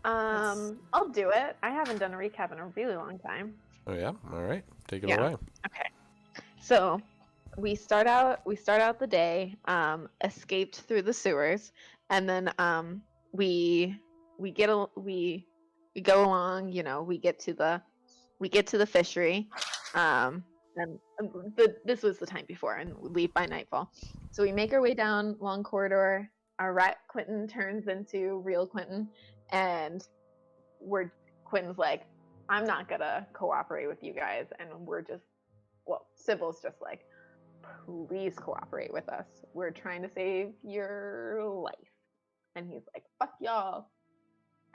I'll do it. I haven't done a recap in a really long time. Oh yeah, all right, take it Yeah. away. Okay. So we start out the day, escaped through the sewers, and then we go along. We get to the fishery, and this was the time before, and we leave by nightfall. So we make our way down long corridor. Our rat Quentin turns into real Quentin, and Quentin's like, I'm not gonna cooperate with you guys, and Sybil's just like, please cooperate with us. We're trying to save your life. And he's like, fuck y'all.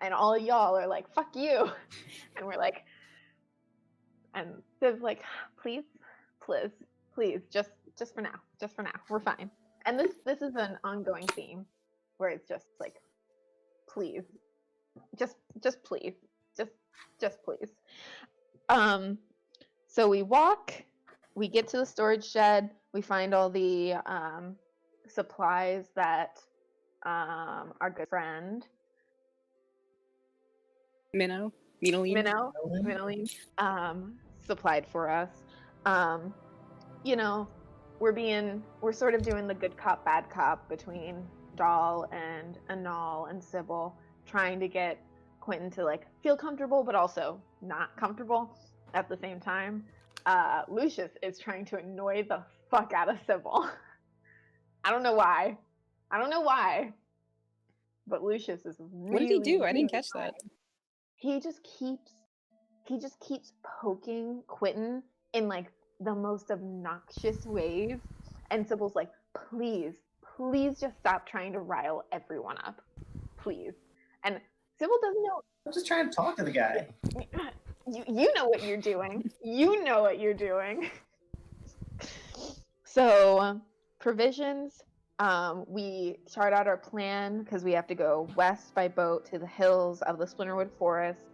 And all of y'all are like, fuck you. And we're like, and Sib's like, please, just for now, we're fine. And this is an ongoing theme where it's just like, please, just please, just please. So we walk, we get to the storage shed, we find all the supplies that our good friend Minnow supplied for us. We're sort of doing the good cop, bad cop between Doll and Anal and Sybil, trying to get Quentin to like feel comfortable but also not comfortable at the same time. Lucius is trying to annoy the fuck out of Sybil. I don't know why, but Lucius is really. What did he do? I didn't catch that. He just keeps poking Quentin in like the most obnoxious ways, and Sybil's like, please just stop trying to rile everyone up, please. And Sybil doesn't know. I'm just trying to talk to the guy. You know what you're doing. So provisions. We chart out our plan because we have to go west by boat to the hills of the Splinterwood Forest.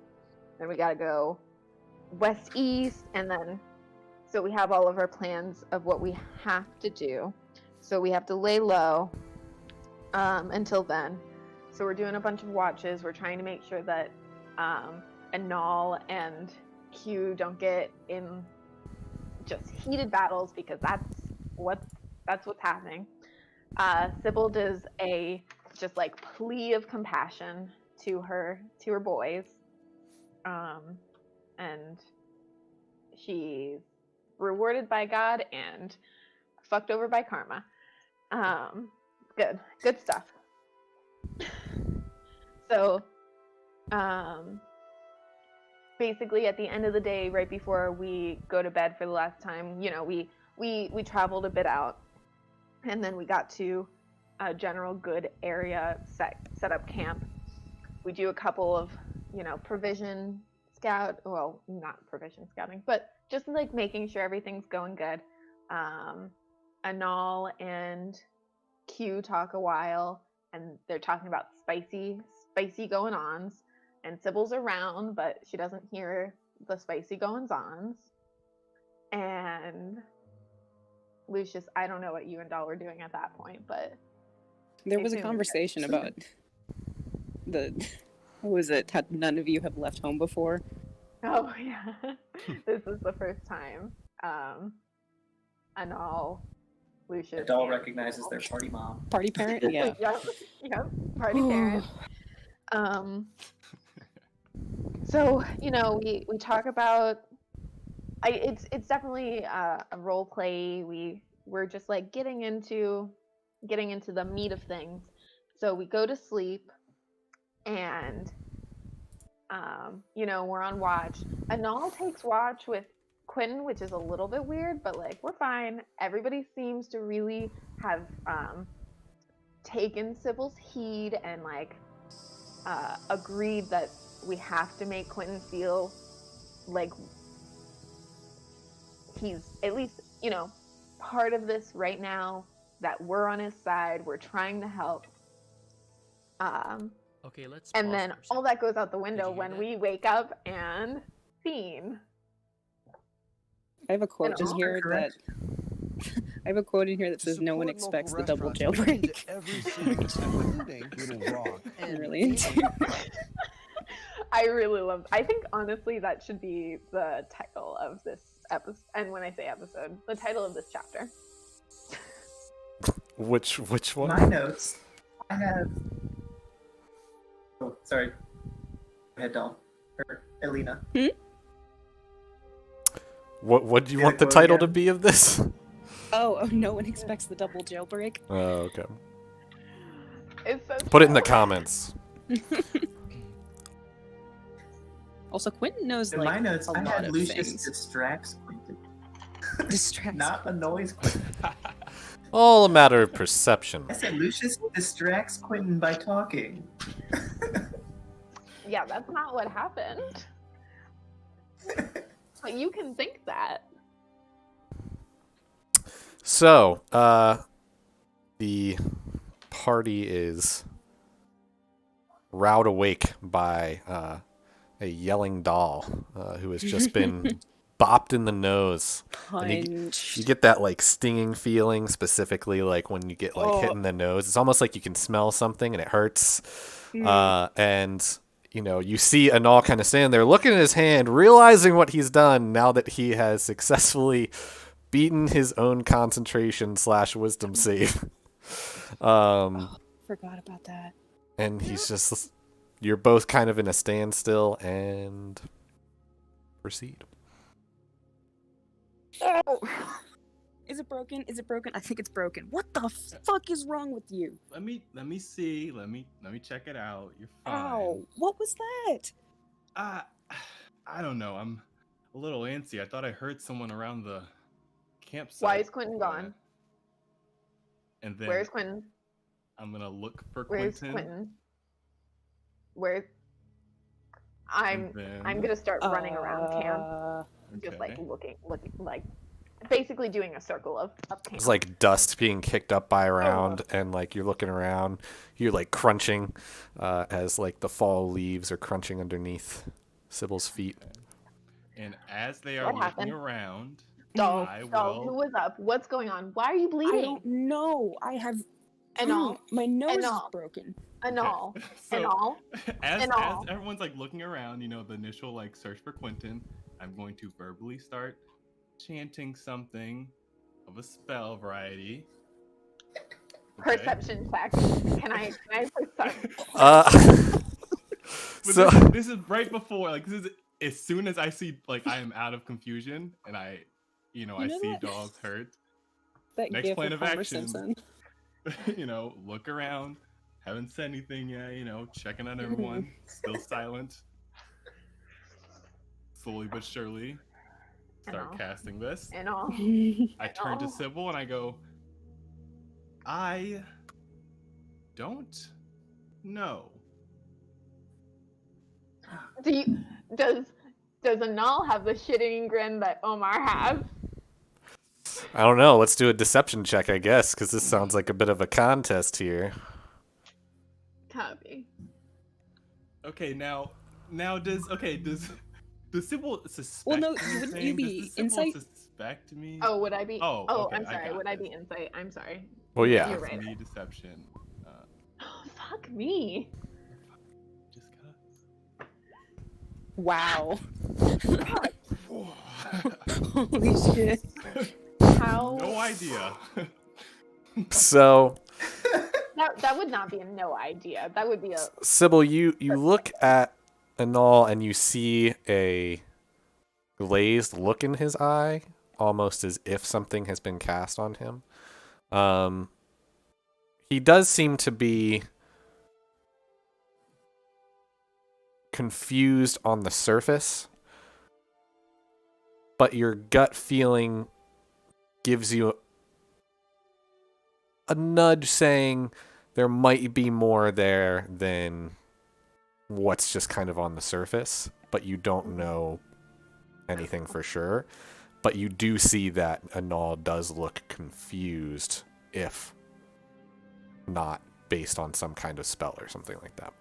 Then we gotta go west-east, and then so we have all of our plans of what we have to do. So we have to lay low until then. So we're doing a bunch of watches. We're trying to make sure that Anal and Q don't get in just heated battles, because that's what's happening. Sybil does a just like plea of compassion to her boys, and she's rewarded by God and fucked over by karma. Good stuff. So, basically at the end of the day, right before we go to bed for the last time, we traveled a bit out, and then we got to a general good area, set up camp. We do a couple of, provision not provision scouting, but just like making sure everything's going good. Anal and Q talk a while, and they're talking about spicy going-ons, and Sybil's around, but she doesn't hear the spicy goings-ons. And Lucius, I don't know what you and Doll were doing at that point, but there was a conversation about what was it? How none of you have left home before. Oh yeah, this is the first time. Anal, Lucius. Doll recognizes their party mom. Party parent, yeah. Yep, party parent. So we talk about. It's definitely a role play. We're just like getting into the meat of things. So we go to sleep, and we're on watch. Anal takes watch with Quentin, which is a little bit weird, but like we're fine. Everybody seems to really have taken Sybil's heed and like agreed that we have to make Quentin feel like he's at least, part of this right now, that we're on his side, we're trying to help. Okay, let's and then all that goes out the window when we wake up and scene. I have a quote in here that says no one expects the double jailbreak. Every single including Little Rock. I'm really into I really love. I think honestly that should be the title of this episode. And when I say episode, the title of this chapter. Which one? My notes. I have. Oh, sorry. Go ahead, Dom. Or Elena. What do you Say want the the quote title to again. be of this? Oh, no one expects the double jailbreak. Oh, okay. It's so Put it in the sad. comments. Also, Quentin knows In like my notes, a I lot had of Lucius things. distracts Quentin. Distracts. Not annoys Quentin. All a matter of perception. I said Lucius distracts Quentin by talking. Yeah, that's not what happened. But you can think that. So, the party is roused awake by a yelling doll who has just been bopped in the nose. Punch. You get that like stinging feeling, specifically like when you get like hit in the nose. It's almost like you can smell something and it hurts. And you know, you see Anal kind of stand there looking at his hand, realizing what he's done now that he has successfully beaten his own concentration / wisdom save. Forgot about that. And he's just, you're both kind of in a standstill and proceed. Oh! Is it broken? Is it broken? I think it's broken. What the fuck is wrong with you? Let me see. Let me check it out. You're fine. Ow! What was that? I don't know. I'm a little antsy. I thought I heard someone around the campsite. Why is Quentin gone? And then Where's Quentin? I'm gonna look for Where's Quentin. Quentin? Where? I'm gonna start running around camp, just like looking like basically doing a circle of camp. It's like dust being kicked up by around, and like you're looking around, you're like crunching as like the fall leaves are crunching underneath Sybil's feet. And as they are What looking happened? around, Doll, I who will. was up? What's going on? Why are you bleeding? I don't know. I have. Anal. My nose is Anal. broken. Anal. So, Anal. as Anal. everyone's like looking around, you know, the initial like search for Quentin, I'm going to verbally start chanting something of a spell variety. Okay? Perception check. Can I perceive? But So this is right before, like, this is as soon as I see, like, I am out of confusion and I know see that- dogs hurt. That Next gif plan of of Homer action. Simpson. Look around, haven't said anything yet, checking on everyone, still silent. Slowly but surely, start Anal. casting this. Anal. I turn to Anal. Sybil and I go, I don't know. Does Anal have the shitting grin that Omar has? I don't know. Let's do a deception check, I guess, because this sounds like a bit of a contest here. Copy. Okay, now does Sybil suspect Well, no, anything? wouldn't you be Does the Sybil insight? suspect me? Oh, would I be? Oh, okay, I'm I sorry. got Would I this. be insight? I'm sorry. Well, yeah. You're right. Me deception. Fuck me. Just gotta. Wow. Whoa. Holy shit. How? No idea. So, That would not be a no idea. That would be a. Sybil, you look at Anal and you see a glazed look in his eye, almost as if something has been cast on him. He does seem to be confused on the surface, but your gut feeling gives you a nudge saying there might be more there than what's just kind of on the surface, but you don't know anything for sure. But you do see that Anal does look confused, if not based on some kind of spell or something like that.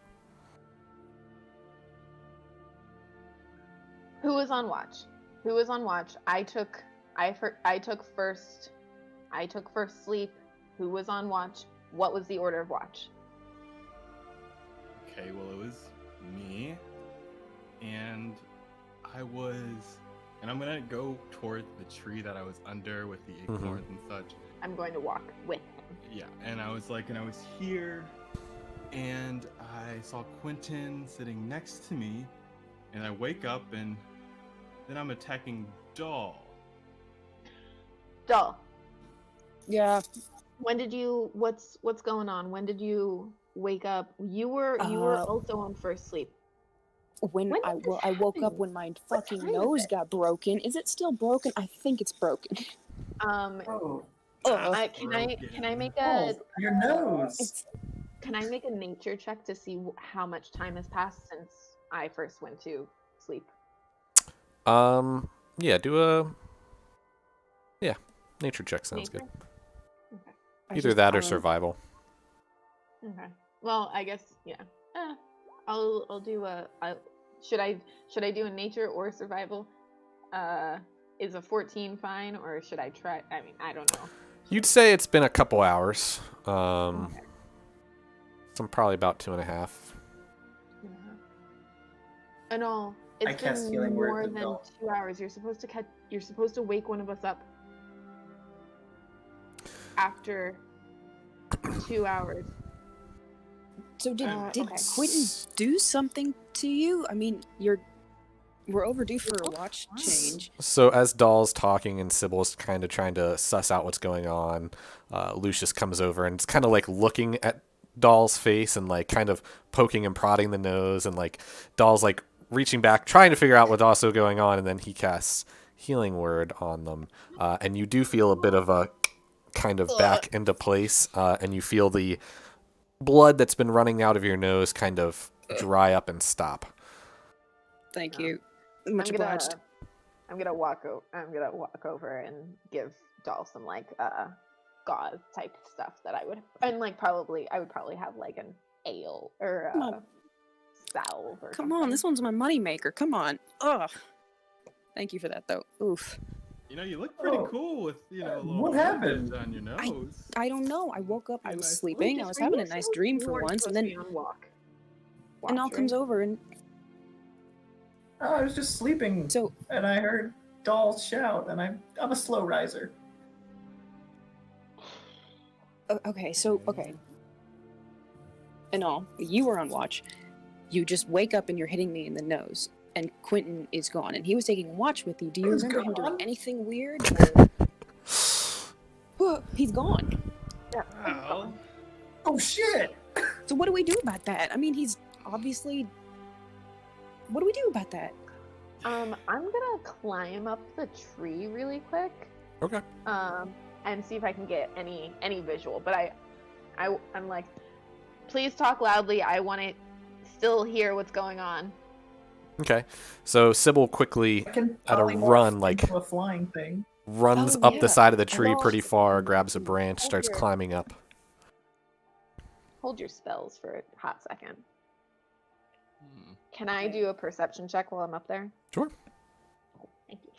Who was on watch? Who was on watch? I took first sleep. Who was on watch? What was the order of watch? Okay, well, it was me, and I'm gonna go toward the tree that I was under with the acorns and such. I'm going to walk with him. Yeah, and I was here, and I saw Quentin sitting next to me, and I wake up, and then I'm attacking Doll. Doll, Yeah. when did you? What's going on? When did you wake up? You were also on first sleep. When When I did this I woke up happen? when my What fucking time is nose it? got broken. Is it still broken? I think it's broken. Oh, Can I make oh, a your nose. It's can I make a nature check to see how much time has passed since I first went to sleep? Yeah, do a nature check sounds Nature? good. Okay. Either that or survival. Okay. Well, I guess yeah. I'll do should I do a nature or survival? Is a 14 fine, or should I try? I mean, I don't know. You'd say it's been a couple hours. Okay. Some probably about 2.5. And all. I It's cast been healing word more to than Doll. 2 hours. You're supposed to wake one of us up after 2 hours. So did okay. Quentin do something to you? I mean, we're overdue for a watch change. So as Doll's talking and Sybil's kind of trying to suss out what's going on, Lucius comes over and it's kind of like looking at Doll's face and like kind of poking and prodding the nose, and like Doll's like reaching back trying to figure out what's also going on, and then he casts healing word on them, and you do feel a bit of a kind of back into place, and you feel the blood that's been running out of your nose kind of dry up and stop. Thank Yeah. you. Much obliged. I'm gonna walk over and give Doll some like gauze type stuff that I would, and like I would probably have like an ale or Come on. salve or Come something. on, this one's my moneymaker. Come on. Ugh. Thank you for that, though. Oof. You know, you look pretty Oh. cool with, you know, a little What happened? bandage on your nose. I don't know. I woke up. I Be was nice. sleeping. I was having a nice dream for once, and then and all comes over, and Oh, I was just sleeping, so and I heard Doll shout, and I'm a slow riser. okay. And all, you were on watch. You just wake up and you're hitting me in the nose, and Quentin is gone, and he was taking watch with you. Do you He's remember him doing gone? anything weird? Or... He's gone. Well, Oh shit! So what do we do about that? I mean, he's obviously. What do we do about that? I'm gonna climb up the tree really quick. Okay. And see if I can get any visual. But I'm like, please talk loudly. I want to still hear what's going on. Okay. So Sybil quickly I can at a probably morph run, like into a flying thing. runs Oh, up yeah. the side of the tree Well, pretty far, grabs a branch, hold starts your- climbing up. Hold your spells for a hot second. hmm. Can I do a perception check while I'm up there? Sure. Thank you.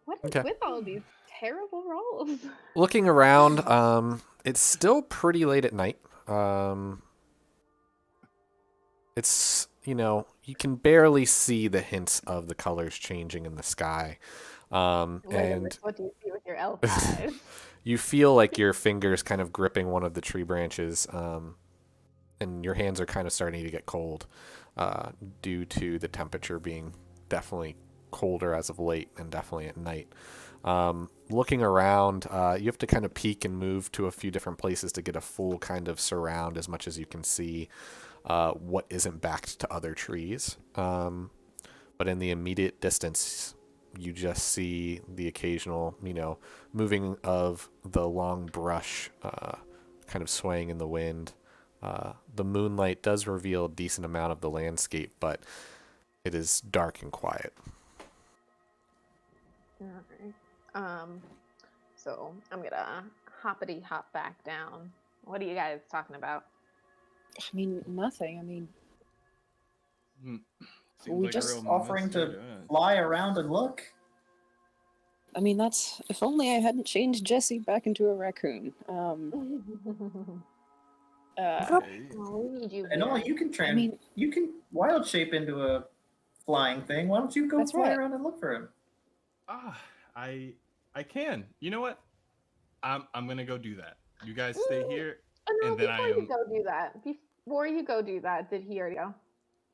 What is Okay. with all these terrible rolls? Looking around, it's still pretty late at night. It's, you can barely see the hints of the colors changing in the sky. And What do you see with your elf eyes? you feel like your fingers kind of gripping one of the tree branches, and your hands are kind of starting to get cold, due to the temperature being definitely colder as of late and definitely at night. Looking around, you have to kind of peek and move to a few different places to get a full kind of surround as much as you can see what isn't backed to other trees. But in the immediate distance, you just see the occasional, moving of the long brush, kind of swaying in the wind. The moonlight does reveal a decent amount of the landscape, but it is dark and quiet. Alright. So I'm gonna hoppity hop back down. What are you guys talking about? I mean, nothing. I mean, Seems We like just a real offering mystery to us. fly around and look. that's if only I hadn't changed Jesse back into a raccoon. Okay. Oh, we need you And all here. you can I mean, you can wild shape into a flying thing. Why don't you go That's fly right. around and look for him? I can. You know what? I'm gonna go do that. You guys stay here, Oh, no, and then I before you am. go do that, before you go do that, did he already go?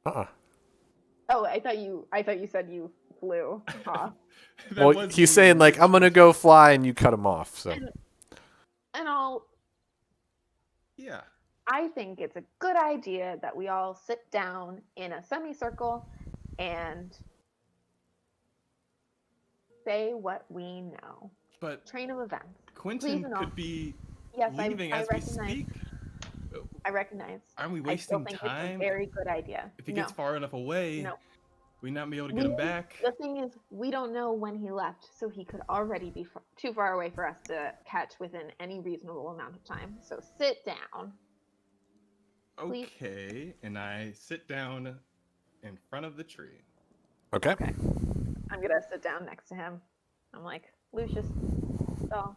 Uh-uh. Oh, I thought you said you flew off. That Well, was he's me saying like, I'm gonna mid-stretch. go fly, and you cut him off. So And Yeah. I think it's a good idea that we all sit down in a semicircle and say what we know. But Train of events. Quentin Please, no. could be Yes, leaving I as we recognize. speak. I recognize. Aren't we I still wasting think time? it's a very good idea. If he No, gets far enough away, no. we not be able to get him back. The thing is, we don't know when he left, so he could already be too far away for us to catch within any reasonable amount of time. So sit down. Please. Okay, and I sit down in front of the tree. okay. Okay. I'm gonna sit down next to him. I'm like, Lucius, so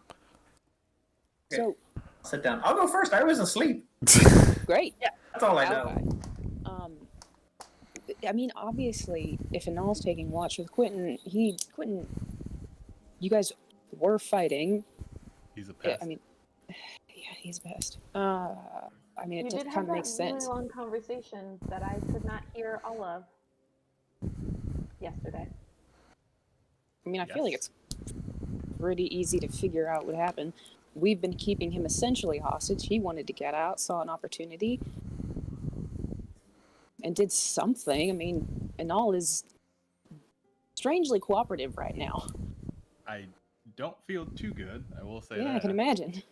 So Sit down. I'll go first. I was asleep. great. That's all I know. Okay. I mean, obviously, if Anal's taking watch with Quentin, you guys were fighting. He's a Yeah, pest. I mean, yeah, he's best. I mean, we it did just have kind of that makes really sense. long conversation that I could not hear all of yesterday. I mean, I feel like Yes. it's pretty easy to figure out what happened. We've been keeping him essentially hostage. He wanted to get out, saw an opportunity, and did something. I mean, Anal is strangely cooperative right now. I don't feel too good. I will say Yeah, that. I can imagine. You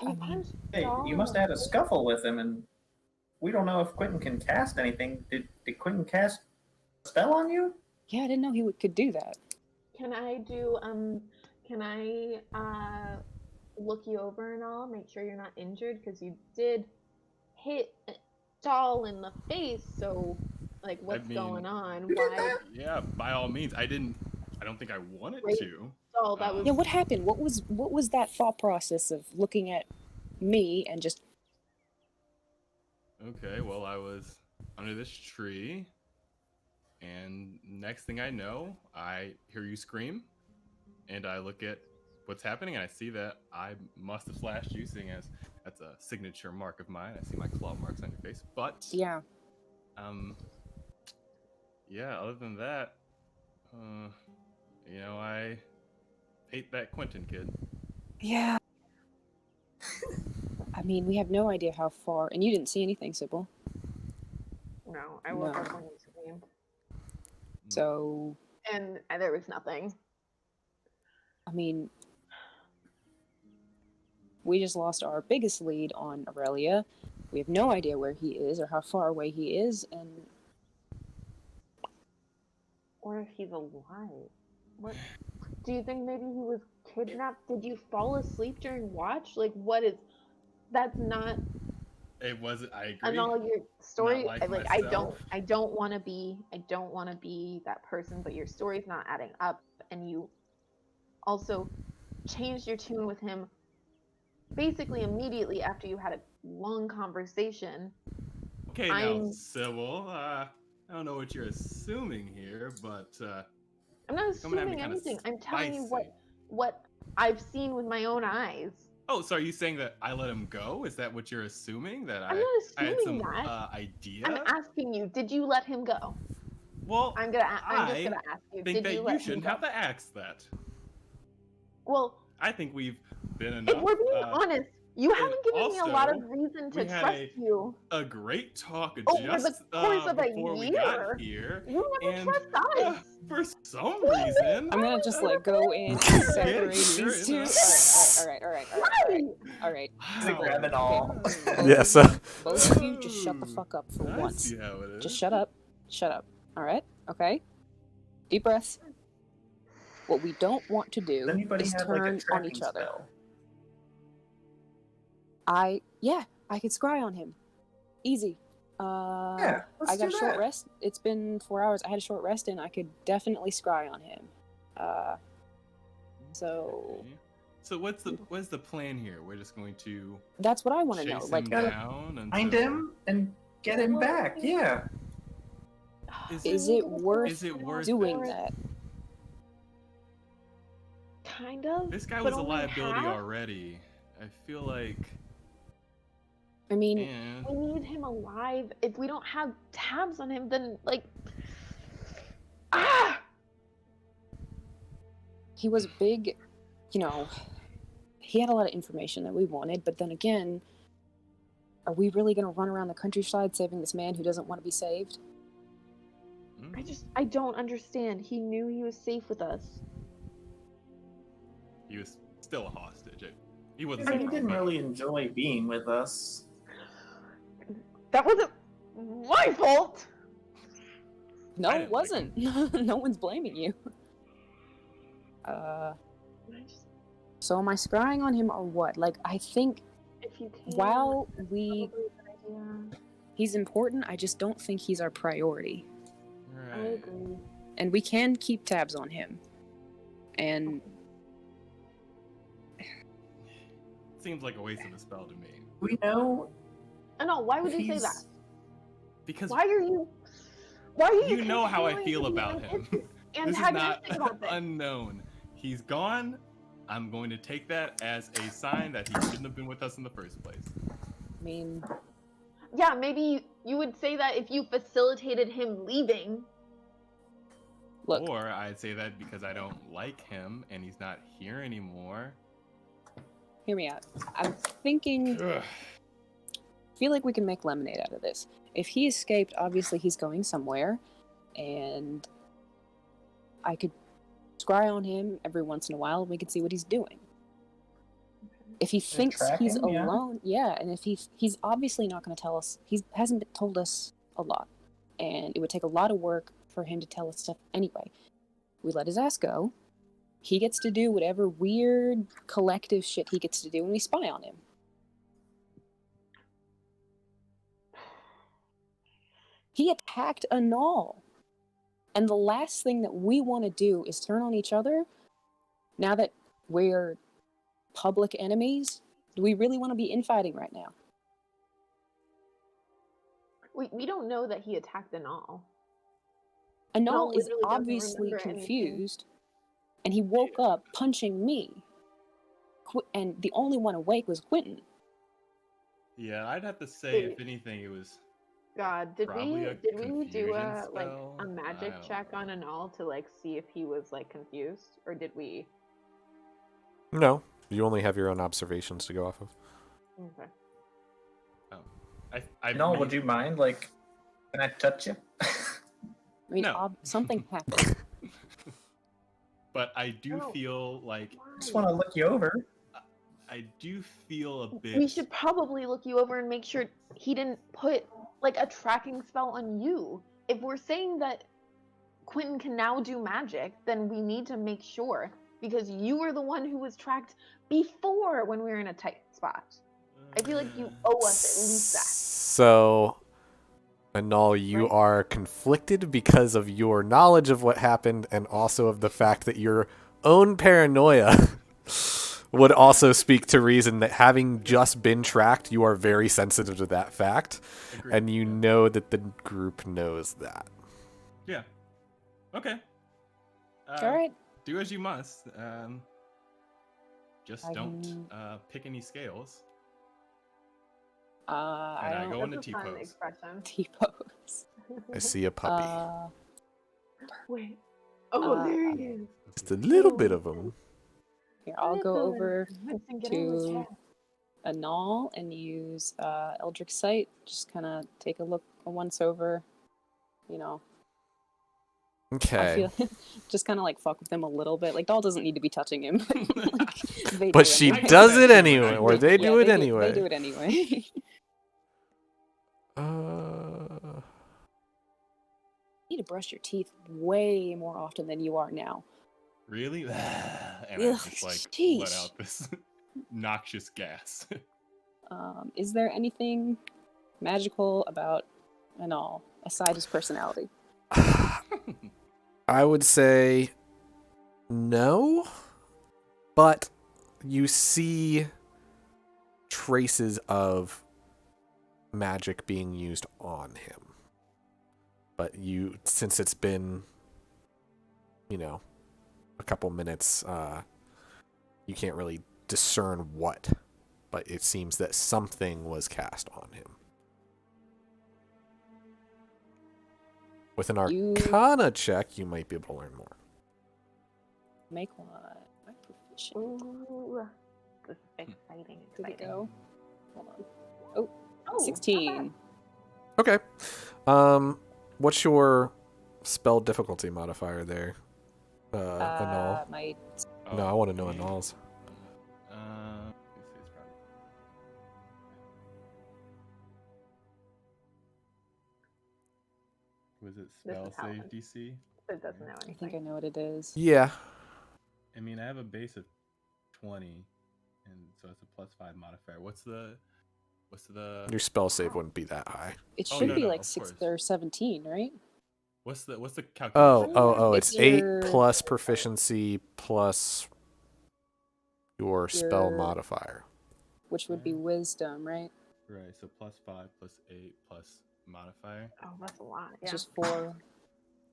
I mean, punched Hey, Saul you in must the have had a face. scuffle with him, and we don't know if Quentin can cast anything. Did Quentin cast a spell on you? Yeah, I didn't know he could do that. Can I do can I look you over and all, make sure you're not injured, because you did hit Saul in the face, so like what's going on? You did Why that? Yeah, by all means. I don't think I wanted Right. to. Saul that was Yeah, what happened? What was that thought process of looking at me and just Okay, well, I was under this tree, and next thing I know, I hear you scream, and I look at what's happening, and I see that I must have slashed you, seeing as that's a signature mark of mine. I see my claw marks on your face, but yeah? yeah. Other than that, I hate that Quentin kid. Yeah. I mean, we have no idea how far, and you didn't see anything, Sybil. no, I woke No. up when you screamed. So, And there was nothing. I mean, we just lost our biggest lead on Aurelia. We have no idea where he is or how far away he is, and Or if he's alive. What do you think maybe he was kidnapped? Did you fall asleep during watch? Like what is that's not It wasn't. I agree. and all your story like I myself. don't want to be that person, but your story's not adding up, and you also changed your tune with him basically immediately after you had a long conversation. Okay, now, I'm Sybil. I don't know what you're assuming here, but I'm not coming at me assuming kinda anything. I'm telling you spicy. what I've seen with my own eyes. Oh, so are you saying that I let him go? Is that what you're assuming? That I'm I not had assuming some that. idea? I'm asking you, did you let him go? Well, I'm just I gonna ask you, think did that you you let him shouldn't go? have to ask that. Well, I think we've been if enough. we're being honest, you haven't given me a lot of also, reason to we had trust you. a great talk Over just the course of a before we got here, You never and trust us. for some reason, I'm gonna just like go in and Get separate here these two. in All right. He's a grab and all. Yeah, so Both of you, just shut the fuck up for I once. see how it is. Just shut up. Shut up. All right. Okay. Deep breaths. What we don't want to Does do anybody is have like a turn on tracking each other. spell? I could scry on him. Easy. Yeah, let's I got do a short that. rest. It's been 4 hours. I had a short rest and I could definitely scry on him. So Okay. So what's the plan here? We're just going to That's what I want to know. chase Like, him Gotta down until... Find him and get him back. Yeah. is it worth doing it? that? Kind of. This guy but was a only liability half? already. I feel like... I mean, eh. We need him alive. If we don't have tabs on him, then like, he was big, you know, he had a lot of information that we wanted, but then again, are we really going to run around the countryside saving this man who doesn't want to be saved? I don't understand. He knew he was safe with us. He was still a hostage. He He wasn't said safe, he didn't but- really enjoy being with us. That wasn't my fault. No, I it didn't like wasn't. No one's blaming you. So am I scrying on him or what? Like, I think If you can, while probably a good idea. he's important, I just don't think he's our priority. I Right. agree. And we can keep tabs on him. And Seems like a waste of a spell to me. We know I know. Why would you say he's- that? Because Why are you? Why are you? you know how I continuing feel to be about him. This is Antagonistic not about this. unknown. He's gone. I'm going to take that as a sign that he shouldn't have been with us in the first place. I mean, Yeah, maybe you would say that if you facilitated him leaving. look, Or I'd say that because I don't like him and he's not here anymore. hear me out. I'm thinking, Ugh. feel like we can make lemonade out of this. If he escaped, obviously he's going somewhere, and I could scry on him every once in a while, and we could see what he's doing. If he thinks track he's him, yeah. alone, yeah, and if he's obviously not going to tell us, he hasn't told us a lot, and it would take a lot of work for him to tell us stuff anyway. We let his ass go. He gets to do whatever weird collective shit he gets to do, and we spy on him. He attacked a Null. And the last thing that we want to do is turn on each other. Now that we're public enemies, do we really want to be infighting right now? We don't know that he attacked Anal. A Null Null is literally doesn't obviously remember anything. confused. And he woke up punching me. And the only one awake was Quentin. Yeah, I'd have to say, Wait. if anything, it was God, did Probably a we do confusion a like spell? a I magic don't check know. on Anal to like see if he was like confused, or did we? No, you only have your own observations to go off of. Okay. I No, made- would you mind? Like, can I touch you? I mean, No. something happened. But I do Oh. feel like Just want to look you over. I do feel a bit. We should probably look you over and make sure he didn't put like a tracking spell on you. If we're saying that Quentin can now do magic, then we need to make sure, because you were the one who was tracked before when we were in a tight spot. I feel like you owe us at least that. So, Anal, you Right. are conflicted because of your knowledge of what happened and also of the fact that your own paranoia would also speak to reason that having just been tracked, you are very sensitive to that fact. Agreed. And you know that the group knows that. Yeah. Okay. All right. Do as you must. Just I don't mean- pick any scales. I And I don't go into That's a fun T-pose. expression. T-pose. I see a puppy. Wait. Oh, Uh, there he is. Just a little bit of them. Here, I'll go over Winston, get on the to chair. Anal and use Eldritch Sight. Just kind of take a look, a once over, you know. I Okay. feel just kind of like fuck with him a little bit. Like Doll doesn't need to be touching him, like, they But do she anyway. does it I anyway, or they do it They anyway. do it anyway. Uh, You need to brush your teeth way more often than you are now. Really? And I Ugh, just like let sheesh. out this noxious gas. Is there anything magical about Anal aside his personality? I would say no, but you see traces of magic being used on him. But since it's been, a couple minutes, you can't really discern what. But it seems that something was cast on him. With an Arcana check, you might be able to learn more. Make one. My proficient. Ooh, this is exciting. Did it exciting. go? Hold on. Oh, 16. Okay. What's your spell difficulty modifier there? Annul. My No, I want to know Annul's. Let's see, it's probably... Was it This spell is how save it- DC? It doesn't know I anything. think I know what it is. Yeah. I mean, I have a base of 20, and so it's a +5 modifier. What's the? Your spell save wouldn't be that high. It Oh, should no, be no, like of 6 course. or 17, right? What's the Oh, calculation? it's It's 8 your- plus proficiency plus your spell Your- modifier. Which would be wisdom, right? Right, so +5 +8 plus modifier. Oh, that's a lot. It's Yeah. just 4.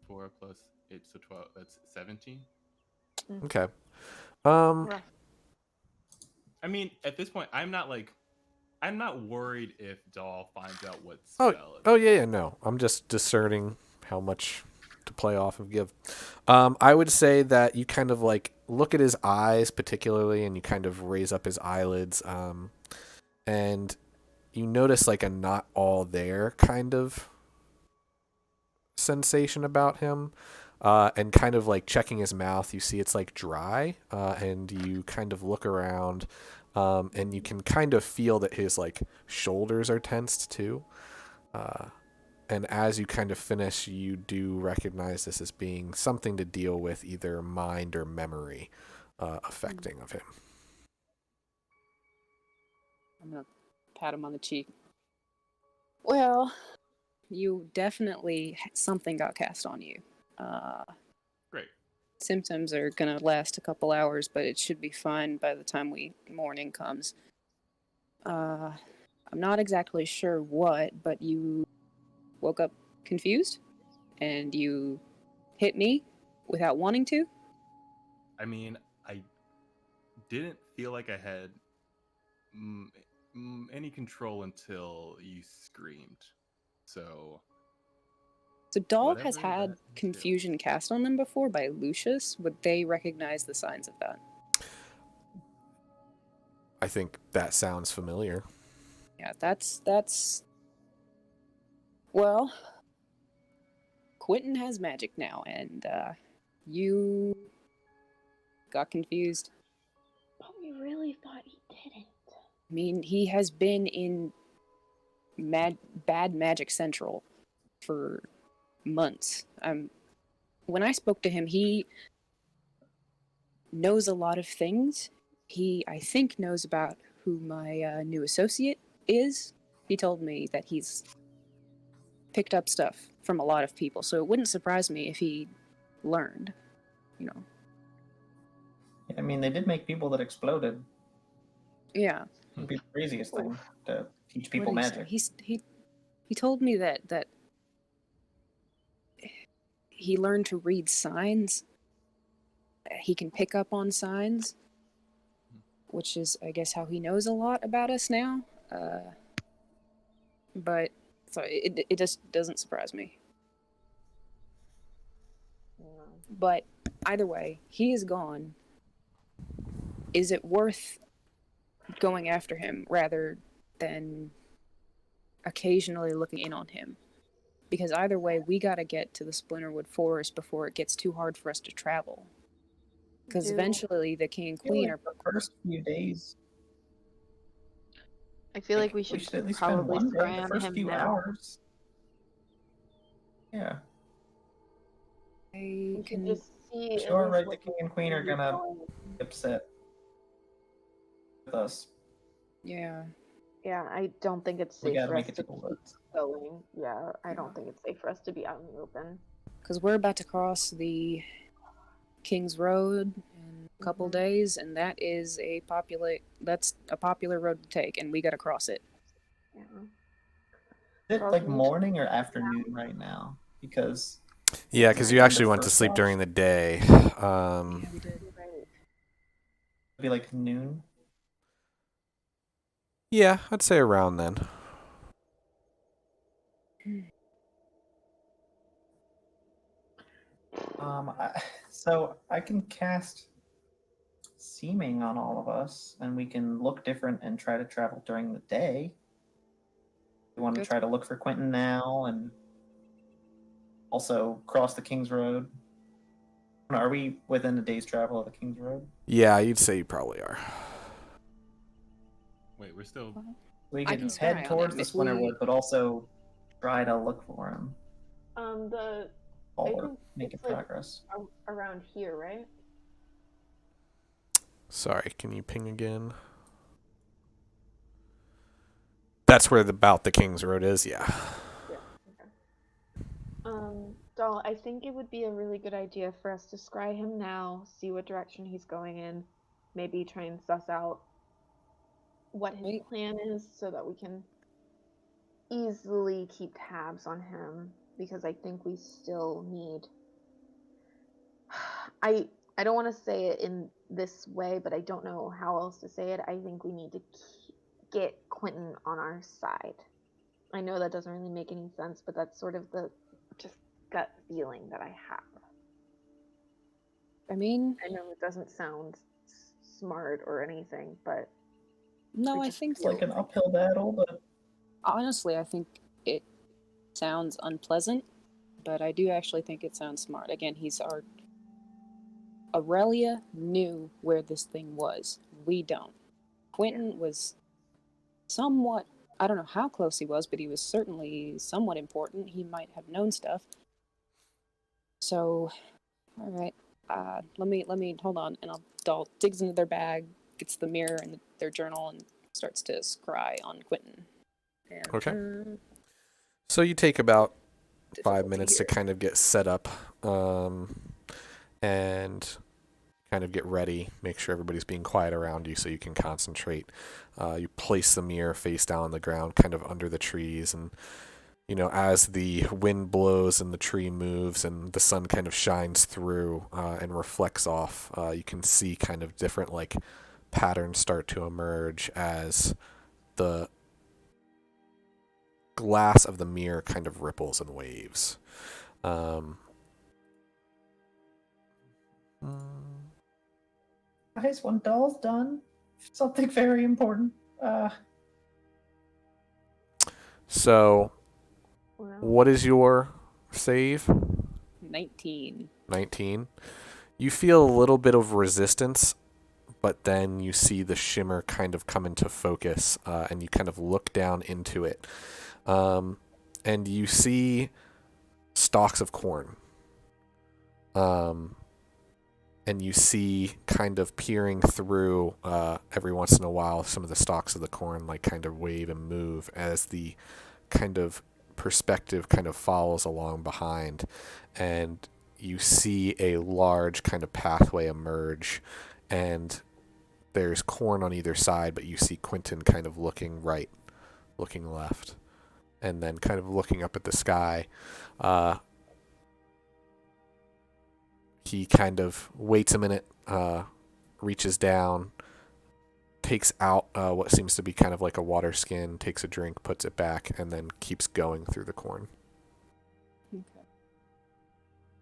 4 plus 8, so 12. That's 17. Okay. Rough. I mean, at this point, I'm not worried if Doll finds out what Oh, spell. it oh is. yeah. No, I'm just discerning how much to play off of give. I would say that you kind of like look at his eyes particularly, and you kind of raise up his eyelids, and you notice like a not all there kind of sensation about him. And kind of like checking his mouth, you see it's like dry, and you kind of look around, and you can kind of feel that his like shoulders are tensed too. And as you kind of finish, you do recognize this as being something to deal with, either mind or memory affecting of him. I'm going to pat him on the cheek. Well, you definitely, something got cast on you. Great. Symptoms are going to last a couple hours, but it should be fine by the time morning comes. I'm not exactly sure what, but you woke up confused, and you hit me without wanting to. I mean, I didn't feel like I had any control until you screamed. So Dog has whatever had that confusion cast on them before by Lucius. Would they recognize the signs of that? I think that sounds familiar. Yeah, that's... Well, Quentin has magic now, and you got confused. But we really thought he didn't. I mean, he has been in Bad Magic Central for months. When I spoke to him, he knows a lot of things. He, I think, knows about who my new associate is. He told me that he's picked up stuff from a lot of people, so it wouldn't surprise me if he learned, I mean, they did make people that exploded. Yeah. It'd be the craziest thing to teach people What did he say? magic. He told me that he learned to read signs. He can pick up on signs, which is, I guess, how he knows a lot about us now. But so it just doesn't surprise me. No. But either way, he is gone. Is it worth going after him rather than occasionally looking in on him? Because either way, we gotta get to the Splinterwood Forest before it gets too hard for us to travel. Because eventually the king and queen are... The first few days. I feel like we should at least spend probably one day, scry the on first him few now. hours. Yeah. We can just see. Sure, at right, least the what king and queen are he's gonna going. be upset with us. Yeah. Yeah, I don't think it's We safe gotta for make us it to to the keep woods. going. Yeah, I don't think it's safe for us to be out in the open. Because we're about to cross the King's Road, and couple Mhm. days, and that's a popular road to take, and we gotta cross it. Yeah. Is it Girls, like can you check morning or afternoon right now? Because Yeah, because you end actually of went to first sleep watch, during the day. Yeah, we did. right? it'd be like noon. Yeah, I'd say around then. So I can cast seeming on all of us, and we can look different and try to travel during the day. We want to Good. try to look for Quentin now, and also cross the King's Road. Are we within a day's travel of the King's Road? Yeah, you'd say you probably are. Wait, we're still. We I could can scry head on towards him the if we. Splinterwood, but also try to look for him The while I we're think making it's like progress. around here, right? Sorry, can you ping again? That's where about the King's Road is, yeah. Yeah. Okay. Doll, I think it would be a really good idea for us to scry him now, see what direction he's going in, maybe try and suss out what his Wait. plan is so that we can easily keep tabs on him because I think we still need I don't want to say it in this way, but I don't know how else to say it. I think we need to get Quentin on our side. I know that doesn't really make any sense, but that's sort of the just gut feeling that I have. I mean, I know it doesn't sound smart or anything, but no, it I just think It's like an feels uphill battle, but honestly, I think it sounds unpleasant, but I do actually think it sounds smart. Again, he's our. Aurelia knew where this thing was. We don't. Quentin was somewhat. I don't know how close he was, but he was certainly somewhat important. He might have known stuff. So, all right. Let me hold on, and Doll digs into their bag, gets the mirror and their journal, and starts to scry on Quentin. And Okay. So you take about 5 minutes to here. kind of get set up and kind of get ready, make sure everybody's being quiet around you so you can concentrate. You place the mirror face down on the ground, kind of under the trees, and as the wind blows and the tree moves and the sun kind of shines through and reflects off, you can see kind of different like patterns start to emerge as the glass of the mirror kind of ripples and waves. guys, when Doll's done, something very important. So, what is your save? 19. 19. You feel a little bit of resistance, but then you see the shimmer kind of come into focus, and you kind of look down into it. And you see stalks of corn. And you see kind of peering through every once in a while some of the stalks of the corn like kind of wave and move as the kind of perspective kind of follows along behind, and you see a large kind of pathway emerge, and there's corn on either side, but you see Quentin kind of looking right, looking left, and then kind of looking up at the sky. He kind of waits a minute, reaches down, takes out what seems to be kind of like a water skin, takes a drink, puts it back, and then keeps going through the corn. Okay.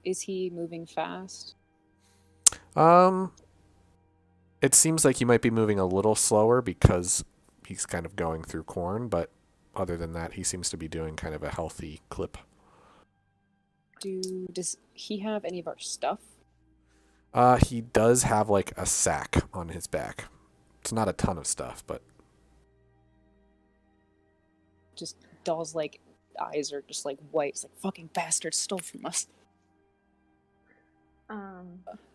Is he moving fast? It seems like he might be moving a little slower because he's kind of going through corn, but other than that, he seems to be doing kind of a healthy clip. Does he have any of our stuff? He does have like a sack on his back. It's not a ton of stuff, but Just Doll's like eyes are just like white. It's like fucking bastard stole from us.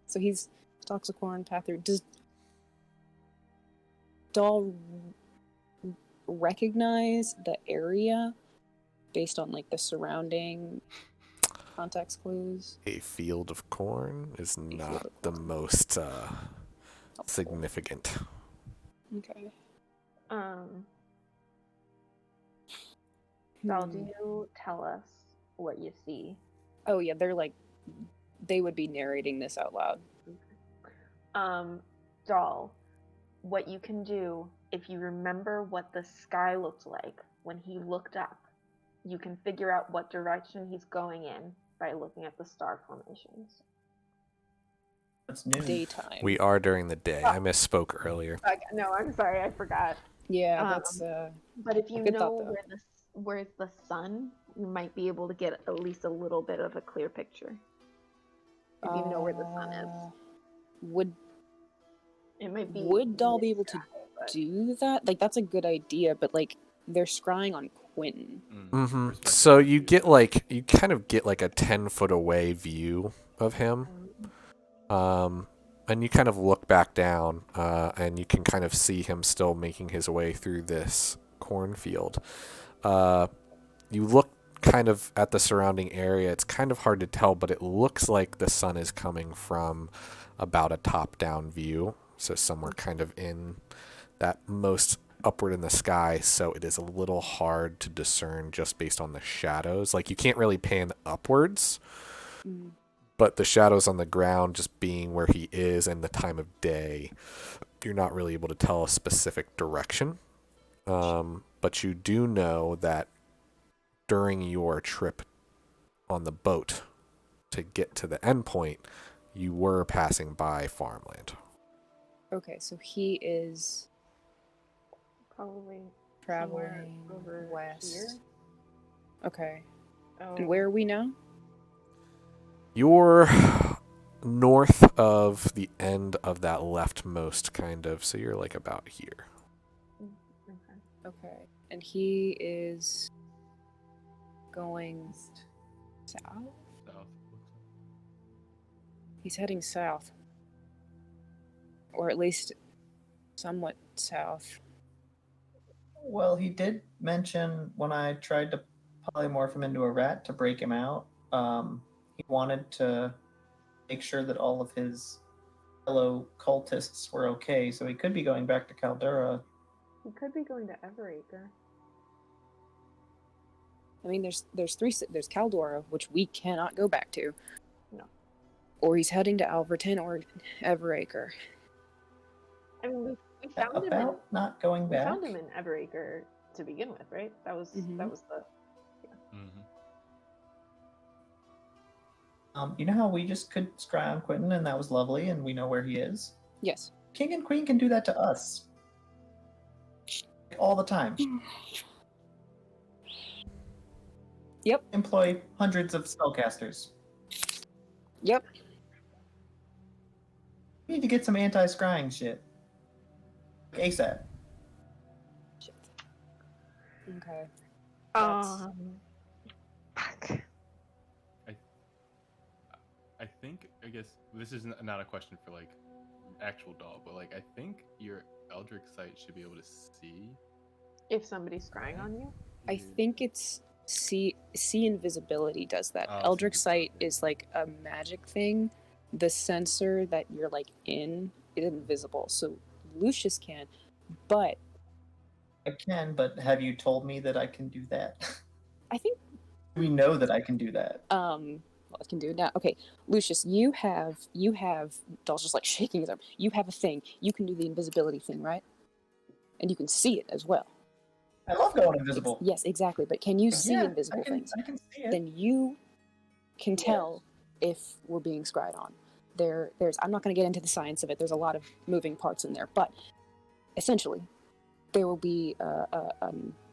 So he's stalks of corn path through. Does Doll recognize the area based on like the surrounding context clues? a field of corn is not the most significant. Okay. Dal, do you tell us what you see? Oh yeah, they would be narrating this out loud. Dal, what you can do, if you remember what the sky looked like when he looked up, you can figure out what direction he's going in by looking at the star formations. It's noon. Daytime. We are during the day. I misspoke earlier. No, I'm sorry, I forgot. Yeah, that's But if you good know thought, though. where's the sun, you might be able to get at least a little bit of a clear picture. If you know where the sun is, would Would Dal be able to do that? Like, that's a good idea, but like they're scrying on Quentin. Mm-hmm. So you kind of get like a 10-foot away view of him. And you kind of look back down, and you can kind of see him still making his way through this cornfield. You look kind of at the surrounding area. It's kind of hard to tell, but it looks like the sun is coming from about a top-down view. So somewhere kind of in that most upward in the sky. So it is a little hard to discern just based on the shadows. Like, you can't really pan upwards. But the shadows on the ground, just being where he is and the time of day, you're not really able to tell a specific direction. But you do know that during your trip on the boat to get to the endpoint, you were passing by farmland. Okay, so he is probably traveling over west. here. Okay. Oh. And where are we now? You're north of the end of that leftmost kind of, so you're like about here. Okay. And he is going south? South. He's heading south. Or at least somewhat south. Well, he did mention when I tried to polymorph him into a rat to break him out, he wanted to make sure that all of his fellow cultists were okay, so he could be going back to Caldera. He could be going to Everacre. I mean, there's there's Caldora, which we cannot go back to. No. Or he's heading to Alverton or Everacre. I mean, we found him. About not going We back. found him in Everacre to begin with, right? That was the. You know how we just could scry on Quentin and that was lovely and we know where he is? Yes. King and Queen can do that to us. All the time. Yep. Employ hundreds of spellcasters. Yep. We need to get some anti-scrying shit. ASAP. Shit. Okay. Fuck. I think, I guess this is not a question for like actual doll, but like I think your Eldritch sight should be able to see If somebody's scrying on you? I think it's see invisibility does that. Oh, Eldritch see sight invisibility. is like a magic thing. The sensor that you're like in is invisible, so Lucius can, but I can, but have you told me that I can do that? I think We know that I can do that. well, I can do it now. Okay, Lucius, you have Doll's just like shaking his arm. You have a thing. You can do the invisibility thing, right? And you can see it as well. I love going invisible. Yes, exactly. But can you see Yeah, invisible things? I can see it. Then you can tell if we're being scryed on. There's I'm not going to get into the science of it. There's a lot of moving parts in there, but essentially, there will be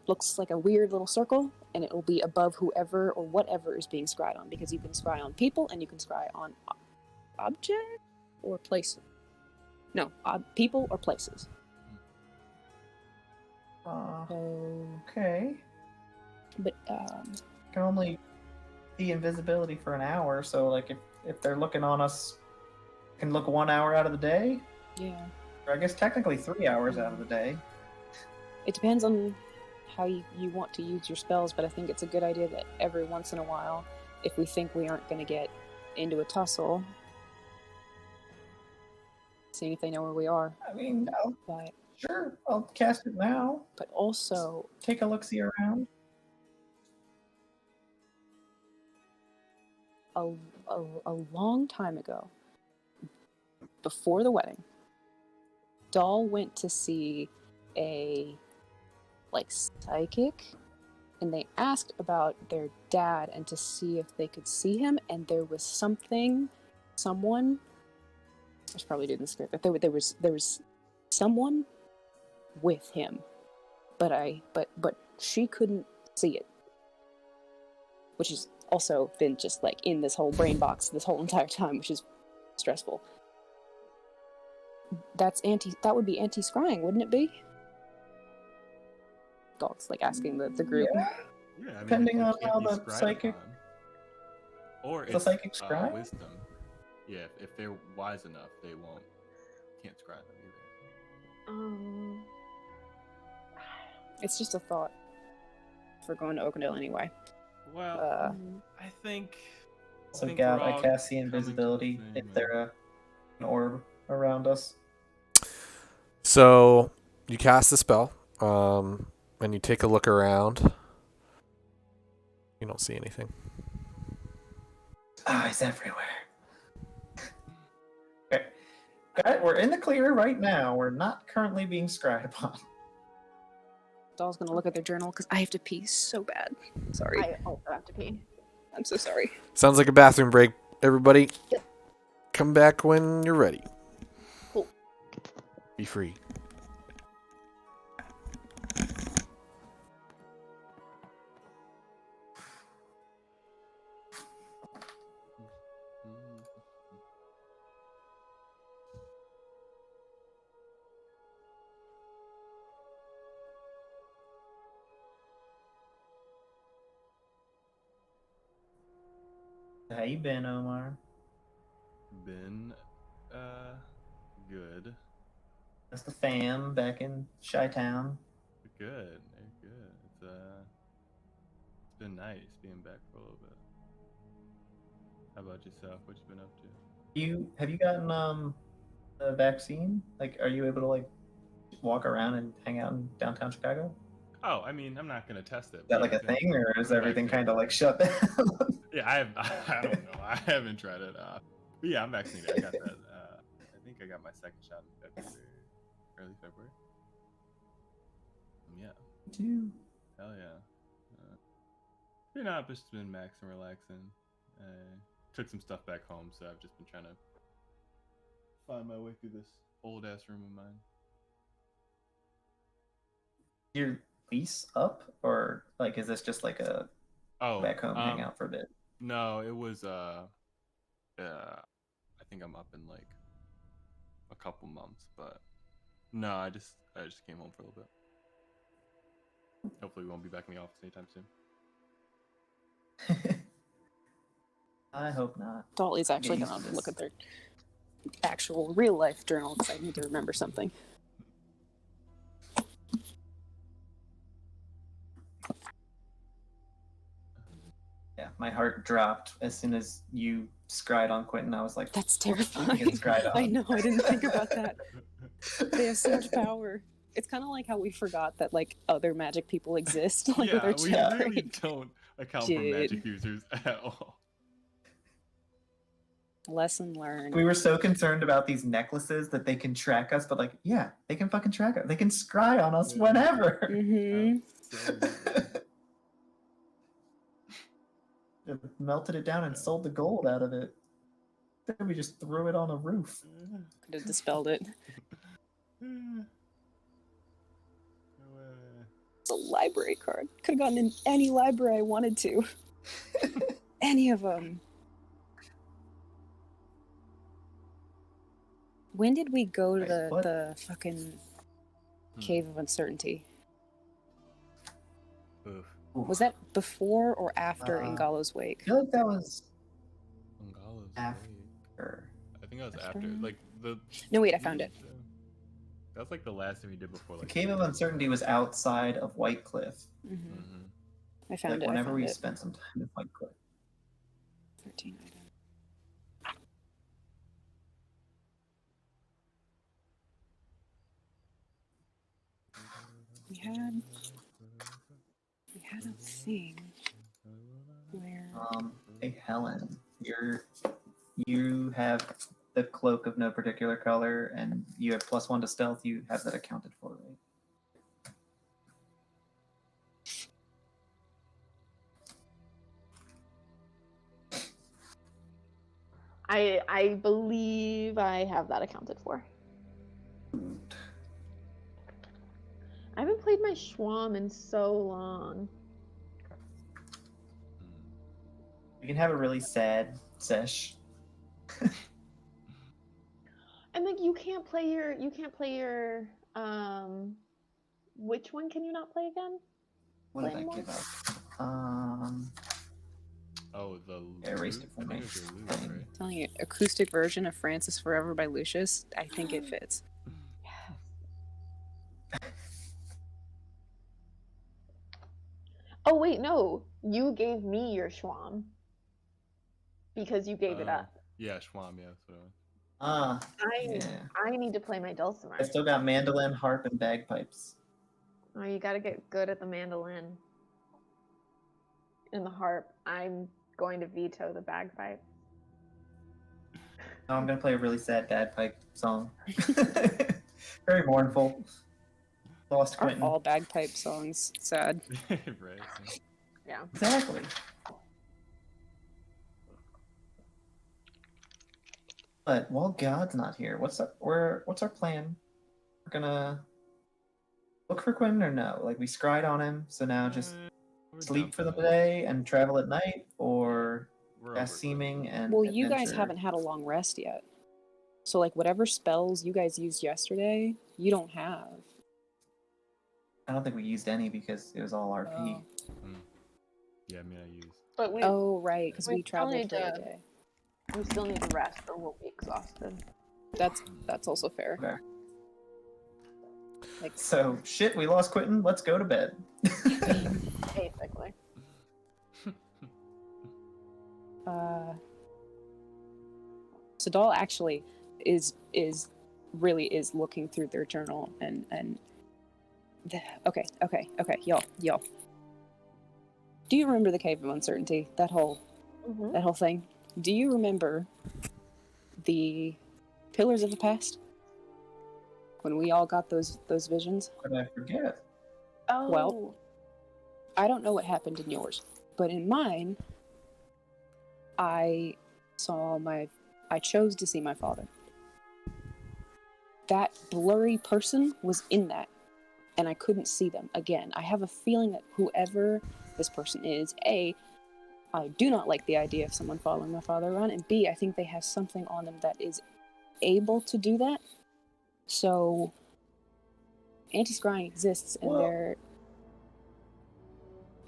looks like a weird little circle, and it will be above whoever or whatever is being scryed on, because you can scry on people and you can scry on object or places. No, people or places. Okay. But I can only see invisibility for an hour, so like if they're looking on us, I can look 1 hour out of the day. yeah, Or I guess technically 3 hours out of the day. it depends on how you want to use your spells, but I think it's a good idea that every once in a while, if we think we aren't going to get into a tussle, seeing if they know where we are. I mean, But sure, I'll cast it now. but also, Take a look-see around. a long time ago, before the wedding, Doll went to see a psychic, and they asked about their dad and to see if they could see him, and there was someone, I should probably do the script, but there was someone with him, but she couldn't see it, which has also been just in this whole brain box this whole entire time, which is stressful. That would be anti-scrying, wouldn't it be? Dogs asking the group. Yeah. Yeah, I mean, Depending it on can't how be the scried psychic- upon. Or The it's psychic scry? wisdom. Yeah, if they're wise enough, they can't scry them either. It's just a thought. If we're going to Oakendale anyway. Well, I think. So, think Gav, we're I all cast see coming to the invisibility same, if they're an orb around us. So you cast the spell, and you take a look around. You don't see anything. Eyes everywhere. Okay. Got it. We're in the clear right now. We're not currently being scryed upon. Doll's gonna look at their journal because I have to pee so bad. Sorry. I also have to pee. I'm so sorry. Sounds like a bathroom break. Everybody, Yep. come back when you're ready. Cool. Be free. How you been, Omar? Been good. That's the fam back in Chi-Town. Good. It's been nice being back for a little bit. How about yourself? What you been up to? Have you gotten the vaccine? Are you able to walk around and hang out in downtown Chicago? Oh, I mean, I'm not gonna test it. Is that but a yeah, thing, or is everything kind of shut down? Yeah, I don't know. I haven't tried it. But yeah, I'm vaccinated. I got that. I think I got my second shot in February, early February. Yeah. Dude. Hell yeah. I've just been maxing, relaxing. Took some stuff back home, so I've just been trying to find my way through this old ass room of mine. Your lease up, or is this just a back home hangout for a bit? No, it was I think I'm up in a couple months, but no, I just came home for a little bit. Hopefully we won't be back in the office anytime soon. I hope not. Doll is actually Jesus. gonna look at their actual real life journal because I need to remember something. Yeah, my heart dropped as soon as you scryed on Quentin. I was like, That's "What the fuck you terrifying. get scryed on?" I know, I didn't think about that. They have so much power. It's kind of like how we forgot that other magic people exist. Yeah, with our we chat really break. don't account for Dude. magic users at all. Lesson learned. We were so concerned about these necklaces that they can track us, but yeah, they can fucking track us. They can scry on us Yeah. whenever. Mm-hmm. So weird. They melted it down and sold the gold out of it. Then we just threw it on a roof. Could have dispelled it. It's a library card. Could have gotten in any library I wanted to. Any of them. When did we go to Wait, what? the fucking Cave of Uncertainty? Oof. Was that before or after Ingalo's I wake? feel like that was Ungala's after. Wake. I think that was After? after. The. No, wait, I found it. That's the last thing we did before. The Cave of Uncertainty was outside of White Cliff. Mm-hmm. Mm-hmm. I found it. Whenever I found we it. spent some time in White Cliff. 13 items. had a thing where Hey Helen, you have the cloak of no particular color, and you have +1 to stealth. You have that accounted for, right? I believe I have that accounted for. I haven't played my Schwam in so long. You can have a really sad sesh. And like you can't play your which one can you not play again? What did I Flame give one? up? Oh, the I erased it lute? from I me. think it was your lute, right? telling you, acoustic version of Francis Forever by Lucius. I think it fits. Oh wait, no. You gave me your Schwam. Because you gave it up. Yeah, Schwam, yeah, that's what it was. Yeah. I need to play my dulcimer. I still got mandolin, harp, and bagpipes. Oh, you gotta get good at the mandolin. And the harp. I'm going to veto the bagpipe. Now I'm gonna play a really sad bagpipe song. Very mournful. Lost Aren't Quentin. all bagpipe songs sad? Right. Yeah. Exactly. But while God's not here, what's our plan? We're gonna look for Quentin or no? Like we scried on him, so now just We're sleep down for the that. day and travel at night, or We're cast over seeming and Well, you guys adventure? haven't had a long rest yet. So, like, whatever spells you guys used yesterday, you don't have. I don't think we used any because it was all RP. Oh, Yeah, I mean, I used. But we right, because we we still traveled need for a to- day. we still need to rest or we'll be exhausted. That's also fair. Okay. Like, So shit, we lost Quentin. Let's go to bed. Basically. Sadal actually is looking through their journal and okay, y'all. Do you remember the Cave of Uncertainty? That whole thing. Do you remember the Pillars of the Past? When we all got those visions? Could I forget? Oh. Well, I don't know what happened in yours, but in mine, I chose to see my father. That blurry person was in that, and I couldn't see them again. I have a feeling that whoever this person is, A, I do not like the idea of someone following my father around, and B, I think they have something on them that is able to do that. So, anti-scrying exists, and there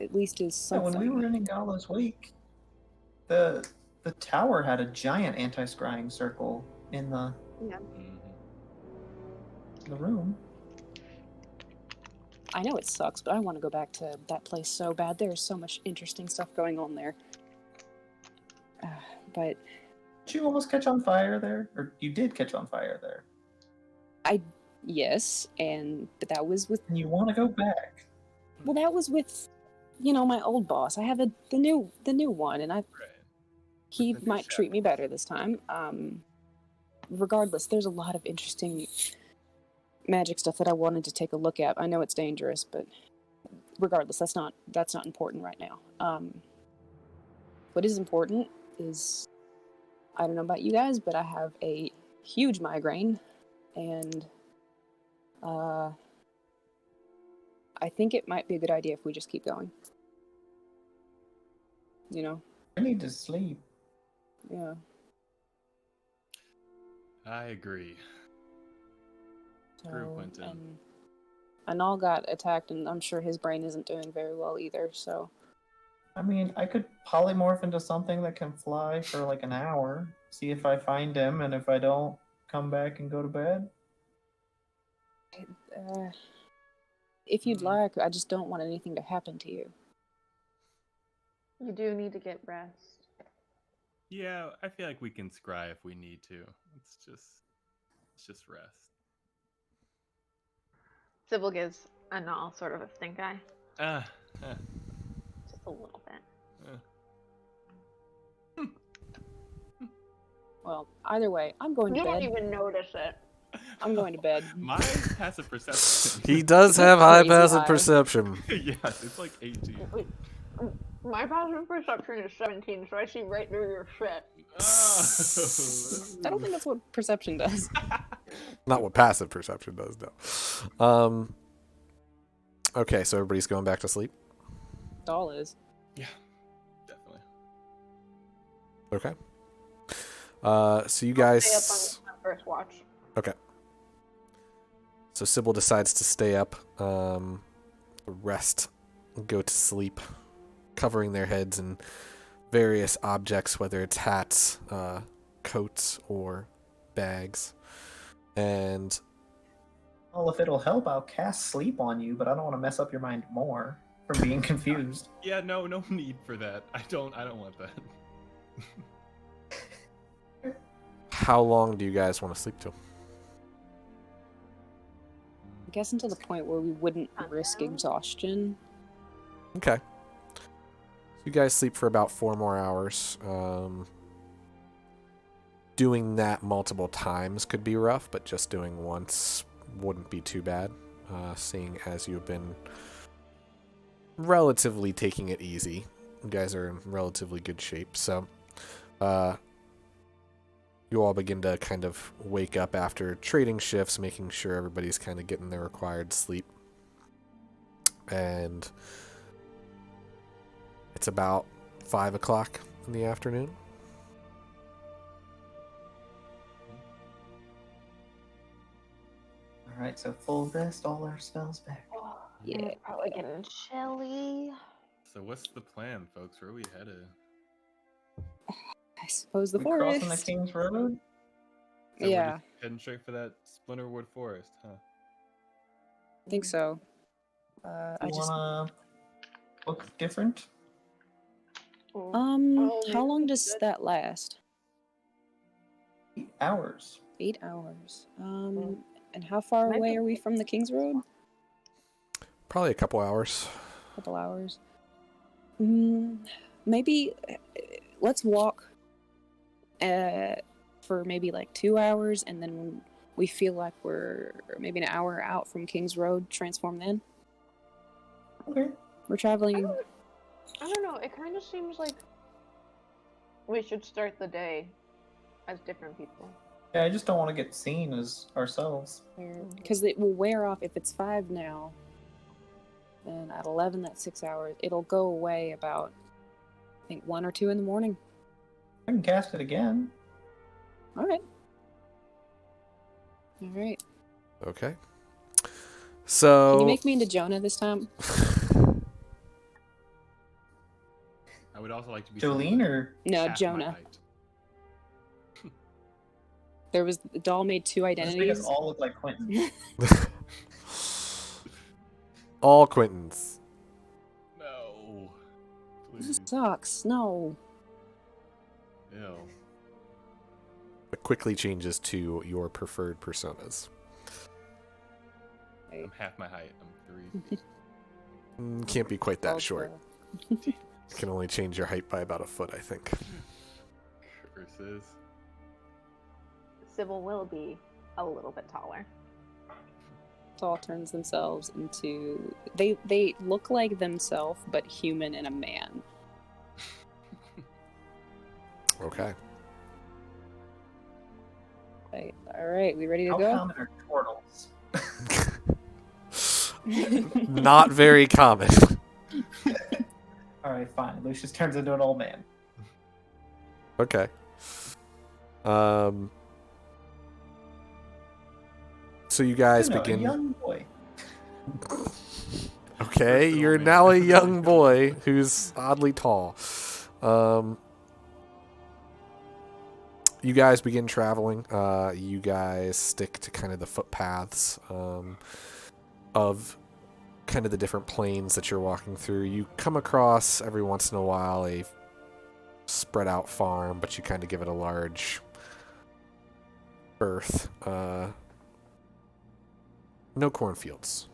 at least is Yeah, something. when we were in Ingala's wake, the tower had a giant anti-scrying circle in the room. I know it sucks, but I want to go back to that place so bad. There's so much interesting stuff going on there. But did you almost catch on fire there? Or you did catch on fire there? Yes, but that was with. And you want to go back? Well, that was with, my old boss. I have the new one, and he might treat me better this time. Regardless, there's a lot of interesting magic stuff that I wanted to take a look at. I know it's dangerous, but regardless, that's not important right now. What is important is, I don't know about you guys, but I have a huge migraine, and I think it might be a good idea if we just keep going. I need to sleep. Yeah. I agree. Screw Quentin. And Anal got attacked, and I'm sure his brain isn't doing very well either, so. I mean, I could polymorph into something that can fly for like an hour, see if I find him, and if I don't, come back and go to bed. If you'd like, I just don't want anything to happen to you. You do need to get rest. Yeah, I feel like we can scry if we need to. Let's just rest. Sybil gives a null sort of a stink eye. Uh, Just a little bit. Well, either way, I'm going to You don't bed. even notice it. I'm going to bed. My passive perception. He does It's have high crazy passive high. perception. Yes, it's like 18. Wait, my passive perception is 17, so I see right through your shit. Oh. I don't think that's what perception does. Not what passive perception does, no. Okay, so everybody's going back to sleep. Doll is. Yeah, definitely. Okay. So you Stay guys. up on first watch. Okay. So Sybil decides to stay up, rest, go to sleep, covering their heads in various objects, whether it's hats, coats, or bags. And Well, if it'll help, I'll cast sleep on you, but I don't want to mess up your mind more from being confused. Yeah, no need for that. I don't want that. how long do you guys want to sleep till? I guess until the point where we wouldn't risk exhaustion. Okay. So you guys sleep for about 4 more hours. Doing that multiple times could be rough, but just doing once wouldn't be too bad, seeing as you've been relatively taking it easy. You guys are in relatively good shape, so you all begin to kind of wake up after trading shifts, making sure everybody's kind of getting their required sleep. And it's about 5 o'clock in the afternoon. Alright, so full rest, all our spells back. Yeah. It's probably getting chilly. So what's the plan, folks? Where are we headed? I suppose the We forest. crossing the King's Road? So we're Yeah, just heading straight for that Splinterwood Forest, huh? I think so. You I just wanna look different? Oh, how long maybe does good. that last? 8 hours. 8 hours. And how far Might away be- are we from the King's Road? Probably a couple hours. Couple hours. Maybe let's walk for maybe like 2 hours, and then when we feel like we're maybe an hour out from King's Road, transform then. Okay. We're traveling. I don't know. It kind of seems like we should start the day as different people. Yeah, I just don't want to get seen as ourselves. Because it will wear off if it's 5 now. Then at 11, that's 6 hours. It'll go away about, I think, 1 or 2 in the morning. I can cast it again. All right. All right. Okay. So Can you make me into Jonah this time? I would also like to be Jolene or No, half my Jonah. height. There was the doll made 2 Just make us identities. all look like Quentin. all Quintons. No. This Please. sucks. No. Ew. It quickly changes to your preferred personas. I'm half my height. I'm 3. Can't be quite that Also- short. You can only change your height by about a foot, I think. Curses. Sybil will be a little bit taller. Doll turns themselves into they look like themselves but human and a man. Okay. Right. All right, we ready to How go? common are turtles? Not very common. Alright, fine. Lucius turns into an old man. Okay. So you guys You know, begin. a young boy. Okay, First you're old man. now a young boy who's oddly tall. You guys begin traveling. You guys stick to kind of the footpaths of kind of the different plains that you're walking through. You come across every once in a while a spread out farm, but you kind of give it a large berth. No cornfields,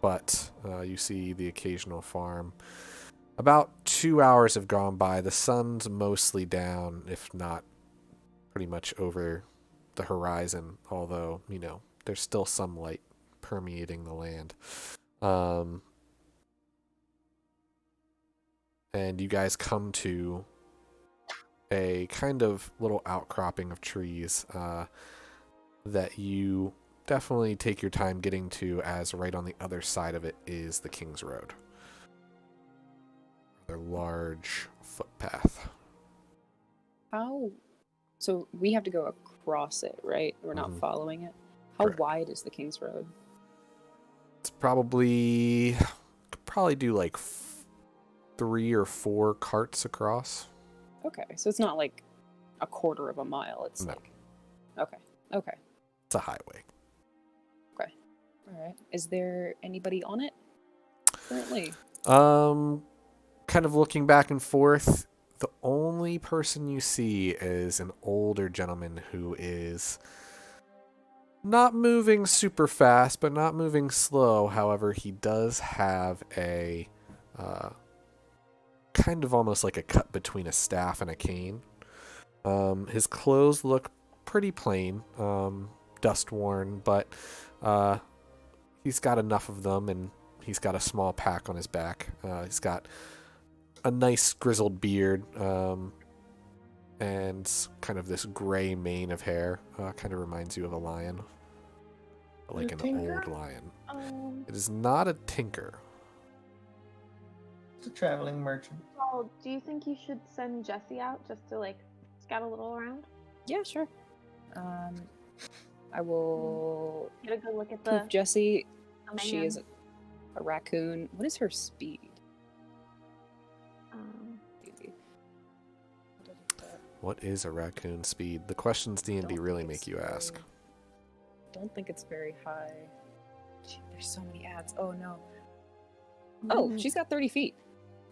but you see the occasional farm. About 2 hours have gone by. The sun's mostly down, if not pretty much over the horizon, although, there's still some light permeating the land. And you guys come to a kind of little outcropping of trees that you definitely take your time getting to, as right on the other side of it is the King's Road. Rather large footpath. So we have to go across it, right? We're not following it. How Correct. wide is the King's Road? It's probably do like 3 or 4 carts across. Okay, so it's not like a quarter of a mile. It's No. like okay. It's a highway. All right. Is there anybody on it currently? Kind of looking back and forth, the only person you see is an older gentleman who is not moving super fast, but not moving slow. However, he does have a kind of almost like a cut between a staff and a cane. His clothes look pretty plain, dust worn, but he's got enough of them, and he's got a small pack on his back. He's got a nice grizzled beard, and kind of this gray mane of hair. Kind of reminds you of a lion, like an old lion. It is not a tinker. It's a traveling merchant. Oh, do you think you should send Jessie out just to scout a little around? Yeah, sure. I will Get a good look at poof Jessie. the She man. is a raccoon. What is her speed? What is a raccoon speed? The questions D&D Don't really think make it's you ask. very- Don't think it's very high. Gee, there's so many ads. Oh no. Oh, Mhm. she's got 30 feet.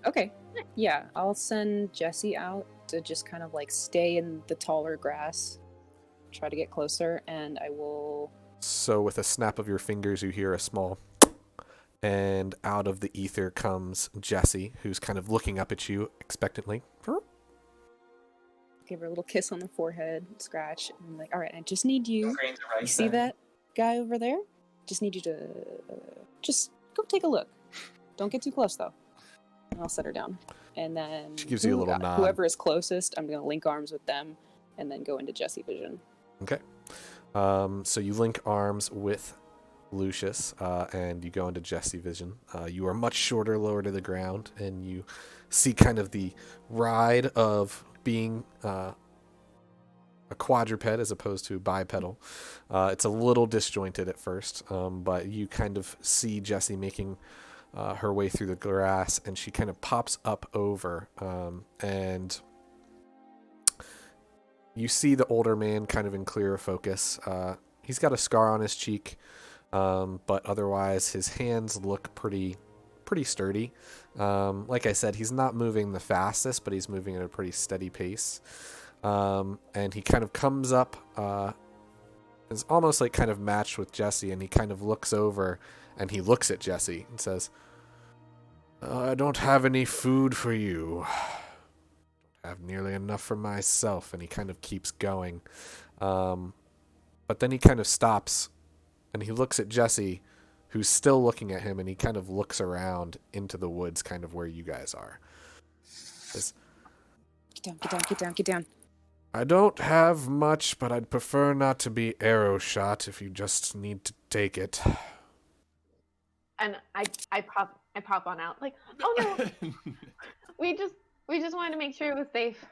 Okay. Yeah, I'll send Jessie out to just kind of stay in the taller grass, try to get closer, and I will. So with a snap of your fingers, you hear a small, and out of the ether comes Jessie, who's kind of looking up at you expectantly. Give her a little kiss on the forehead, scratch, and I'm like, all right, I just need you. Grains of You rice see there. that guy over there? Just need you to just go take a look. Don't get too close though. And I'll set her down. And then She gives you a little nod. Whoever is closest, I'm gonna link arms with them, and then go into Jessie vision. Okay. So you link arms with Lucius, and you go into Jessie vision. You are much shorter, lower to the ground, and you see kind of the ride of being a quadruped as opposed to bipedal. It's a little disjointed at first, but you kind of see Jessie making her way through the grass, and she kind of pops up over, and you see the older man kind of in clearer focus. He's got a scar on his cheek, but otherwise his hands look pretty sturdy. Like I said, he's not moving the fastest, but he's moving at a pretty steady pace. And he kind of comes up, is almost kind of matched with Jessie, and he kind of looks over and he looks at Jessie and says, I don't have any food for you. Don't have nearly enough for myself. And he kind of keeps going. But then he kind of stops and he looks at Jessie, who's still looking at him, and he kind of looks around into the woods, kind of where you guys are. Says, Get down. I don't have much, but I'd prefer not to be arrow shot if you just need to take it. And I pop on out oh no, we just wanted to make sure it was safe.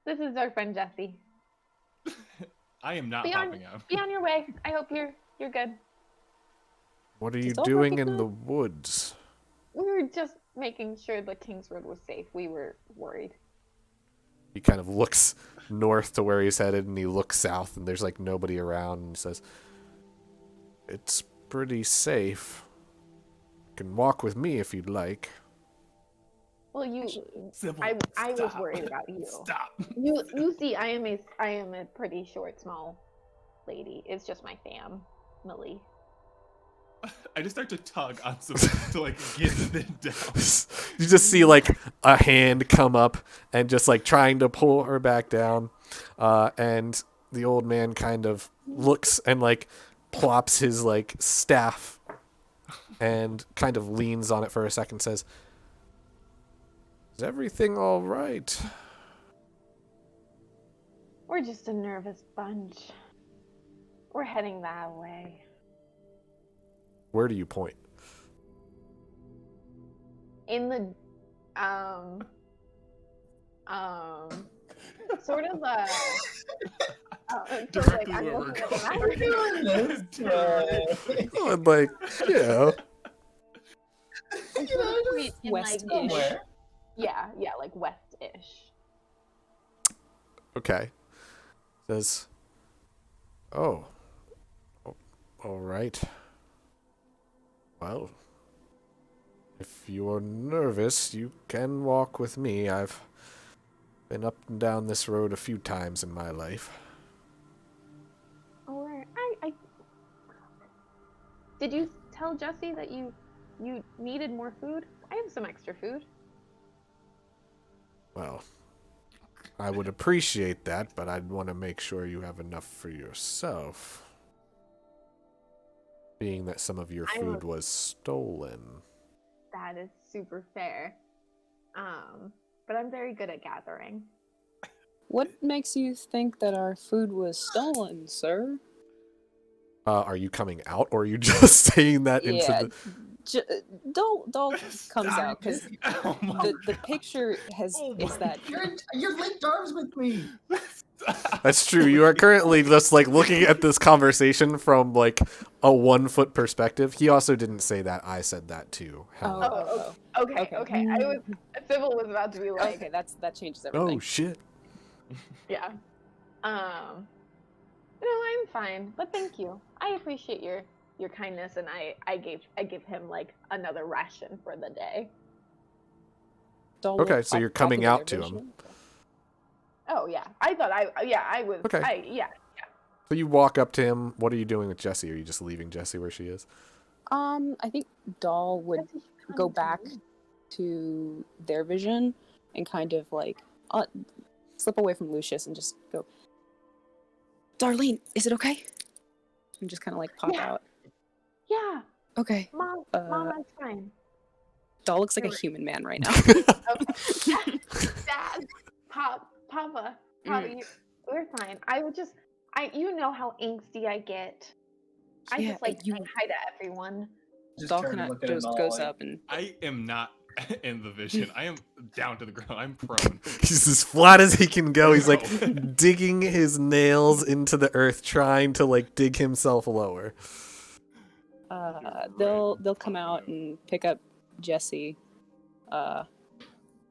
This is our friend Jessie. I am not Be on- popping out. Be on your way. I hope you're good. What are you Is all doing working in now? the woods? We were just making sure the King's Road was safe. We were worried. He kind of looks north to where he's headed, and he looks south, and there's nobody around, and he says, It's pretty safe. You can walk with me if you'd like. Well, Sybil, I was stop. worried about you. Stop. You see, I am a pretty short, small lady. It's just my family. I just start to tug on some to like get it down. You just see like a hand come up and just like trying to pull her back down, and the old man kind of looks and like plops his like staff and kind of leans on it for a second, says, "Is everything all right?" We're just a nervous bunch. We're heading that way. Where do you point? In the sort of so Directly I'm where we're looking at the going. We're doing this. Oh, and like, yeah. map. In West-ish. Somewhere. Yeah, like west-ish. Okay. Says, "Oh, all right. Well, if you're nervous, you can walk with me. I've been up and down this road a few times in my life." Or I did you tell Jesse that you needed more food? I have some extra food. Well, I would appreciate that, but I'd want to make sure you have enough for yourself. Being that some of your food was stolen. That is super fair. But I'm very good at gathering. What makes you think that our food was stolen, sir? Are you coming out, or are you just saying that into the... Dol comes out because Oh my the picture is that You're linked arms with me. That's true. You are currently just like looking at this conversation from like a 1 foot perspective. He also didn't say that. I said that too. However. Okay. Sybil was about to be like, okay, that changes everything. Oh shit. yeah. No, I'm fine, but thank you. I appreciate your kindness, and I give him like another ration for the day. Dol Okay, will so you're pop coming into out their to him. vision. Oh yeah, I thought I was. Okay. Yeah. So you walk up to him. What are you doing with Jessie? Are you just leaving Jessie where she is? I think Dol would go back to their vision and kind of like slip away from Lucius and just go, "Darlene, is it okay?" And just kind of like pop out. Yeah. Okay. Mom, I'm fine. Dol looks like a human man right now. Dad, Papa, we're fine. You know how angsty I get. I Yeah, just like you- saying hi to everyone. Dol turn kind and of look at him just all goes like- up and I am not in the vision. I am down to the ground. I'm prone. He's as flat as he can go. He's like digging his nails into the earth, trying to like dig himself lower. they'll come out and pick up Jesse.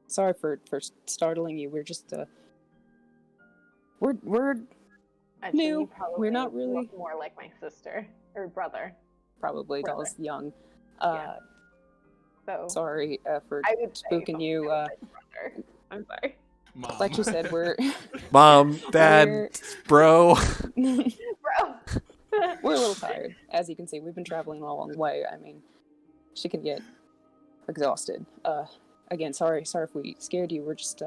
Sorry for startling you. We're just we're Actually, New. you probably We're not really- look more like my sister or brother. probably Brother. Dol's young. Yeah. So Sorry for I would say spooking you. my brother. I'm sorry. Mom. Like you said, we're Mom, Dad, we're bro. Bro. we're a little tired, as you can see. We've been traveling a long way. I mean, she can get exhausted. Again, sorry if we scared you. We're just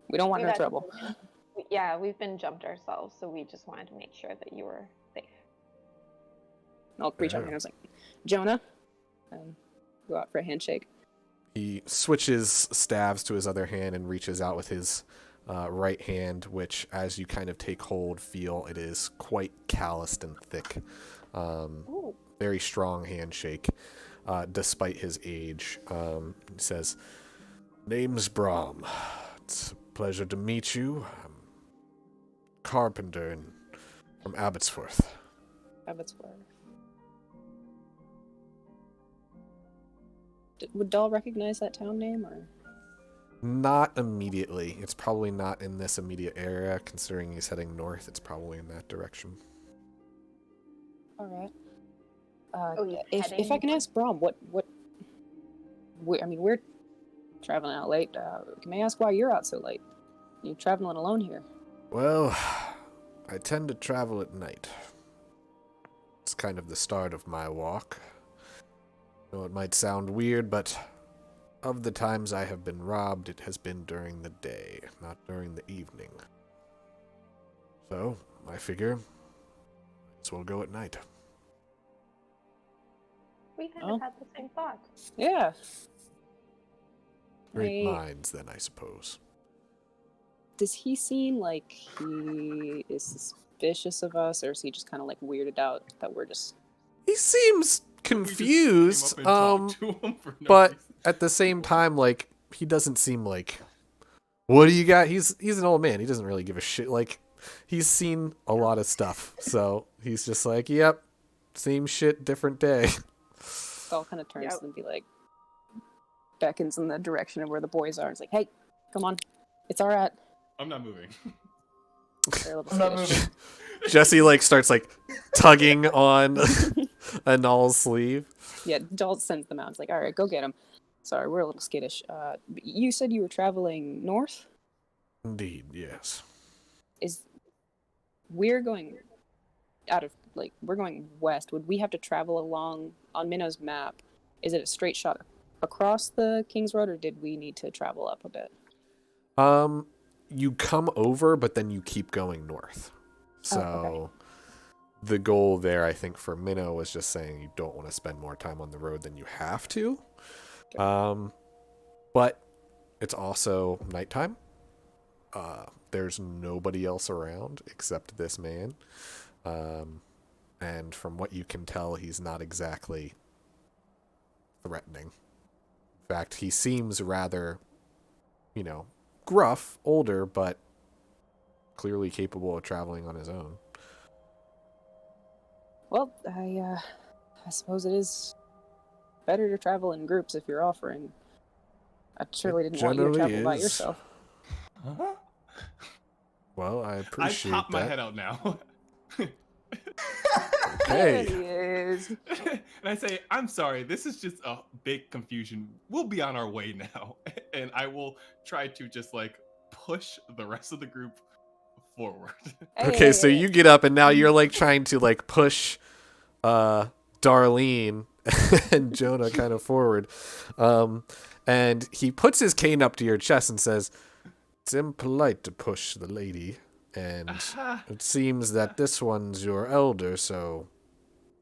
we don't want no trouble. Yeah, we've been jumped ourselves, so we just wanted to make sure that you were safe. I'll reach out and I was like, Jonah, go out for a handshake. He switches staves to his other hand and reaches out with his right hand, which, as you kind of take hold, feel it is quite calloused and thick. Very strong handshake, despite his age. He says, "Name's Brahm. It's a pleasure to meet you. I'm carpenter from Abbotsworth." Abbotsworth. Would Dahl recognize that town name, or? Not immediately. It's probably not in this immediate area, considering he's heading north. It's probably in that direction. All right. He's If I can ask Brahm, we're traveling out late. May I ask why you're out so late? You traveling alone here? Well, I tend to travel at night. It's kind of the start of my walk. I know it might sound weird, but of the times I have been robbed, it has been during the day, not during the evening. So, I figure, might as well go at night. We kind Oh. of had the same thought. Yeah. Great I- minds, then, I suppose. Does he seem like he is suspicious of us, or is he just kind of like weirded out that we're just... He seems We just confused, came up and talked to him for no but reason. at the same time, like, he doesn't seem like, what do you got? He's an old man. He doesn't really give a shit. Like, he's seen a lot of stuff, so he's just like, yep, same shit, different day. All kind of turns Yep. and be like, beckons in the direction of where the boys are. It's like, hey, come on, it's all right. I'm not moving. They're a little I'm not skittish. moving. Jesse, like, starts, like, tugging on Anal's sleeve. Yeah, Dalt sends them out. It's like, all right, go get him. Sorry, we're a little skittish. You said you were traveling north? Indeed, yes. We're going out of, like, we're going west. Would we have to travel along, on Minnow's map, is it a straight shot across the King's Road, or did we need to travel up a bit? You come over, but then you keep going north. So okay. the goal there, I think, for Minnow was just saying you don't want to spend more time on the road than you have to. But it's also nighttime. There's nobody else around except this man. And from what you can tell, he's not exactly threatening. In fact, he seems rather, gruff, older, but clearly capable of traveling on his own. Well, I suppose it is better to travel in groups if you're offering. I surely didn't want you to generally travel by is. yourself. Huh? Well, I I appreciate pop my that. head out now. There Okay. he is. And I say, I'm sorry, this is just a big confusion. We'll be on our way now. And I will try to just like push the rest of the group forward. Okay, so you get up and now you're like trying to like push Darlene and Jonah kind of forward. And he puts his cane up to your chest and says, "It's impolite to push the lady, and it seems that this one's your elder, so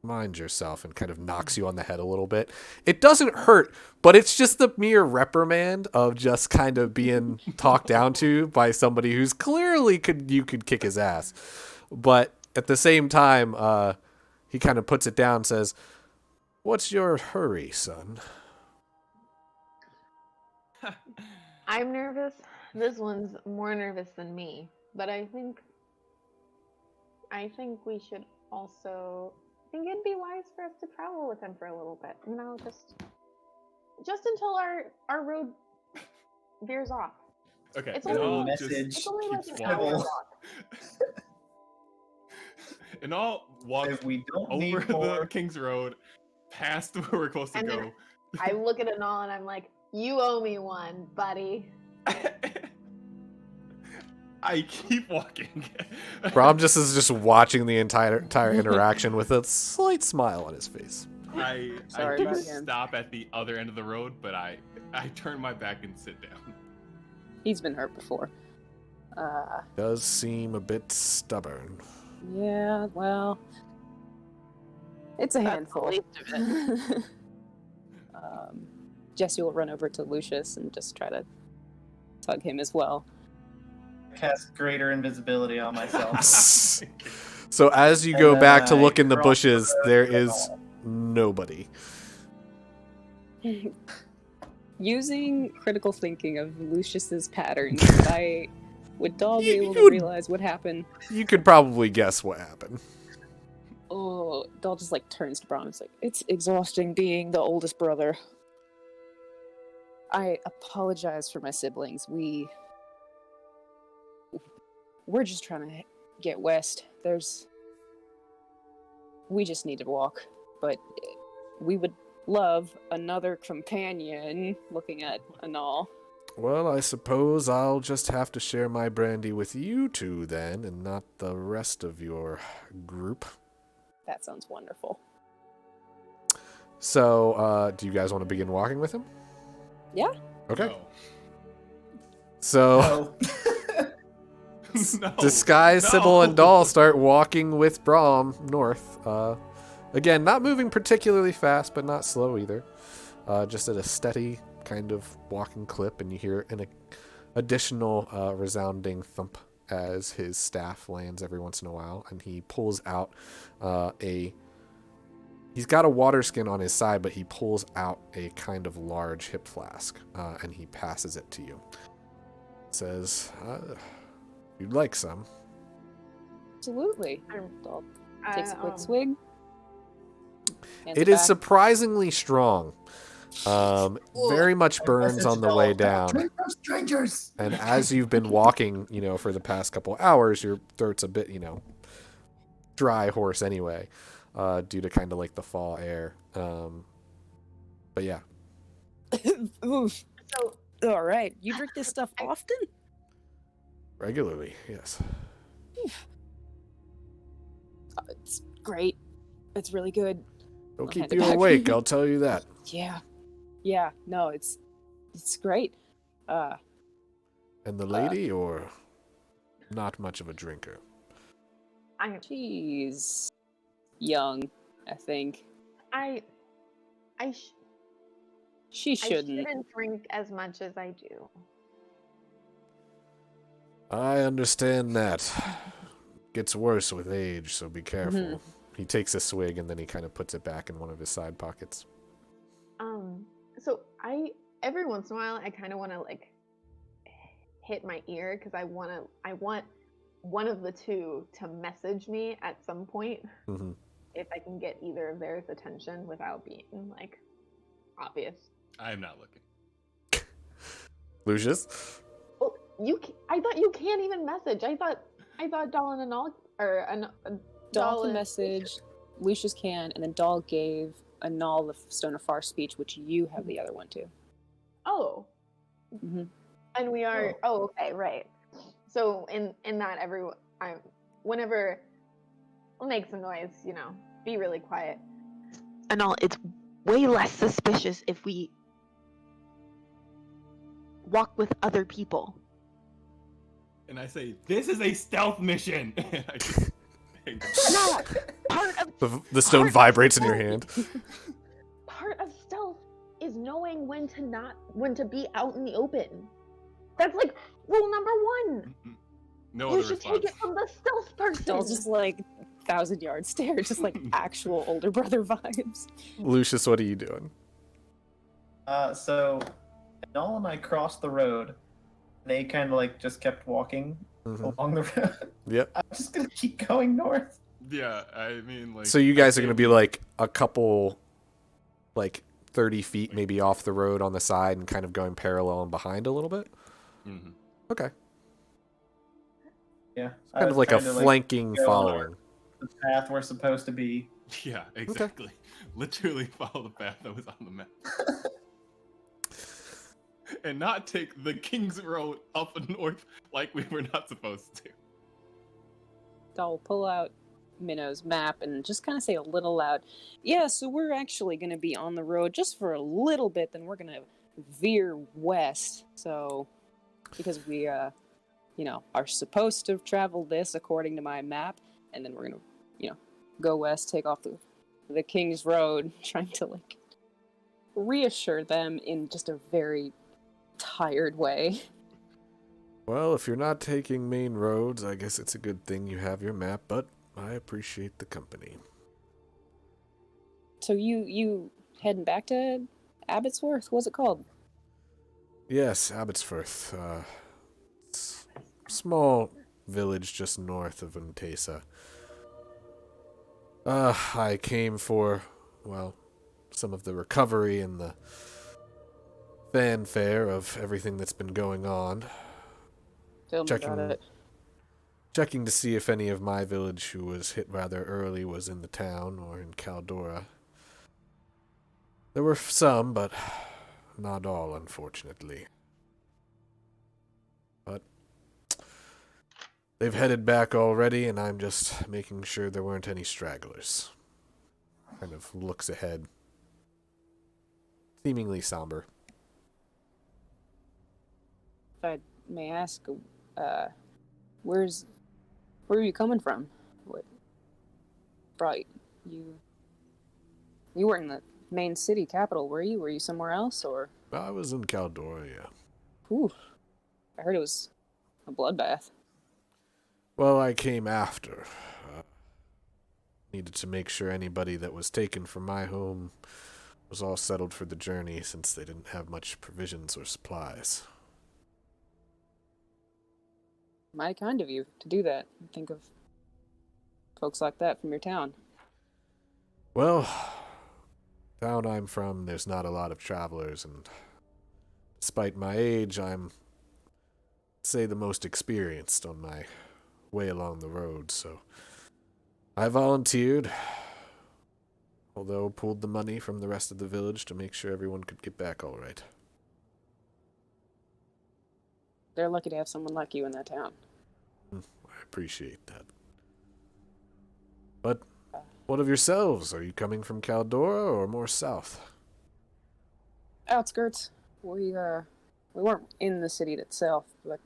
mind yourself," and kind of knocks you on the head a little bit. It doesn't hurt, but it's just the mere reprimand of just kind of being talked down to by somebody who's clearly you could kick his ass. But at the same time, he kind of puts it down and says, "What's your hurry, son?" I'm nervous. This one's more nervous than me, but I think we should also. I think it'd be wise for us to travel with him for a little bit. Just until our road veers off. Okay, It's and only- I'll Message It's only like keep an hour walking. walk. And I'll walk If we don't over need the more, King's Road, past where we're supposed to And then- go. I look at Anal and I'm like, "You owe me one, buddy." I keep walking. Rob just is just watching the entire interaction with a slight smile on his face. I Sorry do about him. stop at the other end of the road, but I turn my back and sit down. He's been hurt before. Does seem a bit stubborn. Yeah, well, it's a That's handful. the least of it. Jesse will run over to Lucius and just try to tug him as well. cast greater invisibility on myself. So as you And go then back to I look in the cross bushes, the road there and is all. nobody. Using critical thinking of Lucius's patterns, would Dahl be able to You'd- realize what happened? You could probably guess what happened. Oh, Dahl just like turns to Braun. It's like, it's exhausting being the oldest brother. I apologize for my siblings. We're just trying to get west. We just need to walk, but we would love another companion. Looking at Anal. Well, I suppose I'll just have to share my brandy with you two then, and not the rest of your group. That sounds wonderful. So, do you guys want to begin walking with him? Yeah. Okay. No. So, No. Disguise, No. Sybil, and Doll start walking with Brahm north. Again, not moving particularly fast, but not slow either. Just at a steady kind of walking clip, and you hear an additional resounding thump as his staff lands every once in a while, and he pulls out he's got a water skin on his side, but he pulls out a kind of large hip flask, and he passes it to you. Says, you'd like some. Absolutely. Doll takes a quick swig. Hands It is back. surprisingly strong. Very much burns on the way down. Drink from strangers. And as you've been walking, for the past couple hours, your throat's a bit, dry horse anyway, due to kind of like the fall air. But yeah. Oof. So All right. You drink this stuff often? Regularly, yes. It's great. It's really good. It'll I'll keep hand it you back. awake, I'll tell you that. Yeah. Yeah. No, it's great. And the lady, or not much of a drinker? She's young, I think. I She shouldn't. shouldn't drink as much as I do. I understand that. Gets worse with age, so be careful. Mhm. He takes a swig and then he kind of puts it back in one of his side pockets. So every once in a while I kind of want to like hit my ear because I want one of the two to message me at some point Mm-hmm. if I can get either of theirs attention without being like obvious. I am not looking. Lucius? Well, I thought you can't even message. I thought Doll and Anal or Doll can and- message, Lucius can, and then Doll gave Anal the Stone of Far speech, which you have the other one too. Oh. Mhm. And we are. Oh, okay, right. So in that whenever we'll make some noise, be really quiet. And all, it's way less suspicious if we walk with other people. And I say, this is a stealth mission. I just Yeah, part of The stone Part- vibrates in your hand. part of stealth is knowing when to be out in the open. That's like rule number one. no You other should response. take it from the stealth person. Doll's just like 1,000-yard stare, just like actual older brother vibes. Lucius, what are you doing? So Noel and I crossed the road. They kind of like just kept walking Mhm. along the road. Yep. I'm just gonna keep going north. Yeah, I mean, like. So you guys are going to be like a couple, like 30 feet maybe off the road on the side and kind of going parallel and behind a little bit? Mhm. Okay. Yeah, Kind of like a flanking go following. the path we're supposed to be. Yeah, exactly. Literally follow the path that was on the map. And not take the King's Road up north like we were not supposed to. Doll will pull out Minnow's map and just kind of say a little loud, yeah, so we're actually going to be on the road just for a little bit, then we're going to veer west. So, because we, are supposed to travel this according to my map, and then we're going to, go west, take off the King's Road, trying to, like, reassure them in just a very tired way. Well, if you're not taking main roads, I guess it's a good thing you have your map, but I appreciate the company. So you heading back to Abbotsworth? What's it called? Yes, Abbotsworth. It's a small village just north of Untesa. I came for, some of the recovery and the fanfare of everything that's been going on. Tell me about it. Checking to see if any of my village who was hit rather early was in the town or in Caldora. There were some, but not all, unfortunately. But they've headed back already, and I'm just making sure there weren't any stragglers. kind of looks ahead, seemingly somber. If I may ask, where are you coming from? What brought you? You weren't in the main city capital, were you? Were you somewhere else, or? I was in Caldor, yeah. Whew. I heard it was a bloodbath. Well, I came after. Needed to make sure anybody that was taken from my home was all settled for the journey, since they didn't have much provisions or supplies. Mighty kind of you to do that. Think of folks like that from your town. Well, town I'm from, there's not a lot of travelers, and despite my age, I'm, say, the most experienced on my way along the road, so I volunteered, although pulled the money from the rest of the village to make sure everyone could get back all right. They're lucky to have someone like you in that town. I appreciate that. But what of yourselves? Are you coming from Caldora or more south? Outskirts. We weren't in the city itself, but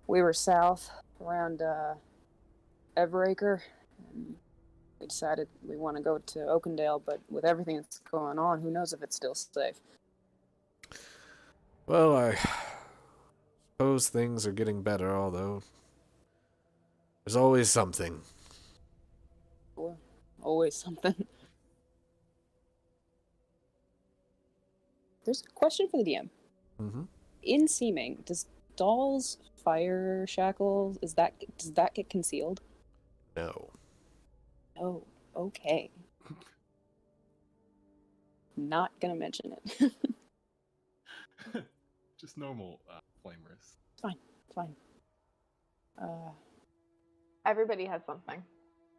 we were south around Everacre. And we decided we want to go to Oakendale, but with everything that's going on, who knows if it's still safe. Well, I suppose things are getting better, although there's always something. Well, always something. There's a question for the DM. Mm-hmm. In seeming, does Doll's fire shackles, does that get concealed? No. Oh, okay. Not gonna mention it. Just normal flamers. Fine. Everybody has something.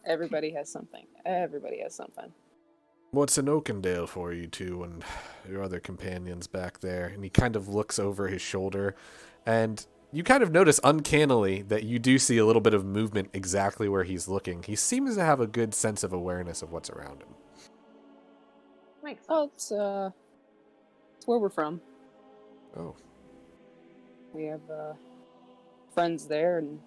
Everybody has something. Everybody has something. What's in Oakendale for you two and your other companions back there? And he kind of looks over his shoulder, and you kind of notice uncannily that you do see a little bit of movement exactly where he's looking. He seems to have a good sense of awareness of what's around him. Makes sense. Oh, it's where we're from. Oh. We have friends there, and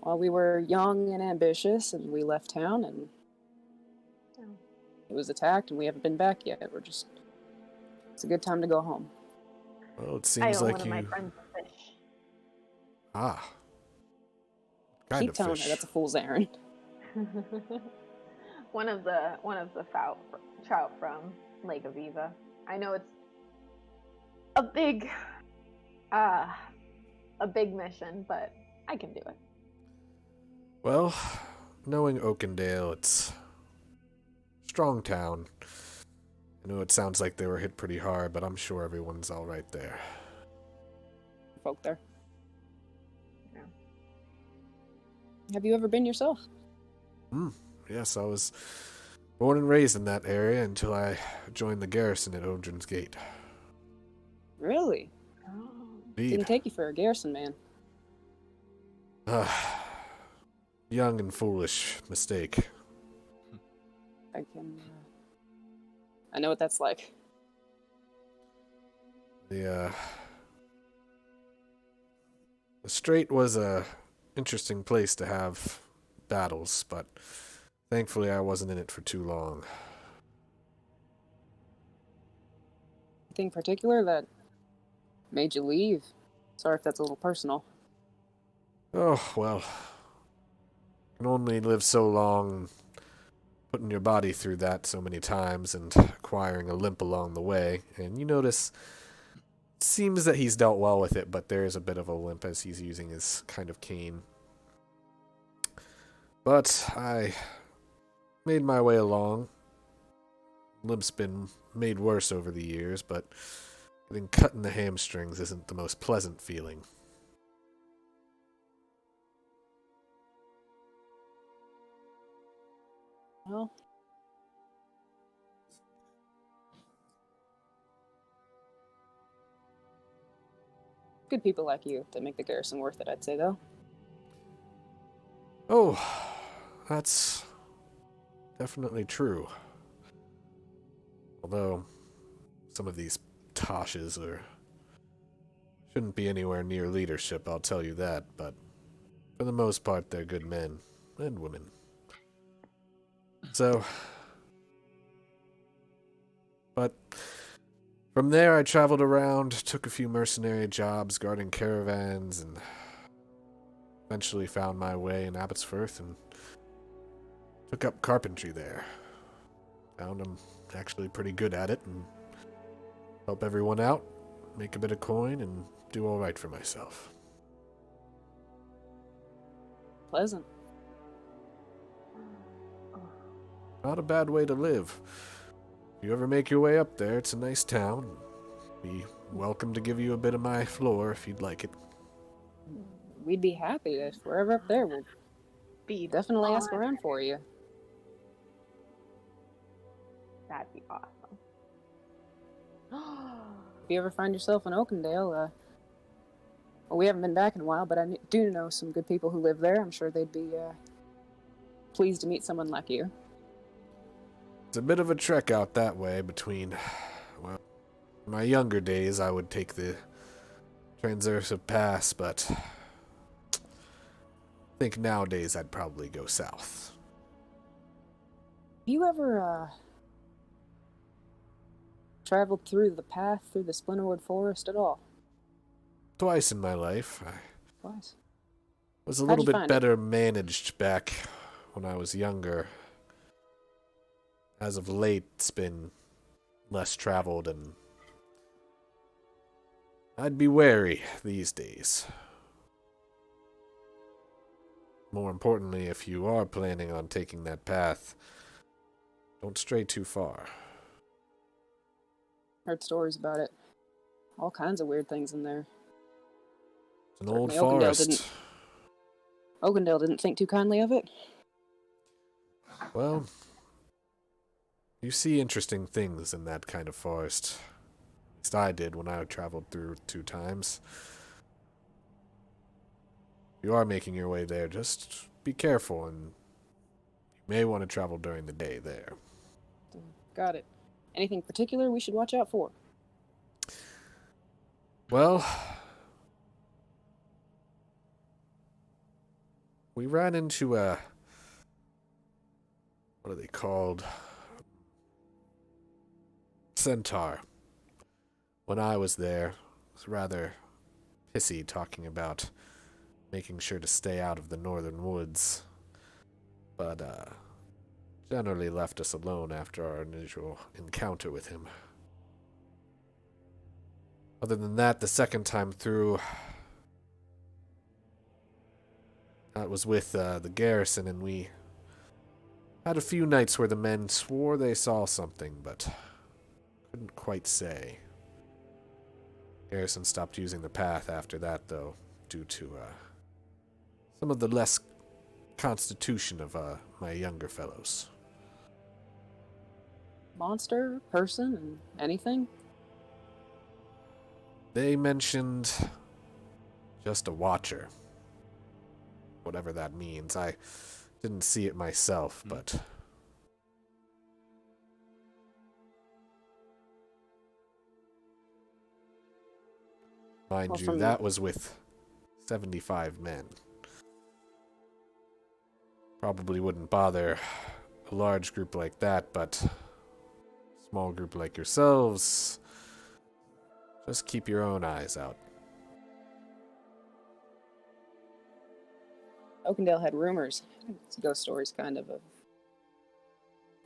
while we were young and ambitious, and we left town, and it was attacked, and we haven't been back yet. It's a good time to go home. Well, it I seems owe like one of you... my friends a fish. Ah. Kind Keep of telling fish. her that's a fool's errand. one of the trout from Lake Aviva. I know it's a big mission, but I can do it. Well, knowing Oakendale, it's a strong town. I know it sounds like they were hit pretty hard, but I'm sure everyone's all right there. Folk there. Yeah. Have you ever been yourself? Yes, I was born and raised in that area until I joined the garrison at Odrin's Gate. Really? Oh. Indeed. Didn't take you for a garrison man. Young and foolish mistake. I know what that's like. The Strait was a interesting place to have battles, but thankfully I wasn't in it for too long. Anything particular that made you leave? Sorry if that's a little personal. Oh, well. Can only live so long, putting your body through that so many times and acquiring a limp along the way. And you notice, it seems that he's dealt well with it, but there is a bit of a limp as he's using his kind of cane. But I made my way along. Limp's been made worse over the years, but getting cut in the hamstrings isn't the most pleasant feeling. Well, good people like you that make the garrison worth it, I'd say, though. Oh, that's definitely true. Although, some of these Toshes shouldn't be anywhere near leadership, I'll tell you that, but for the most part, they're good men and women. So, but from there I traveled around, took a few mercenary jobs guarding caravans, and eventually found my way in Abbotsford and took up carpentry there. Found I'm actually pretty good at it and help everyone out, make a bit of coin, and do all right for myself. Pleasant. Not a bad way to live. If you ever make your way up there, it's a nice town. Be welcome to give you a bit of my floor if you'd like it. We'd be happy if we're ever up there. We'll Be definitely ask honored. around for you. That'd be awesome. If you ever find yourself in Oakendale, well, we haven't been back in a while, but I do know some good people who live there. I'm sure they'd be pleased to meet someone like you. It's a bit of a trek out that way between, well, in my younger days I would take the Transursive Pass, but I think nowadays I'd probably go south. Have you ever traveled through the path through the Splinterwood Forest at all? Twice in my life. I Twice. was a How'd little you bit find it? better managed back when I was younger. As of late, it's been less traveled, and I'd be wary these days. More importantly, if you are planning on taking that path, don't stray too far. Heard stories about it. All kinds of weird things in there. It's an old Certainly forest. Oakendale didn't think too kindly of it. Well, you see interesting things in that kind of forest. At least I did when I traveled through 2 times. If you are making your way there, just be careful, and you may want to travel during the day there. Got it. Anything particular we should watch out for? Well, we ran into a... what are they called? Centaur. When I was there, it was rather pissy talking about making sure to stay out of the northern woods. But, generally left us alone after our initial encounter with him. Other than that, the second time through, that was with the garrison, and we had a few nights where the men swore they saw something, but couldn't quite say. Garrison stopped using the path after that, though, due to some of the less constitution of my younger fellows. Monster, person, and anything? They mentioned just a watcher. Whatever that means. I didn't see it myself, but... mind Well, you, from- that was with 75 men. Probably wouldn't bother a large group like that, but a small group like yourselves, just keep your own eyes out. Oakendale had rumors, ghost stories kind of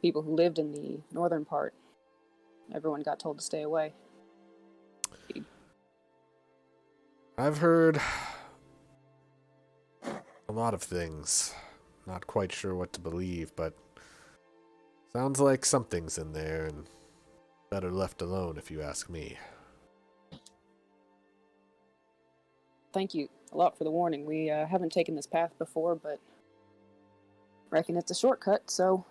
people who lived in the northern part. Everyone got told to stay away. I've heard a lot of things. Not quite sure what to believe, but sounds like something's in there and better left alone if you ask me. Thank you a lot for the warning. We haven't taken this path before, but reckon it's a shortcut, so...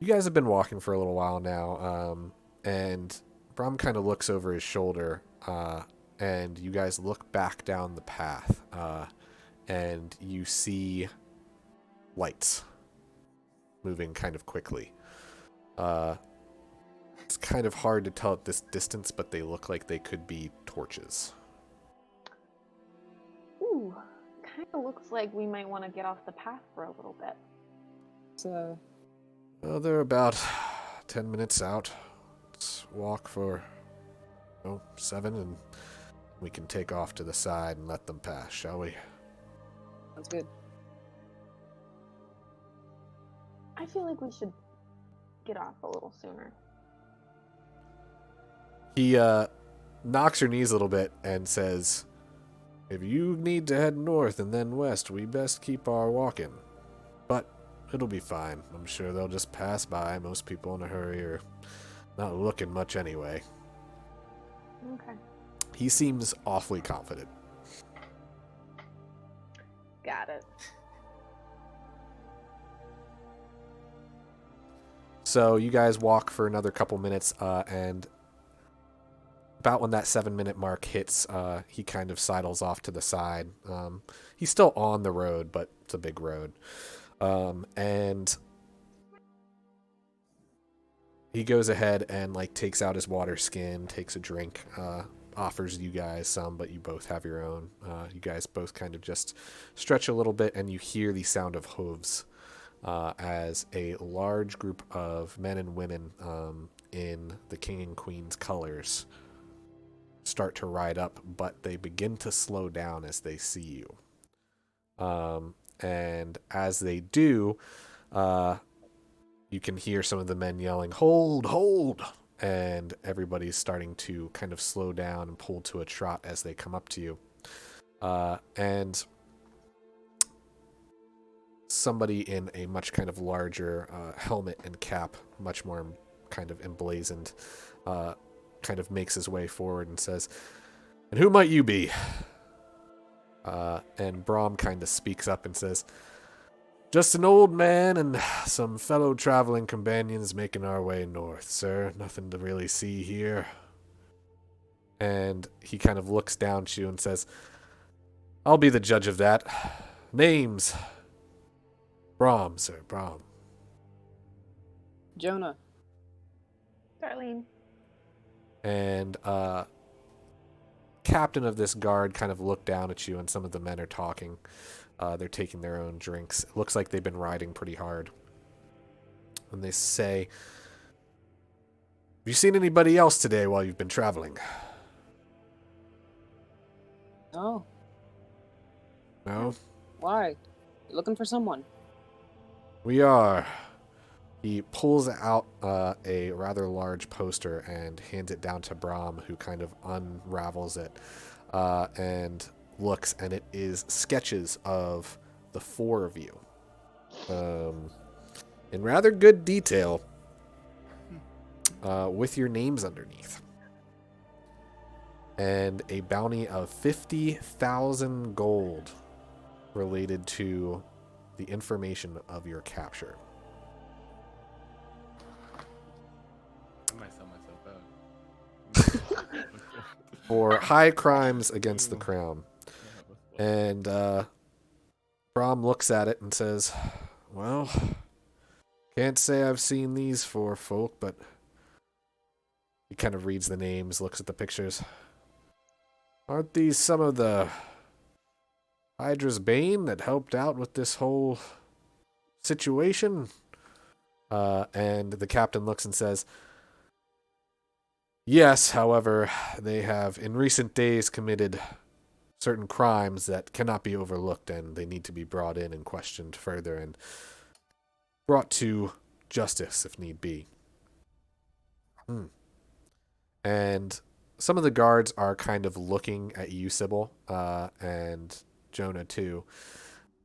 You guys have been walking for a little while now, and Brom kind of looks over his shoulder, and you guys look back down the path, and you see lights moving kind of quickly. It's kind of hard to tell at this distance, but they look like they could be torches. Ooh, kind of looks like we might want to get off the path for a little bit. So, Well, they're about 10 minutes out. Let's walk for 7, and we can take off to the side and let them pass, shall we? sounds good. I feel like we should get off a little sooner. He knocks her knees a little bit and says, if you need to head north and then west, we best keep our walking. But it'll be fine. I'm sure they'll just pass by. Most people in a hurry are not looking much anyway. Okay. He seems awfully confident. Got it. So you guys walk for another couple minutes, and about when that 7-minute mark hits, he kind of sidles off to the side. He's still on the road, but it's a big road. And he goes ahead and takes out his water skin, takes a drink, offers you guys some, but you both have your own. You guys both kind of just stretch a little bit, and you hear the sound of hooves as a large group of men and women in the king and queen's colors start to ride up, but they begin to slow down as they see you. And as they do, you can hear some of the men yelling, "Hold, hold!" And everybody's starting to kind of slow down and pull to a trot as they come up to you. And somebody in a much kind of larger helmet and cap, much more kind of emblazoned, kind of makes his way forward and says, "And who might you be?" And Brahm kind of speaks up and says, "Just an old man and some fellow traveling companions making our way north, sir. Nothing to really see here." And he kind of looks down to you and says, "I'll be the judge of that. Names?" "Brahm, sir, Brahm." Jonah. Darlene. And captain of this guard kind of looked down at you, and some of the men are talking. They're taking their own drinks. It looks like they've been riding pretty hard. And they say, "Have you seen anybody else today while you've been traveling?" No. "No? Why? You looking for someone? We are." He pulls out a rather large poster and hands it down to Brahm, who kind of unravels it and looks, and it is sketches of the 4 of you in rather good detail with your names underneath. And a bounty of 50,000 gold related to the information of your capture. I might sell myself out. For high crimes against the crown. And Brahm looks at it and says, "Well, can't say I've seen these 4 folk, but..." He kind of reads the names, looks at the pictures. "Aren't these some of the Hydra's Bane that helped out with this whole situation?" And the captain looks and says, "Yes, however, they have in recent days committed certain crimes that cannot be overlooked, and they need to be brought in and questioned further and brought to justice if need be." And some of the guards are kind of looking at you, Sybil, and Jonah too,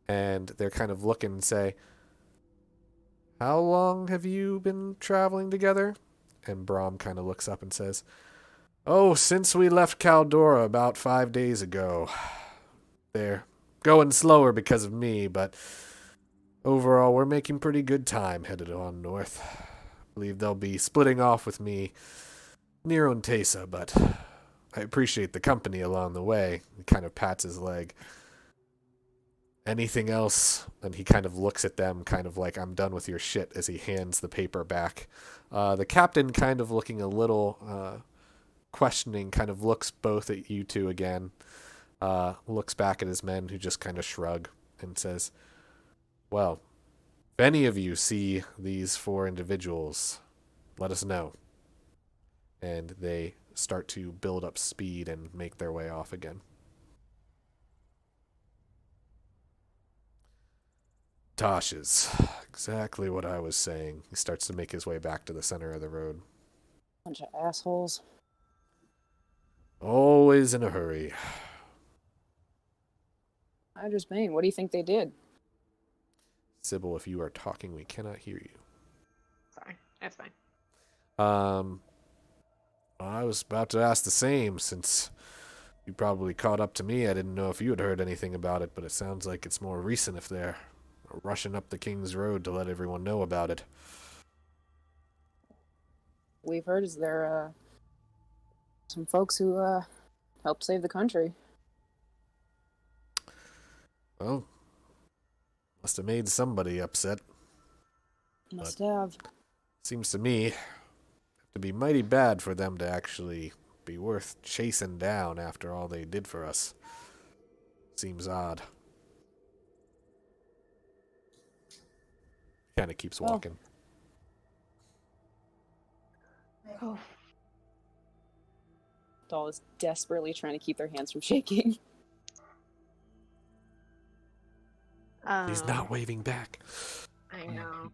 and they're kind of looking and say, "How long have you been traveling together?" And Brahm kind of looks up and says, "Oh, since we left Caldora about 5 days ago. They're going slower because of me, but overall we're making pretty good time headed on north. I believe they'll be splitting off with me near Ontesa, but I appreciate the company along the way." He kind of pats his leg. Anything else? And he kind of looks at them, kind of like, I'm done with your shit, as he hands the paper back. The captain, kind of looking a little questioning, kind of looks both at you two again, looks back at his men, who just kind of shrug, and says, well, if any of you see these 4 individuals, let us know. And they start to build up speed and make their way off again. Tasha's. Exactly what I was saying. He starts to make his way back to the center of the road. Bunch of assholes. Always in a hurry. Hydra's Bane, what do you think they did? Sybil, if you are talking, we cannot hear you. Sorry, that's fine. I was about to ask the same, since you probably caught up to me. I didn't know if you had heard anything about it, but it sounds like it's more recent if they're rushing up the King's Road to let everyone know about it. We've heard is there some folks who helped save the country. Well, must have made somebody upset. Must have. Seems to me to be mighty bad for them to actually be worth chasing down after all they did for us. Seems odd. Kind of keeps walking. Oh. Doll is desperately trying to keep their hands from shaking. He's not waving back. I know.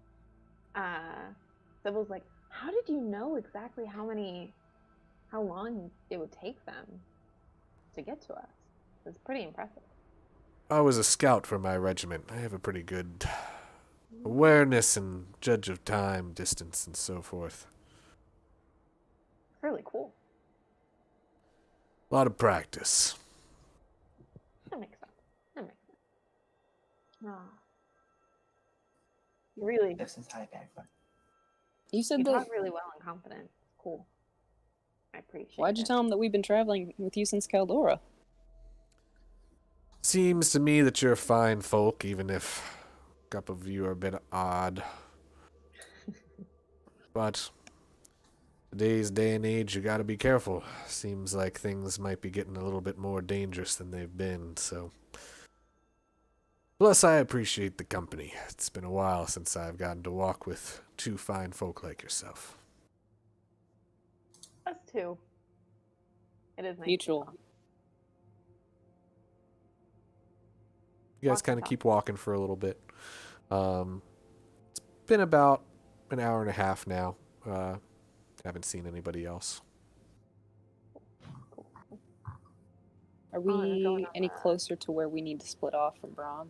Sybil's like, how did you know exactly how long it would take them to get to us? It's pretty impressive. I was a scout for my regiment. I have a pretty good awareness and judge of time, distance, and so forth. Really cool. A lot of practice. That makes sense. Oh. Really, This is high back. You said you that. talk really well and confident. Cool. I appreciate it. Why'd you tell them that we've been traveling with you since Caldora? Seems to me that you're fine folk, even if a couple of you are a bit odd. But today's day and age, you gotta be careful. Seems like things might be getting a little bit more dangerous than they've been, so. Plus, I appreciate the company. It's been a while since I've gotten to walk with 2 fine folk like yourself. Us too. It is nice. Mutual. You guys Walk kind of us keep walking for a little bit. It's been about an hour and a half now. Haven't seen anybody else. Are they're going we on any the- closer to where we need to split off from Brom?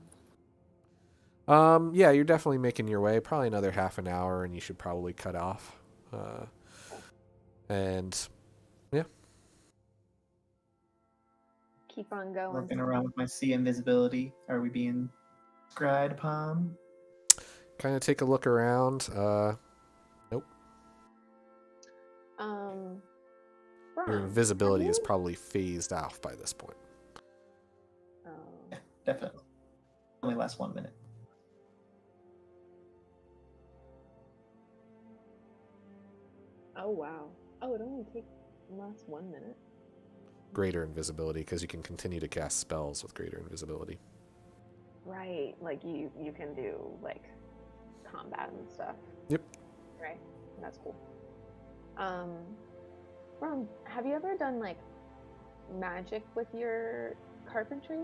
Yeah, you're definitely making your way. Probably another half an hour, and you should probably cut off. And yeah, Keep on going. Looking around with my sea invisibility. Are we being scryed upon? kind of take a look around. Nope. Your Brom, invisibility have is you- probably phased off by this point. Yeah, definitely. Only lasts 1 minute. Oh wow. Oh, it only lasts 1 minute. Greater invisibility, because you can continue to cast spells with greater invisibility. Right, like you can do like combat and stuff. Yep. Right, that's cool. Brom, have you ever done like magic with your carpentry?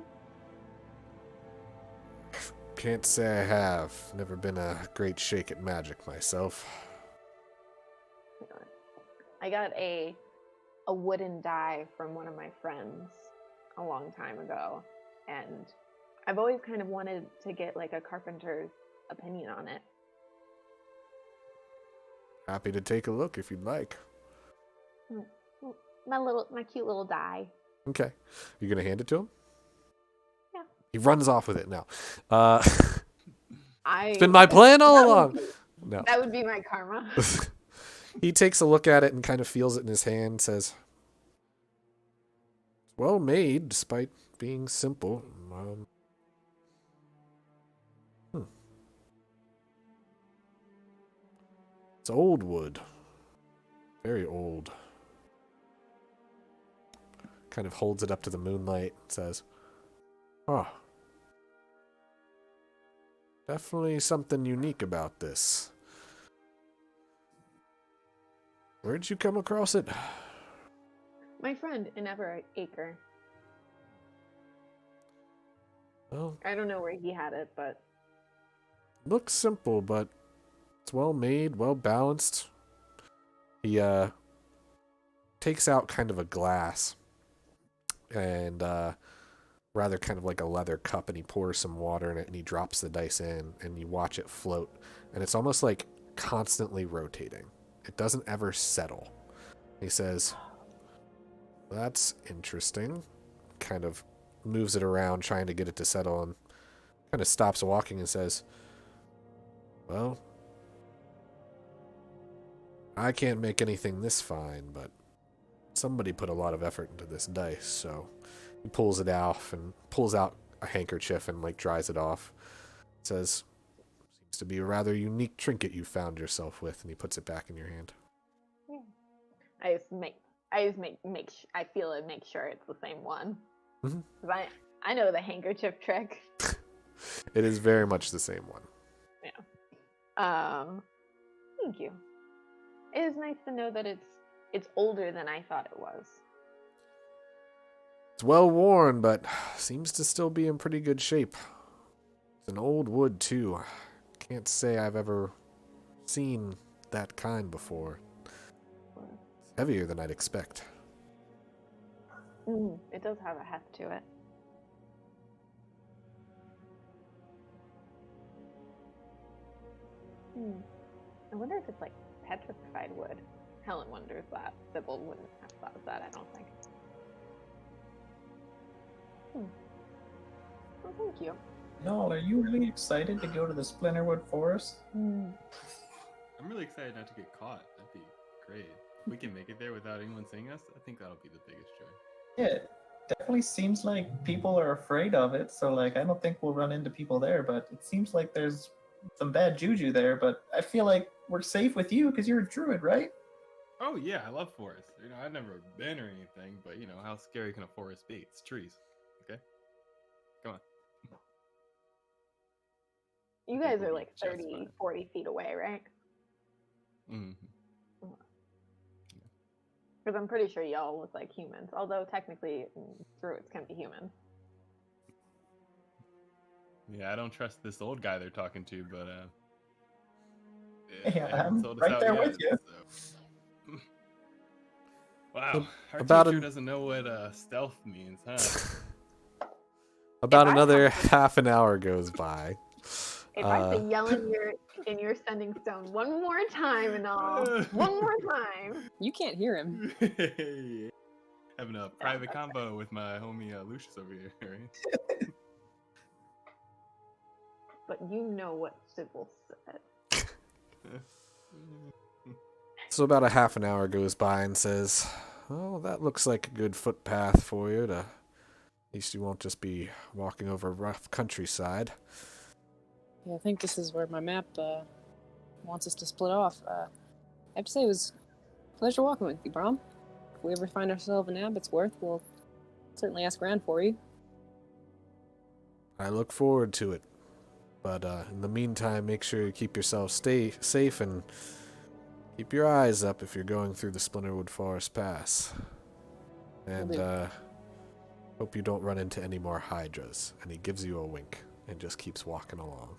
Can't say I have. Never been a great shake at magic myself. I got a wooden die from one of my friends a long time ago, and I've always kind of wanted to get like a carpenter's opinion on it. Happy to take a look if you'd like. My cute little die. Okay. You gonna hand it to him? Yeah. He runs off with it now. It's been my plan all along. No. That would be my karma. He takes a look at it and kind of feels it in his hand, says, well made, despite being simple. It's old wood. Very old. Kind of holds it up to the moonlight and says, "Oh, definitely something unique about this. Where'd you come across it?" My friend in Everacre. Well, I don't know where he had it, but looks simple, but it's well made, well balanced. He takes out kind of a glass and rather kind of like a leather cup, and he pours some water in it and he drops the dice in and you watch it float, and it's almost like constantly rotating. It doesn't ever settle. He says, "That's interesting." Kind of moves it around trying to get it to settle and kind of stops walking and says, "Well, I can't make anything this fine, but somebody put a lot of effort into this dice." So he pulls it off and pulls out a handkerchief and like dries it off. Says, "Seems to be a rather unique trinket you found yourself with," and he puts it back in your hand. I feel it, make sure it's the same one. Mhm. 'Cause I know the handkerchief trick. It is very much the same one. Thank you. It is nice to know that it's older than I thought it was. It's well worn, but seems to still be in pretty good shape. It's an old wood, too. Can't say I've ever seen that kind before. It's heavier than I'd expect. It does have a heft to it. I wonder if it's like petrified wood. Helen wonders that. Sybil wouldn't have thought of that, I don't think. Well, thank you. No, are you really excited to go to the Splinterwood Forest? I'm really excited not to get caught. That'd be great. If we can make it there without anyone seeing us, I think that'll be the biggest joy. Yeah, it definitely seems like people are afraid of it. So, like, I don't think we'll run into people there, but it seems like there's some bad juju there. But I feel like we're safe with you because you're a druid, right? Oh yeah, I love forests. I've never been or anything, but how scary can a forest be? It's trees. Okay, come on. You I think guys we'll are be like just 30, fine. 40 feet away, right? Mm-hmm. Because I'm pretty sure y'all look like humans. Although technically, druids can be human. Yeah, I don't trust this old guy they're talking to, but Yeah, they haven't I'm sold us right out there yet, with you. so. Wow, our about teacher an- doesn't know what stealth means, huh? About If I another have to- half an hour goes by. If I say yell in your sending stone one more time and all, one more time. You can't hear him. Having a private combo with my homie Lucius over here, right? But you know what Sybil said. So about a half an hour goes by and says, "Oh, that looks like a good footpath for you. At least you won't just be walking over rough countryside." Yeah, I think this is where my map wants us to split off. I have to say it was a pleasure walking with you, Brom. If we ever find ourselves in Abbotsworth, we'll certainly ask around for you. I look forward to it. But in the meantime, make sure you keep yourself safe and keep your eyes up if you're going through the Splinterwood Forest Pass. And hope you don't run into any more hydras. And he gives you a wink and just keeps walking along.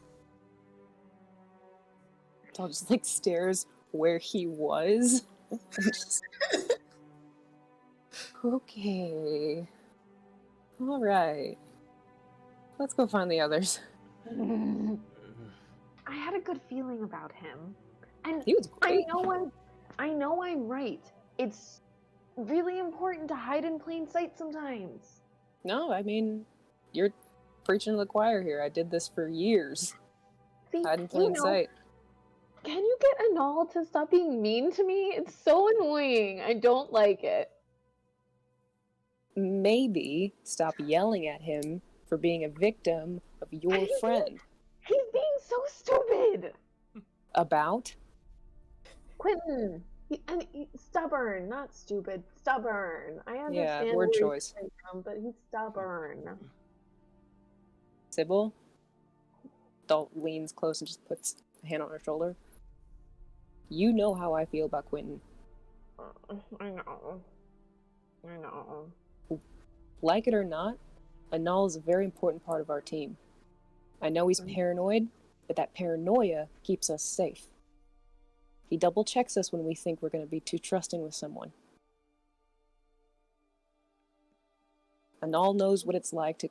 I'll just like stares where he was. Okay. All right. Let's go find the others. I had a good feeling about him. And He was great. I know I'm right. It's really important to hide in plain sight sometimes. No, I mean, you're preaching to the choir here. I did this for years. See, Hide in plain sight. Can you get Anal to stop being mean to me? It's so annoying. I don't like it. Maybe stop yelling at him for being a victim of your friend. He's being so stupid. About? Quentin. Stubborn, not stupid. Stubborn. I understand word where choice. he's coming from, but he's stubborn. Sybil? Dalt leans close and just puts a hand on her shoulder. You know how I feel about Quentin. I know. I know. Like it or not, Anal is a very important part of our team. I know he's paranoid, but that paranoia keeps us safe. He double checks us when we think we're going to be too trusting with someone. Anal knows what it's like to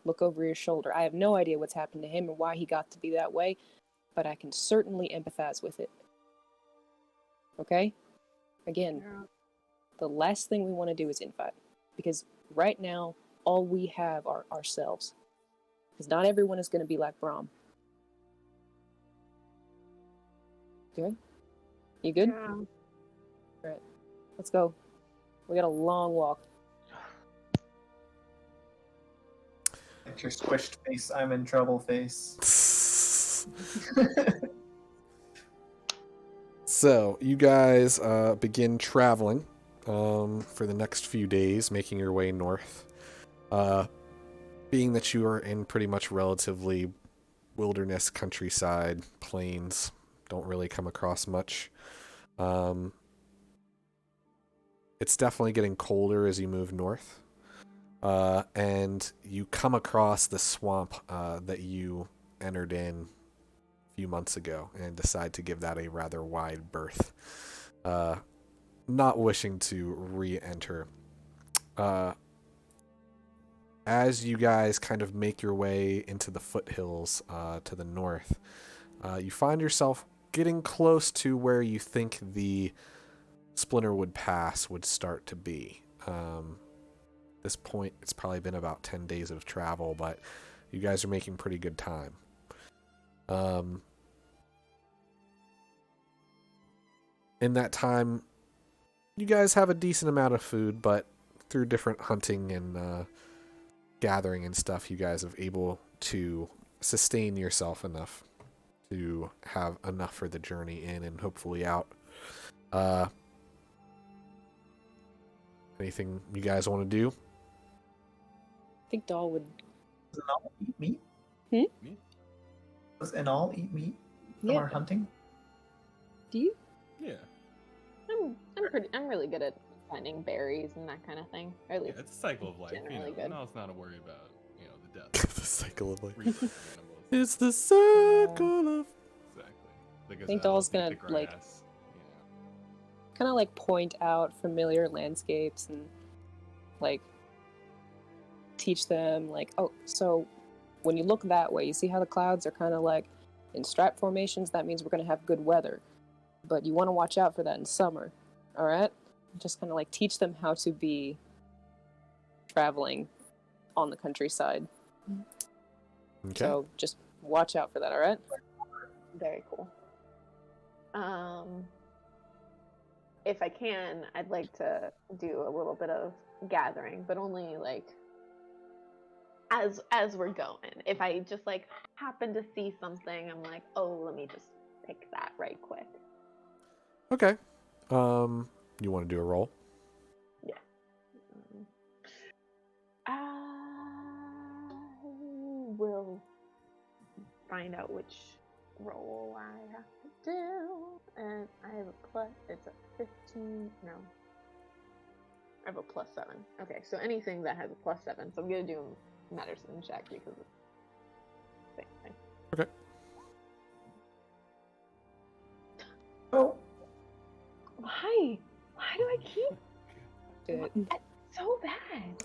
look over his shoulder. I have no idea what's happened to him or why he got to be that way, but I can certainly empathize with it. Okay? Again, the last thing we want to do is infight. Because right now, all we have are ourselves. Because not everyone is going to be like Brahm. Okay? You good? Yeah. Alright. Let's go. We got a long walk. At your squished face, I'm in trouble face. So you guys begin traveling for the next few days, making your way north. Being that you are in pretty much relatively wilderness, countryside, plains, don't really come across much. It's definitely getting colder as you move north. And you come across the swamp that you entered in a few months ago and decide to give that a rather wide berth. Not wishing to re-enter. As you guys kind of make your way into the foothills to the north, you find yourself getting close to where you think the Splinterwood Pass would start to be. This point, it's probably been about 10 days of travel, but you guys are making pretty good time. In that time, you guys have a decent amount of food, but through different hunting and gathering and stuff, you guys are able to sustain yourself enough to have enough for the journey in and hopefully out. Anything you guys want to do? I think Doll would... Does Anal eat meat? Me? Does Anal eat meat from Yeah. our hunting? Do you? Yeah. I'm really good at finding berries and that kind of thing. Or at Yeah, least it's a cycle of life. generally good. Now it's not a worry about, the death. The cycle of life. Resource of animals. It's the circle of... Exactly. The think gazelles Doll's eat gonna, the like, grass, kind of like point out familiar landscapes and like teach them like, oh, so when you look that way, you see how the clouds are kind of like in stripe formations? That means we're going to have good weather, but you want to watch out for that in summer. All right, just kind of like teach them how to be traveling on the countryside. Okay. So just watch out for that. All right. Very cool. If I can, I'd like to do a little bit of gathering, but only like as we're going. If I just like happen to see something, I'm like, oh, let me just pick that right quick. Okay. You want to do a roll? Yeah. I will find out which roll I have to do, and I have a plus. It's a 15. No, I have a +7. Okay, so anything that has a +7. So I'm gonna do a medicine check because it's the same thing. Okay. Oh, Why? Why do I keep Good. so bad?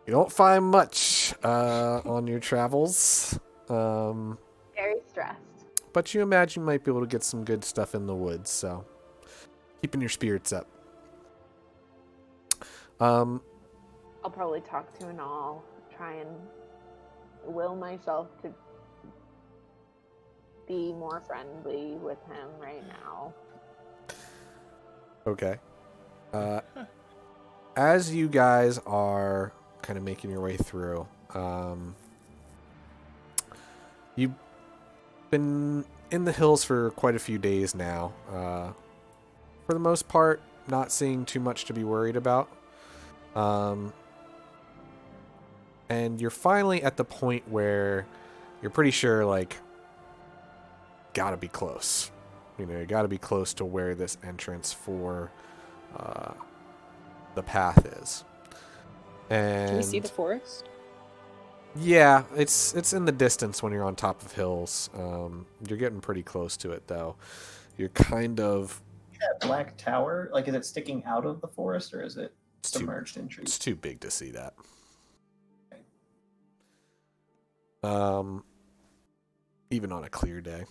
You don't find much on your travels. Very stressed. But you imagine you might be able to get some good stuff in the woods, so keeping your spirits up. I'll probably talk to Anal, try and will myself to be more friendly with him right now. Okay. As you guys are kind of making your way through, you've been in the hills for quite a few days now. for the most part, not seeing too much to be worried about. And you're finally at the point where you're pretty sure, like, gotta be close. You know, you gotta be close to where this entrance for the path is. And Can we see the forest? yeah, it's in the distance when you're on top of hills. You're getting pretty close to it, though. You're kind of... That black tower, like, is it sticking out of the forest or is it submerged in trees? It's too big to see that. Okay. Even on a clear day.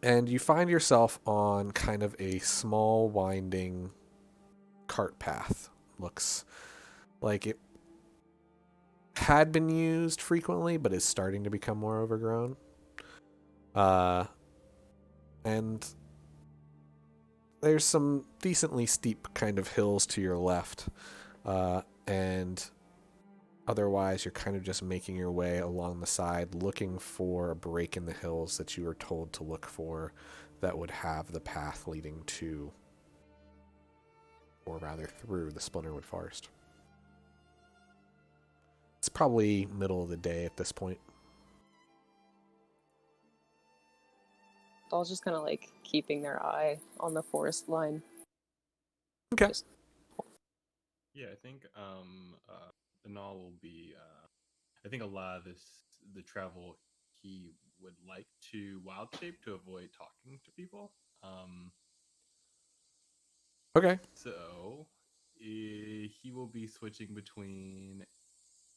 And you find yourself on kind of a small, winding cart path. Looks like it had been used frequently, but is starting to become more overgrown. And there's some decently steep kind of hills to your left. And otherwise, you're kind of just making your way along the side, looking for a break in the hills that you were told to look for that would have the path leading to, or rather through, the Splinterwood Forest. It's probably middle of the day at this point. Doll's just kind of like keeping their eye on the forest line. Okay. Yeah, I think the null will be. I think a lot of the travel, he would like to wild shape to avoid talking to people. Okay. So he will be switching between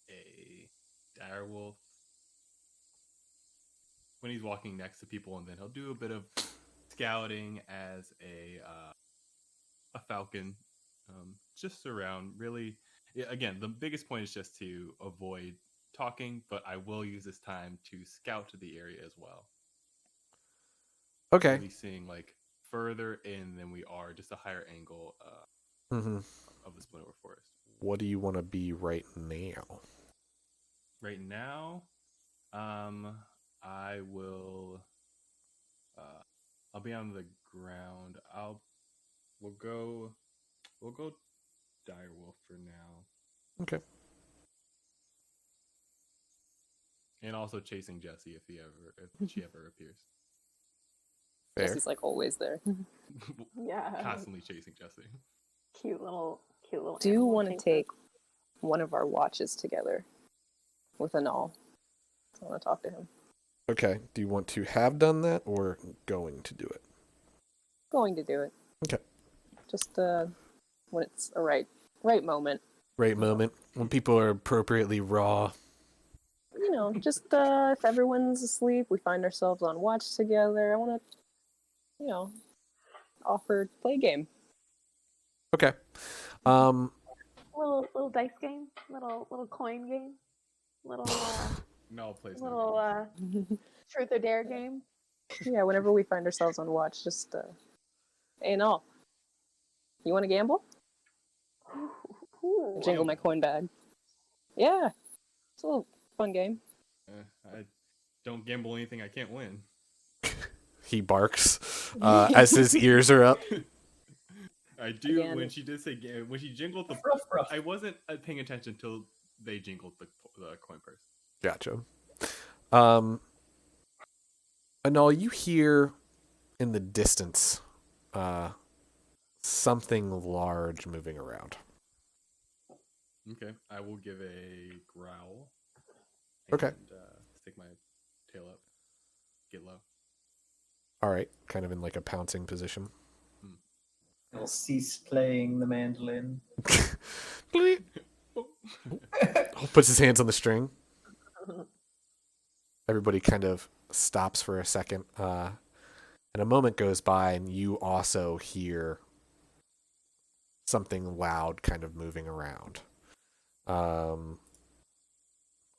a direwolf when he's walking next to people, and then he'll do a bit of scouting as a falcon, just around. Really, again, the biggest point is just to avoid talking, but I will use this time to scout to the area as well. Okay. Really seeing like further in than we are, just a higher angle of the Splinterwood Forest. What do you want to be right now? Right now, I will. I'll be on the ground. We'll go direwolf for now. Okay. And also chasing Jesse if she ever appears. Fair. Jesse's like always there. Yeah. Constantly chasing Jesse. Cute little Do you animal want to chaser. take one of our watches together with Anal? I want to talk to him. Okay. Do you want to have done that or going to do it? Going to do it. Okay. Just when it's a right moment. Right moment when people are appropriately raw. You know, just if everyone's asleep, we find ourselves on watch together. I want to, you know, offer play game. Okay. Little dice game, little coin game, little No place. little truth or dare game. Yeah, whenever we find ourselves on watch, just hey, Anal, you want to gamble? Ooh. Jingle my coin bag. Yeah, it's a little fun game. I don't gamble anything I can't win. He barks as his ears are up. I do. Again. When she did say when she jingled the, Ruff. I wasn't paying attention until they jingled the coin purse. Gotcha. Anal, you hear in the distance something large moving around. Okay, I will give a growl. Okay. And stick my tail up. Get low. All right. Kind of in like a pouncing position. He'll cease playing the mandolin. Puts his hands on the string. Everybody kind of stops for a second. And a moment goes by, and you also hear something loud kind of moving around.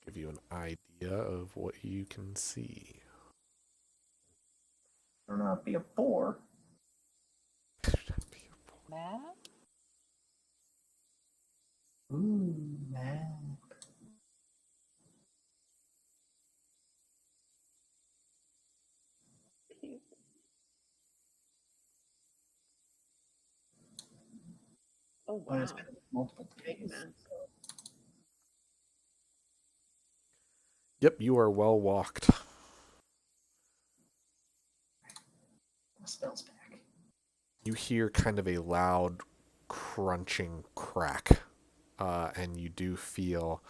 Give you an idea of what you can see. Better not be a boar. Map? Ooh, man. Oh When wow. it's been multiple Big days. mess. Yep, you are well walked. My spell's back. You hear kind of a loud crunching crack, and you do feel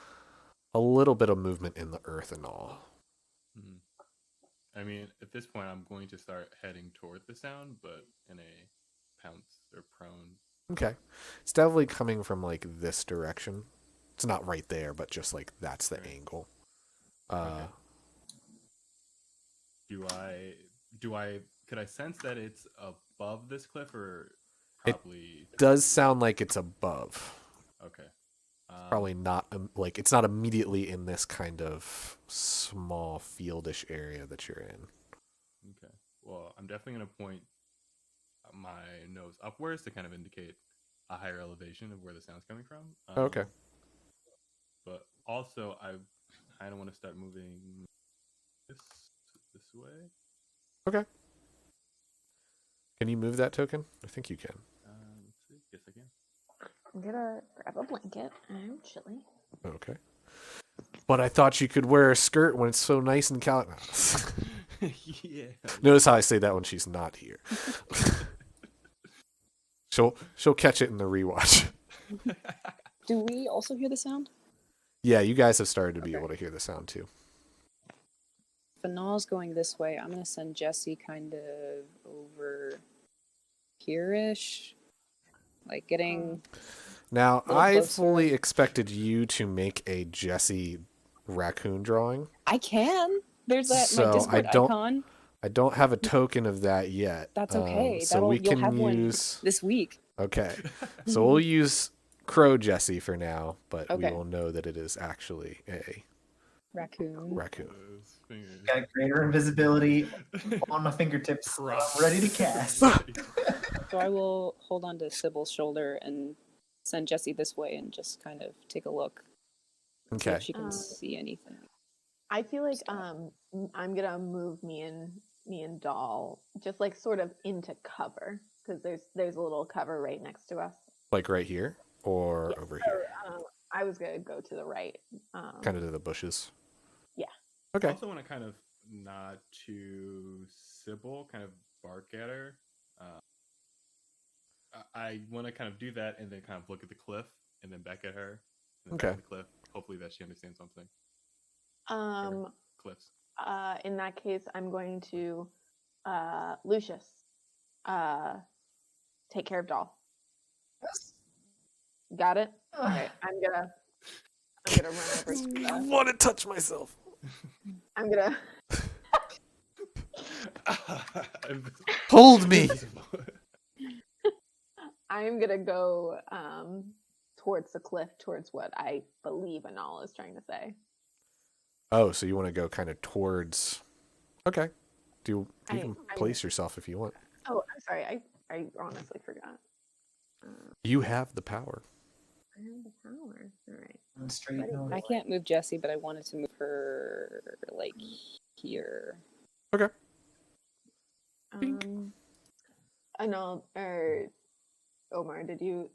a little bit of movement in the earth and all. Hmm. I mean, at this point, I'm going to start heading toward the sound, but in a pounce or prone. Okay. It's definitely coming from like this direction. It's not right there, but just like that's the Right. angle. Okay. Could I sense that it's above this cliff or probably? Does sound like it's above. Okay. Probably not like it's not immediately in this kind of small fieldish area that you're in. Okay. Well, I'm definitely going to point my nose upwards to kind of indicate a higher elevation of where the sound's coming from. Okay. But also, I kind of want to start moving this way. Okay. Can you move that token? I think you can. Let's see. Yes, I can. I'm gonna grab a blanket. I'm chilly. Okay. But I thought you could wear a skirt when it's so nice and cal. Yeah. Notice how I say that when she's not here. She'll catch it in the rewatch. Do we also hear the sound? Yeah, you guys have started to be Okay. able to hear the sound too. Fanal's going this way. I'm gonna send Jesse kind of over here-ish. Like getting Now, little I closer. fully expected you to make a Jesse raccoon drawing. I can. There's that So, my Discord icon. I don't have a token of that yet. That's okay. So we You'll can have use. one this week. Okay, so we'll use Crow Jesse for now, but we Okay. will know that it is actually a Raccoon. raccoon. Got greater invisibility on my fingertips, ready to cast. So I will hold on to Sybil's shoulder and send Jesse this way and just kind of take a look. See Okay. if she can see anything. I feel like I'm gonna move me and Doll just like sort of into cover because there's a little cover right next to us. Like right here or Yeah, over so, here? I was gonna go to the right. Kind of to the bushes. Yeah. I Okay. also want to kind of nod to Sybil, kind of bark at her. I want to kind of do that and then kind of look at the cliff and then back at her. And then back Okay. at the cliff. Hopefully that she understands something. Cliffs. In that case, I'm going to Lucius. Take care of Doll. Yes. Got it? All right. I'm gonna run over to I want to touch myself. I'm gonna Hold me. I'm gonna go towards the cliff, towards what I believe Anal is trying to say. Oh, so you want to go kind of towards. Okay. You I- can I- place yourself if you want. Oh, I'm sorry. I honestly forgot. You have the power. I have the power. All right. Straight no I can't move Jesse, but I wanted to move her like here. Okay. Anal or Omar, did you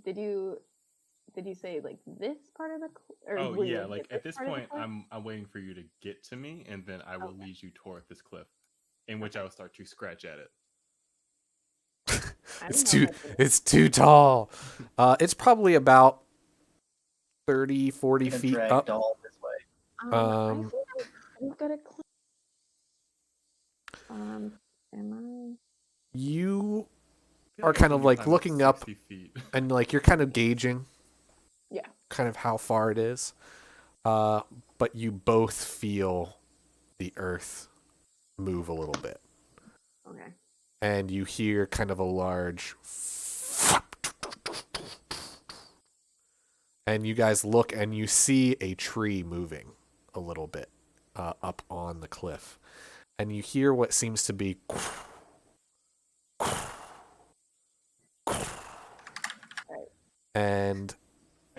say like this part of the or Oh were you yeah, gonna like hit at this part of the point, cliff? I'm waiting for you to get to me, and then I will Okay. lead you toward this cliff, in which I will start to scratch at it. I It's don't know too if that's- it's too tall. It's probably about 30, 40 Gonna feet drag up. Doll this way. I think I'm good at am You I feel are like kind I of can like climb looking up 60 feet. and like you're kind of gauging Yeah. kind of how far it is. But you both feel the earth move a little bit. okay. And you hear kind of a large and you guys look and you see a tree moving a little bit up on the cliff. And you hear what seems to be and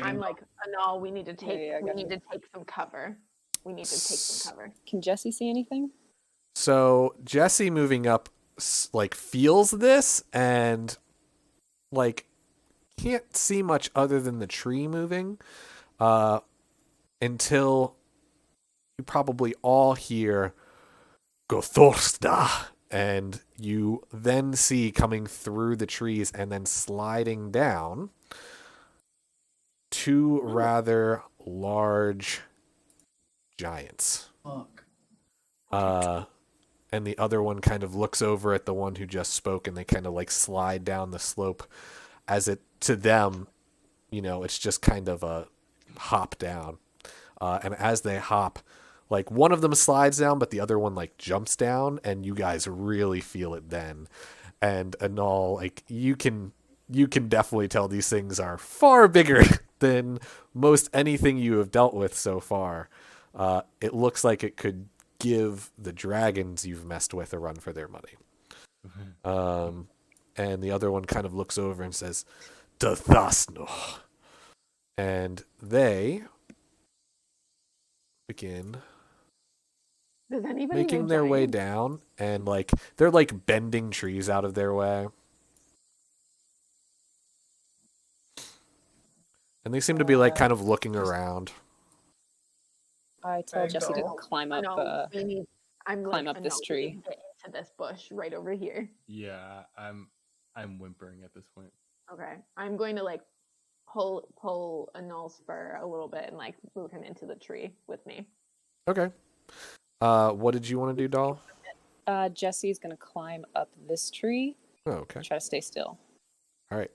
I'm like, Anal, we need to take yeah, I we got need you. to take some cover. We need to take some cover. Can Jesse see anything? so Jesse moving up like feels this and like can't see much other than the tree moving until you probably all hear Gothorsta, and you then see coming through the trees and then sliding down two rather large giants. Fuck. And the other one kind of looks over at the one who just spoke, and they kind of like slide down the slope. As it to them, it's just kind of a hop down. And as they hop, like one of them slides down, but the other one like jumps down, and you guys really feel it then. And Anal, like you can definitely tell these things are far bigger than most anything you have dealt with so far. It looks like it could give the dragons you've messed with a run for their money. And the other one kind of looks over and says, Dathasno. And they begin Does anybody making know their way giants? down, and like they're like bending trees out of their way. And they seem to be like kind of looking around. I tell Jesse to Ragdoll. climb up. No, we need. I'm climb like, up this "No, we tree." need to get into this bush right over here. Yeah, I'm whimpering at this point. Okay, I'm going to like pull a null spur a little bit and like move him into the tree with me. Okay. What did you want to do, doll? Jesse's gonna climb up this tree. Oh, okay. Try to stay still. All right.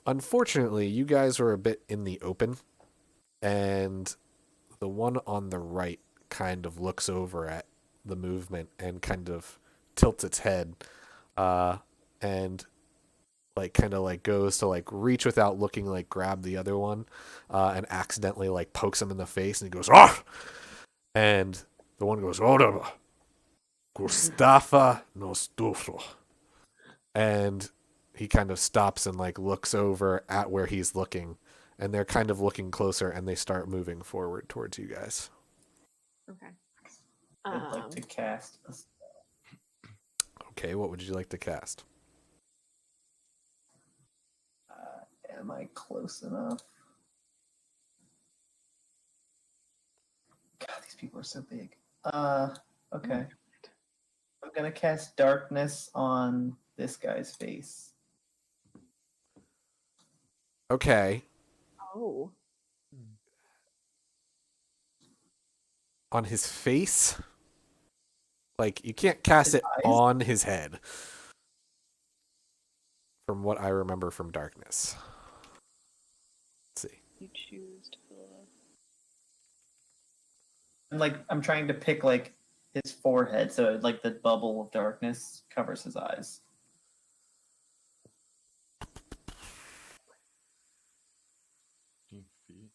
Unfortunately, you guys are a bit in the open, and the one on the right kind of looks over at the movement and kind of tilts its head, and like kind of like goes to like reach without looking, like grab the other one, and accidentally like pokes him in the face, and he goes, "Ah!" And the one goes, "Oh, Gustafa Nostufro," and he kind of stops and like looks over at where he's looking, and they're kind of looking closer, and they start moving forward towards you guys. Okay. I'd like to cast a Okay, what would you like to cast? am I close enough? God, these people are so big. Okay. I'm gonna cast darkness on this guy's face. Okay, Oh. on his face? Like, you can't cast His it eyes? on his head. From what I remember from Darkness. Let's see. You choose to And like I'm trying to pick like his forehead, so like the bubble of darkness covers his eyes. Feet.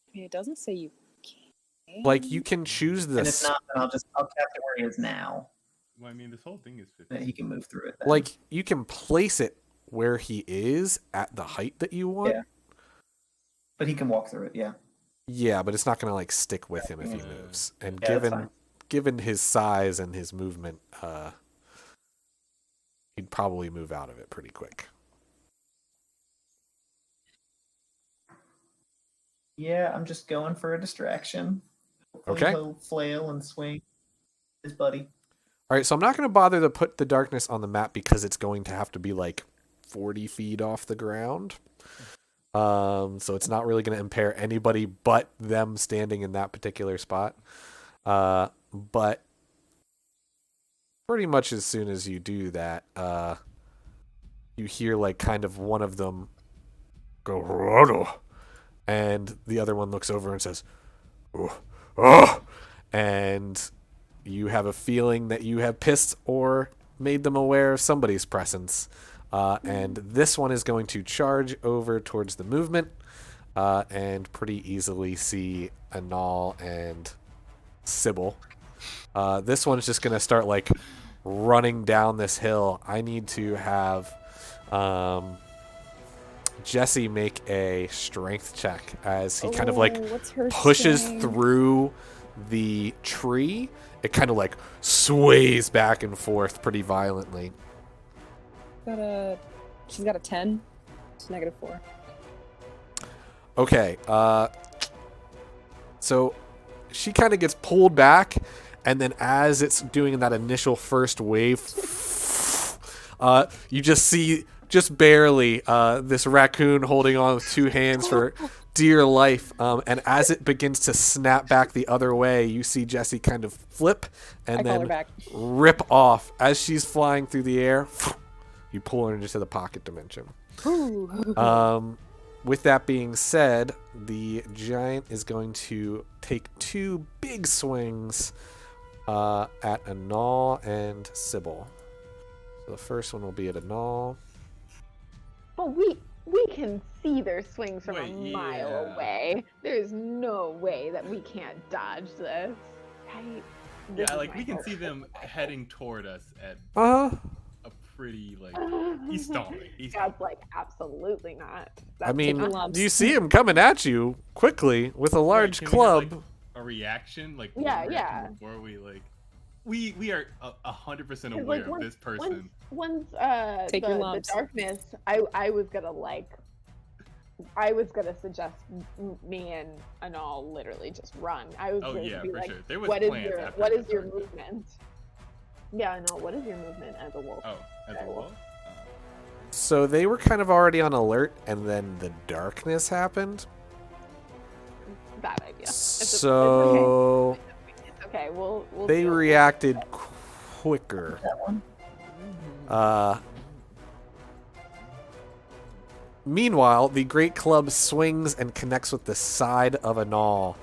I mean, it doesn't say you can. Like, you can choose And if this. not, then I'll cast it where he is now. Well, I mean, this whole thing is 50. Then he can move through it. Then. Like, you can place it where he is at the height that you want. Yeah. But he can walk through it. Yeah. Yeah, but it's not going to, like, stick with him if he Yeah. moves. And Yeah, that's fine. given his size and his movement, he'd probably move out of it pretty quick. Yeah, I'm just going for a distraction. Hopefully Okay. He'll flail and swing his buddy. All right, so I'm not going to bother to put the darkness on the map because it's going to have to be like 40 feet off the ground. So it's not really going to impair anybody but them standing in that particular spot. But pretty much as soon as you do that, you hear like kind of one of them go, "Rado," and the other one looks over and says, "Oh, oh," and you have a feeling that you have pissed or made them aware of somebody's presence. And this one is going to charge over towards the movement and pretty easily see Anal and Sybil. This one's just going to start like running down this hill. I need to have Jesse make a strength check as he kind of like what's her pushes strength? through the tree. It kind of like sways back and forth pretty violently. She's got a 10. It's -4. Okay. So she kind of gets pulled back, and then as it's doing that initial first wave, you just see, just barely, this raccoon holding on with 2 hands for dear life. And as it begins to snap back the other way, you see Jessie kind of flip and I call her then back. rip off. As she's flying through the air, you pull her into the pocket dimension. With that being said, the giant is going to take 2 big swings at Anal and Sybil. So the first one will be at Anal. But we can see their swings from Wait, a mile yeah. away. There's no way that we can't dodge this. Right? This Yeah, is like my we can hope. see them heading toward us at Uh-huh. a pretty like. He's stalling. He's God's like, absolutely not. I mean, Take lumps. you see him coming at you quickly with a large Can we have, club. like, a reaction, like Yeah, one reaction yeah. before we like. We are 100% 'Cause, aware like, of this person. Once Take your the lumps. darkness, I was gonna like, I was gonna suggest me and Anal literally just run. I was Oh gonna yeah, be for like, sure. There was what is plans your after what the is your darkness. movement? Yeah, no. What is your movement as a wolf? Oh, as a wolf. So they were kind of already on alert, and then the darkness happened. Bad idea. So It's okay. We'll they deal with it. reacted quicker. That one. Meanwhile, the great club swings and connects with the side of Anal,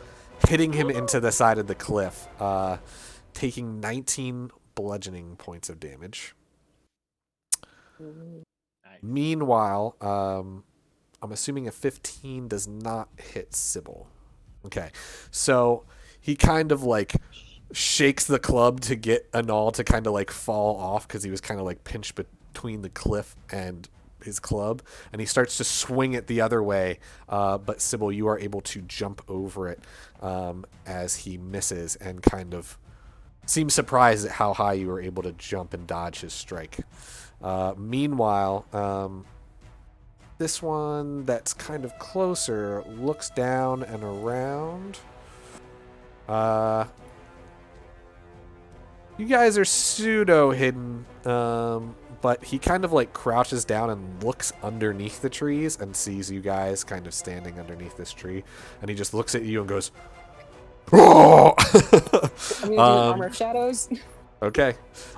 hitting him into the side of the cliff, taking 19 bludgeoning points of damage. Nice. Meanwhile, I'm assuming a 15 does not hit Sybil. Okay, so he kind of like shakes the club to get Anal to kind of like fall off because he was kind of like pinched between the cliff and his club, and he starts to swing it the other way, but Sybil, you are able to jump over it as he misses and kind of seems surprised at how high you were able to jump and dodge his strike. Meanwhile, this one that's kind of closer looks down and around. You guys are pseudo hidden, but he kind of like crouches down and looks underneath the trees and sees you guys kind of standing underneath this tree, and he just looks at you and goes, "Oh!" I'm gonna do Armor of Shadows. Okay,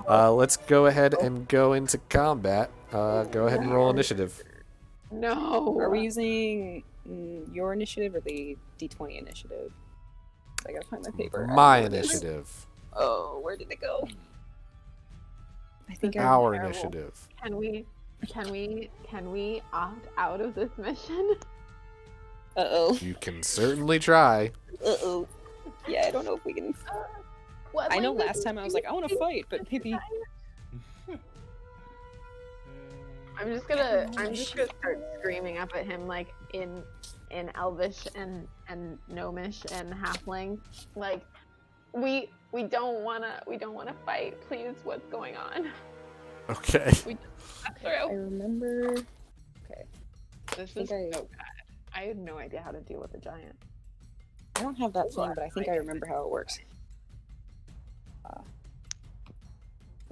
let's go ahead and go into combat. Go ahead and roll initiative. No. Are we using your initiative or the D20 initiative? I gotta find my paper. My initiative. Oh, where did it go? I think Our terrible. initiative. Can we opt out of this mission? Uh-oh. You can certainly try. Uh-oh. Yeah, I don't know if we can... What I know language last time I was like, I want to fight, but maybe... I'm just gonna start screaming up at him like in Elvish and Gnomish and Halfling, like we don't wanna fight, please. What's going on? Okay. I remember... Okay. This think is I- so bad. I had no idea how to deal with a giant. I don't have that thing, but I think I remember how it works.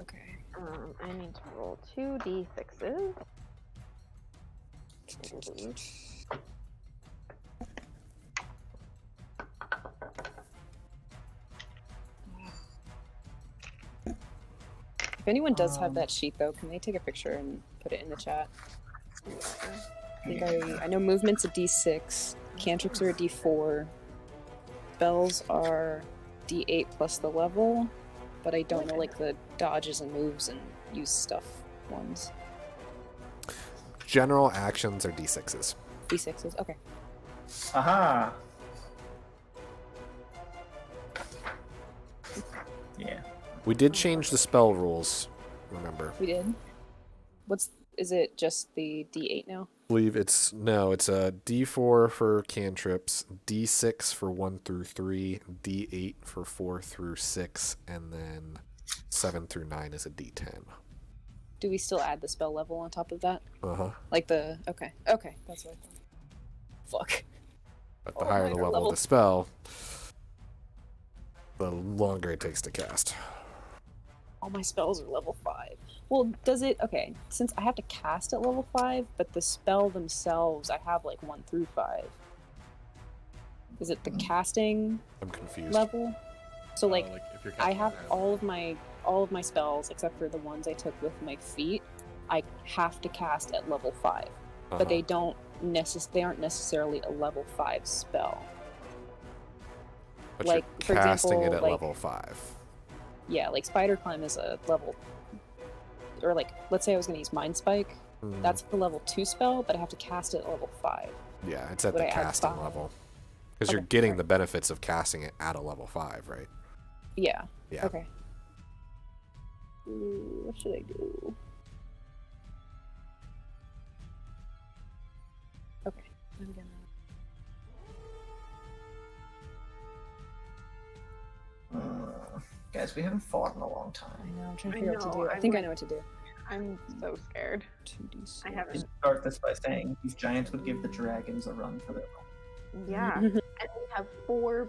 Okay. I need to roll 2d6s. If anyone does have that sheet, though, can they take a picture and put it in the chat? I think I know movement's a D6, cantrips are a D4, spells are D8 plus the level, but I don't know like the dodges and moves and use stuff ones. General actions are D6s. D6s, okay. Aha! Yeah. We did change the spell rules, remember. We did. Is it just the D8 now? I believe it's a D4 for cantrips, D6 for 1 through 3, D8 for 4 through 6, and then 7 through 9 is a D10. Do we still add the spell level on top of that? Uh-huh. Like the... Okay, that's what I thought. Fuck. But the Oh, higher mine the are level level- of the spell, the longer it takes to cast. All my spells are level 5. Well, does it... Okay, since I have to cast at level 5, but the spell themselves, I have like 1 through 5. Is it the casting I'm confused. level? So like, if you're I casting have it, all of my spells except for the ones I took with my feet. I have to cast at level 5, Uh-huh. but they aren't necessarily a level 5 spell. But like, you're for casting example, it at like- level 5. Yeah, like Spider Climb is a level, or like, let's say I was going to use Mind Spike. Mm, That's the level 2 spell, but I have to cast it at level 5. yeah, it's at would the I add casting 5? level. Because Okay, you're getting alright. the benefits of casting it at a level 5, right? Yeah. Yeah. Okay. Ooh, what should I do? Okay, I'm gonna. Guys, we haven't fought in a long I time. know. I'm trying to I figure out what to know, do. I I'm think I like- know what to do. I'm so scared. 2d6. I We haven't. start this by saying these giants would give the dragons a run for their money. Yeah, and we have 4.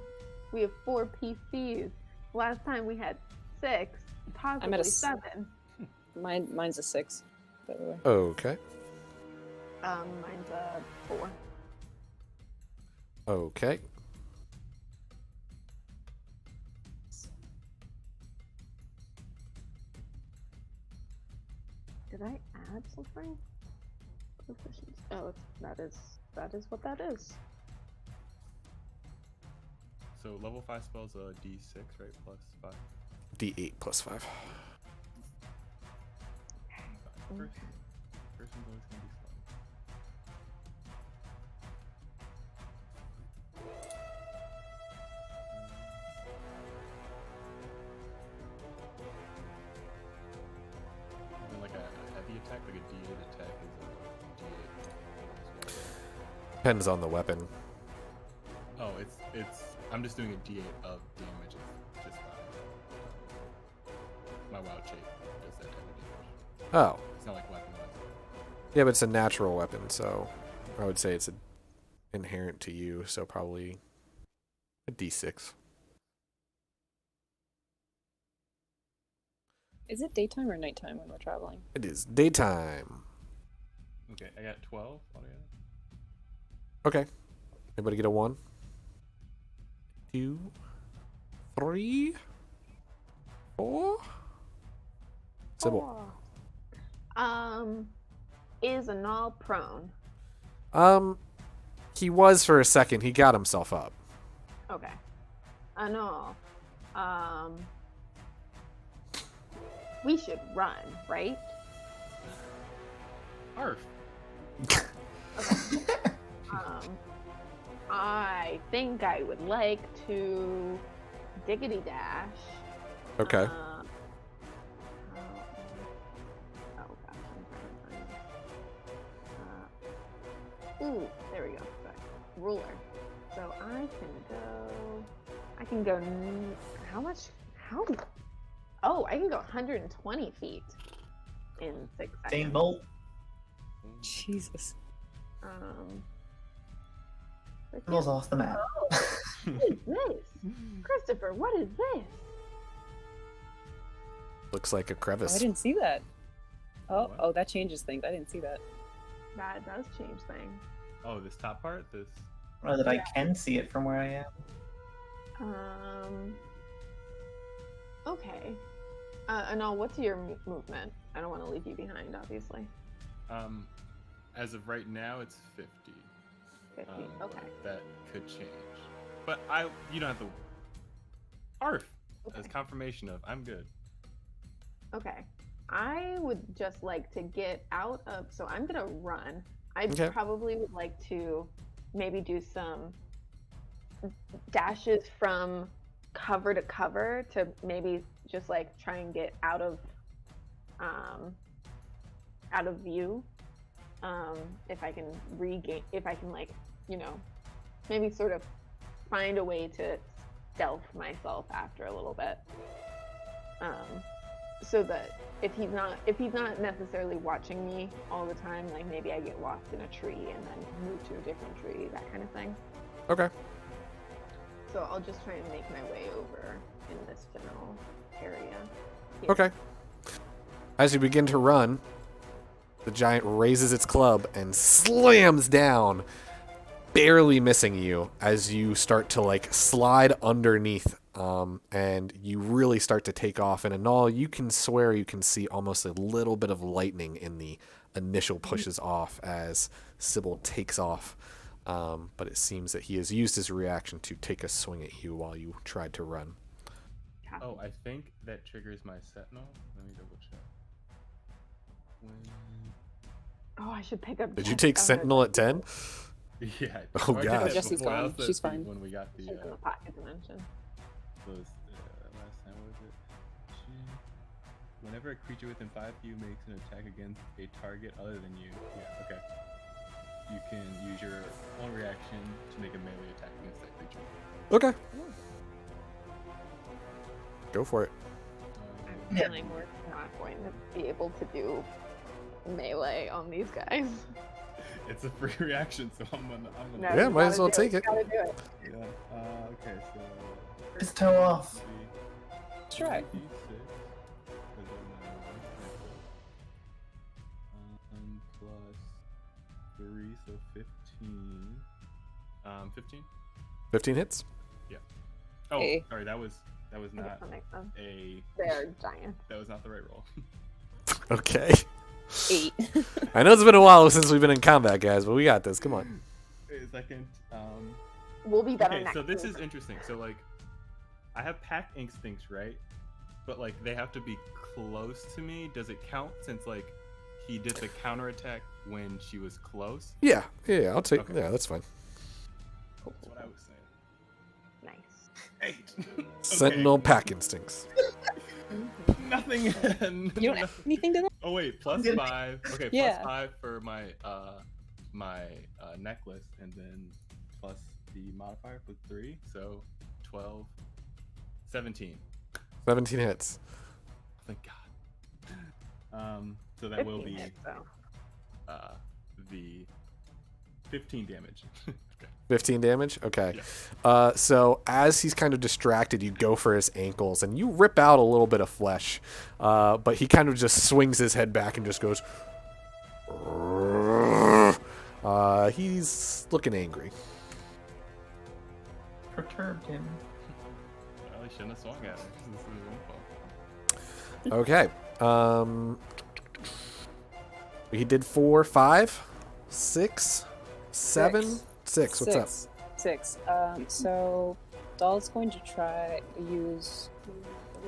We have 4 PCs. Last time we had 6, possibly 7. Mine's a 6, by the way. Okay. Mine's a 4. Okay. Did I add something? Proficiency. Oh, that is what that is. So level 5 spells a D6, right? Plus 5. D8 plus 5. First one's always gonna be slow. And like a heavy attack, like a D8 attack is a D8. Depends on the weapon. Oh, it's. I'm just doing a D8 of damage. It's just my wild shape does that type of damage. Oh. It's not like weapon wise. Yeah, but it's a natural weapon, so I would say it's inherent to you, so probably a D6. Is it daytime or nighttime when we're traveling? It is daytime. Okay, I got 12 altogether. Okay. Anybody get a 1? 2, 3, 4. Sybil. Is Anal prone? He was for a second. He got himself up. Okay. Anal. We should run, right? Arf! I think I would like to diggity dash. Okay. Oh gosh, I'm trying to find. Ooh, there we go. Sorry. Ruler. So I can go. How much? How? Oh, I can go 120 feet in 6 seconds. Same bolt. Jesus. But Symbol's off the map. what is this? Christopher, what is this? Looks like a Oh, crevice. I didn't see that. What? Oh, that changes things. I didn't see that. That does change things. Oh, this top part? This. Or that I can see it from where I am. Okay. Anal, what's your movement? I don't want to leave you behind, obviously. As of right now, it's 50. 50. Okay. That could change. But you don't have to. Arf! As Okay. confirmation of, I'm good. Okay. I would just like to get out of. So I'm gonna run. I Okay. probably would like to maybe do some dashes from cover to cover to maybe just like try and get out of view. If I can regain, if I can like, maybe sort of find a way to stealth myself after a little bit. so that if he's not necessarily watching me all the time, like maybe I get lost in a tree and then move to a different tree, that kind of thing. Okay. So I'll just try and make my way over in this general area. Here. Okay. As you begin to run, the giant raises its club and slams down, barely missing you as you start to like slide underneath, and you really start to take off. And in all, you can swear you can see almost a little bit of lightning in the initial pushes off as Sybil takes off. But it seems that he has used his reaction to take a swing at you while you tried to run. Oh, I think that triggers my sentinel. Let me double check. Oh, I should pick up. Did you take Sentinel at 10? Yeah. Oh, I did gosh. that Jesse's before. I gone. also She's did fine. When we got the She's in the pocket dimension. those, last time, what was it? Whenever a creature within 5 of you makes an attack against a target other than you, yeah, okay. You can use your own reaction to make a melee attack against that creature. Okay. Go for it. I'm feeling we're not going to be able to do melee on these guys. It's a free reaction, so I'm gonna No, Yeah, you might as gotta well do take it. Gotta do it. yeah. Okay, so His toe off. Try. Plus 3, so 15. 15. 15 hits. Oh, Hey. sorry, that was I guess not that makes sense. a. They're giant. That was not the right roll. Okay. 8. I know it's been a while since we've been in combat, guys, but we got this. Come on. Wait a second. We'll be better Okay, next so this week. is interesting. So like, I have pack instincts, right? But like, they have to be close to me. Does it count since like he did the counterattack when she was close? Yeah, I'll take. Okay. Yeah, that's fine. That's what I was saying. Nice. 8. Okay. Sentinel pack instincts. Nothing. You don't have anything to that? Oh wait, plus I'm 5. Okay, Yeah. plus 5 for my necklace, and then plus the modifier for 3, so 12, 17. 17 hits. Thank God. So that will 15 be hits, though. the 15 damage. Okay. 15 damage? Okay. Yeah. So as he's kind of distracted, you go for his ankles and you rip out a little bit of flesh. But he kind of just swings his head back and just goes. He's looking angry. Perturbed him. Well, I shouldn't have swung at him. This is his own fault. Okay. He did 4, 5, 6, 7, 6. What's up? 6. So Doll's going to try use the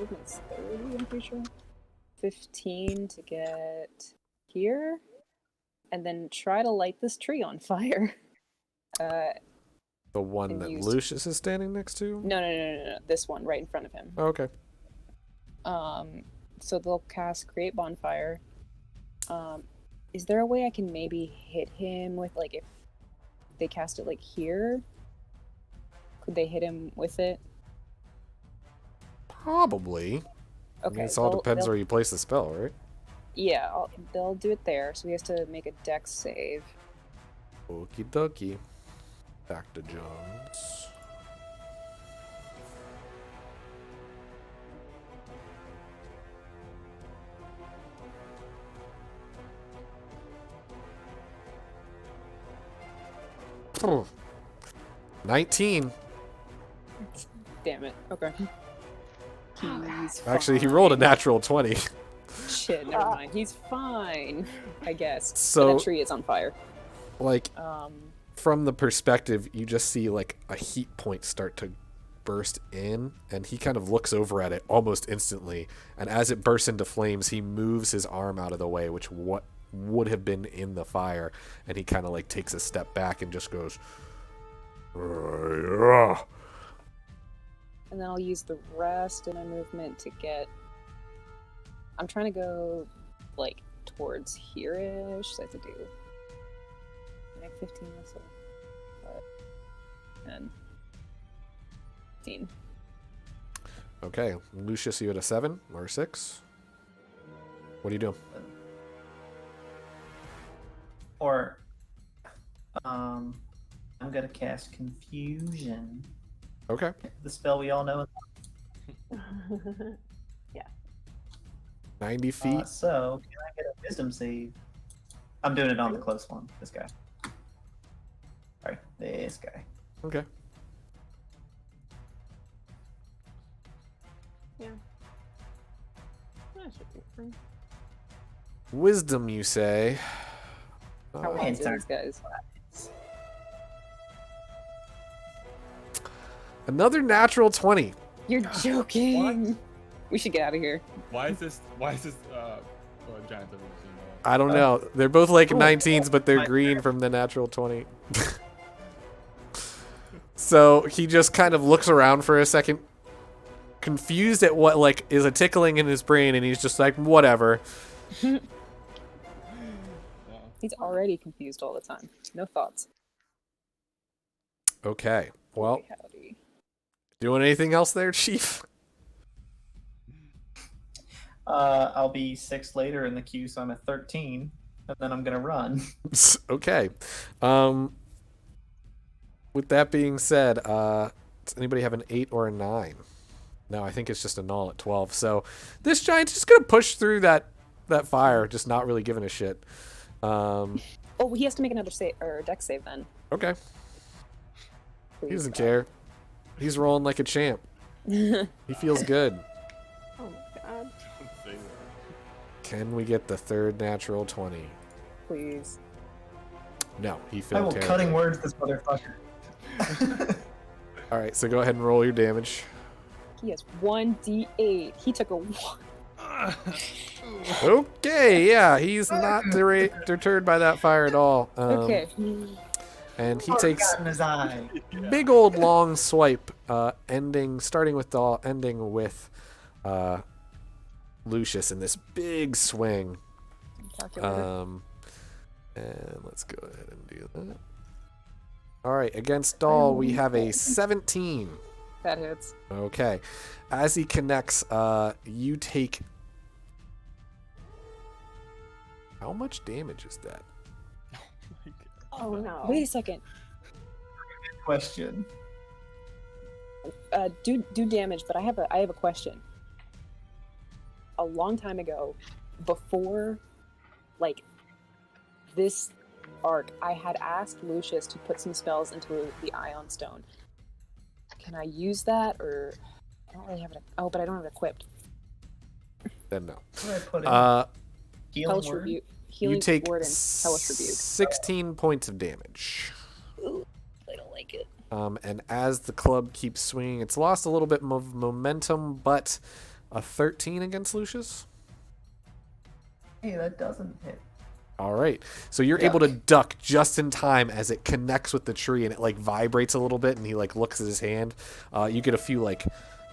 movement's 30, I'm pretty sure. 15 to get here, and then try to light this tree on fire. The one and that used- Lucius is standing next to? No. This one right in front of him. Oh, okay. So they'll cast Create Bonfire. Is there a way I can maybe hit him with, like, if they cast it, like, here? Could they hit him with it? Probably. I Okay. mean, it all depends they'll- where you place the spell, right? Yeah, they'll do it there. So he has to make a dex save. Okie dokie. Back to Jones. Oh. 19. Damn it. Okay. He's Actually, he rolled a fine. natural 20. Shit, never mind. He's fine, I guess. So- And that tree is on fire. Like, Um, from the perspective, you just see like a heat point start to burst in, and he kind of looks over at it almost instantly. And as it bursts into flames, he moves his arm out of the way, which what would have been in the fire, and he kind of like takes a step back and just goes. "Yeah." and then I'll use the rest of my movement to get. I'm trying to go like towards here-ish. So I have to do like 15 also. 10. 15. Okay, Lucius, you had a 7 or a 6? What are you doing? Or, I'm gonna cast Confusion. Okay. The spell we all know. 90 feet. So, can I get a Wisdom save? I'm doing it on the close one. This guy. Sorry, this guy. Okay. Yeah. That should be fine. Wisdom, you say? How Man, wise are these guys? Another natural 20. You're joking. We should get out of here. Why is this giant evolution? I don't know. They're both like Cool. 19s, but they're My green from the natural 20. So he just kind of looks around for a second, confused at what like is a tickling in his brain, and he's just like, whatever. He's already confused all the time. No thoughts. Okay. Well, Howdy. doing anything else there, Chief? I'll be 6 later in the queue, so I'm at 13, and then I'm gonna run. Okay. With that being said, does anybody have an 8 or a 9? No, I think it's just a null at 12. So this giant's just gonna push through that fire, just not really giving a shit. Oh, he has to make another save or dex save then. Okay. He Please, doesn't God. care. He's rolling like a champ. He feels good. Oh my god. Don't say that. Can we get the third natural 20? Please. No, he I failed will terribly. cutting words this motherfucker. All right, so go ahead and roll your damage. He has 1d8. He took a 1. Okay, yeah, he's not deterred by that fire at all. Okay. And he Heart takes got in his eye. big old long swipe, starting with Dahl, ending with Lucius in this big swing. Calculator. And let's go ahead and do that. All right, against Dahl, we have a 17. That hits. Okay. As he connects, you take... How much damage is that? Oh no. Wait a second. Question. Do damage, but I have a question. A long time ago, before like this arc, I had asked Lucius to put some spells into the Ion Stone. Can I use that, or I don't really have it? Oh, but I don't have it equipped. Then no. What did I put in? Healing Hellish word? Rebuke. You Healing take Word and Hellish Rebuke. 16 points of damage. Ooh, I don't like it. And as the club keeps swinging, it's lost a little bit of momentum, but a 13 against Lucius. Hey, that doesn't hit. All right. So you're able to duck just in time as it connects with the tree, and it like vibrates a little bit, and he like looks at his hand. You get a few like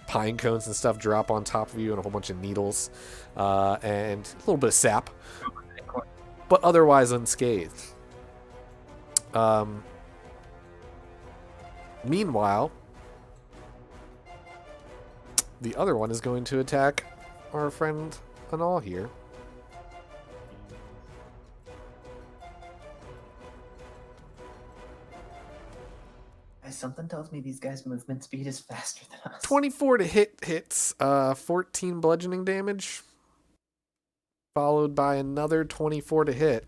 pine cones and stuff drop on top of you, and a whole bunch of needles, and a little bit of sap, but otherwise unscathed. Meanwhile, the other one is going to attack our friend Anal here. Something tells me these guys' movement speed is faster than us. 24 to hits, 14 bludgeoning damage, followed by another 24 to hit,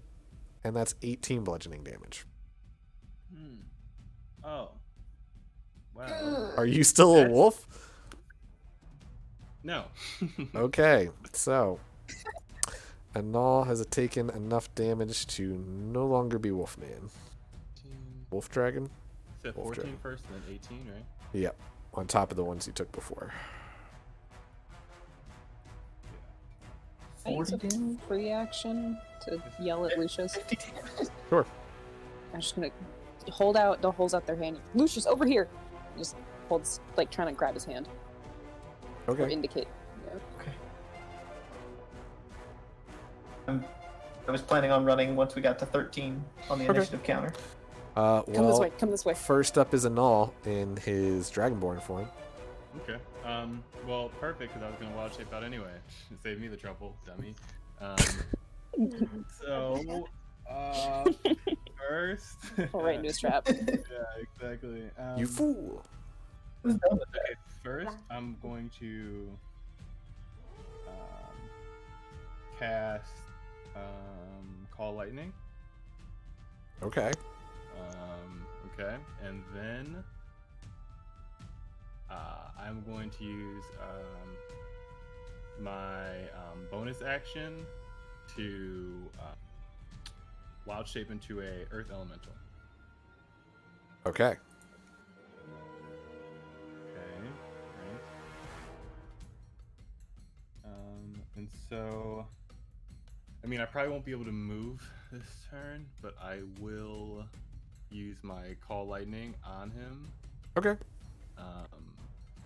and that's 18 bludgeoning damage. Oh. Wow. Are you still a wolf? No. Okay, so Anal has taken enough damage to no longer be Wolfman. Wolf Dragon? Said Wolf 14 Dragon. first and then 18, right? Yep, on top of the ones you took before. I use a free action to yell at Lucius. Sure. I'm just gonna hold out. They'll hold out their hand. Lucius, over here. Just holds, like, trying to grab his hand or Okay. indicate. Yeah. I was planning on running once we got to 13 on the initiative counter. Well, Come this way. Come this way. first up is Anal in his Dragonborn form. Okay. Well, perfect, because I was going to wild shape out anyway. Save me the trouble, dummy. So, first. Right into his trap. Yeah, exactly. You fool. Who's done with Okay, first I'm going to cast Call Lightning. Okay. Okay, and then I'm going to use my bonus action to wild shape into a Earth Elemental. Okay. Okay, right. And so, I mean, I probably won't be able to move this turn, but I will use my Call Lightning on him. Okay. Um,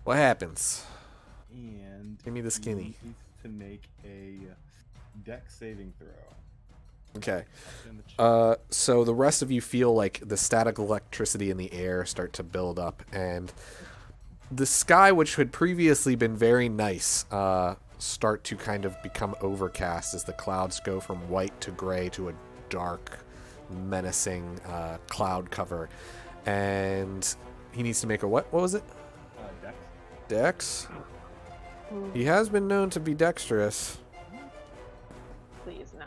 What happens? and Give me the skinny. he needs to make a Dex saving throw. Okay. In the chat. So the rest of you feel like the static electricity in the air start to build up, and the sky, which had previously been very nice, start to kind of become overcast as the clouds go from white to gray to a dark, menacing cloud cover. And he needs to make a what? What was it? Dex. Dex? He has been known to be dexterous. Please, no.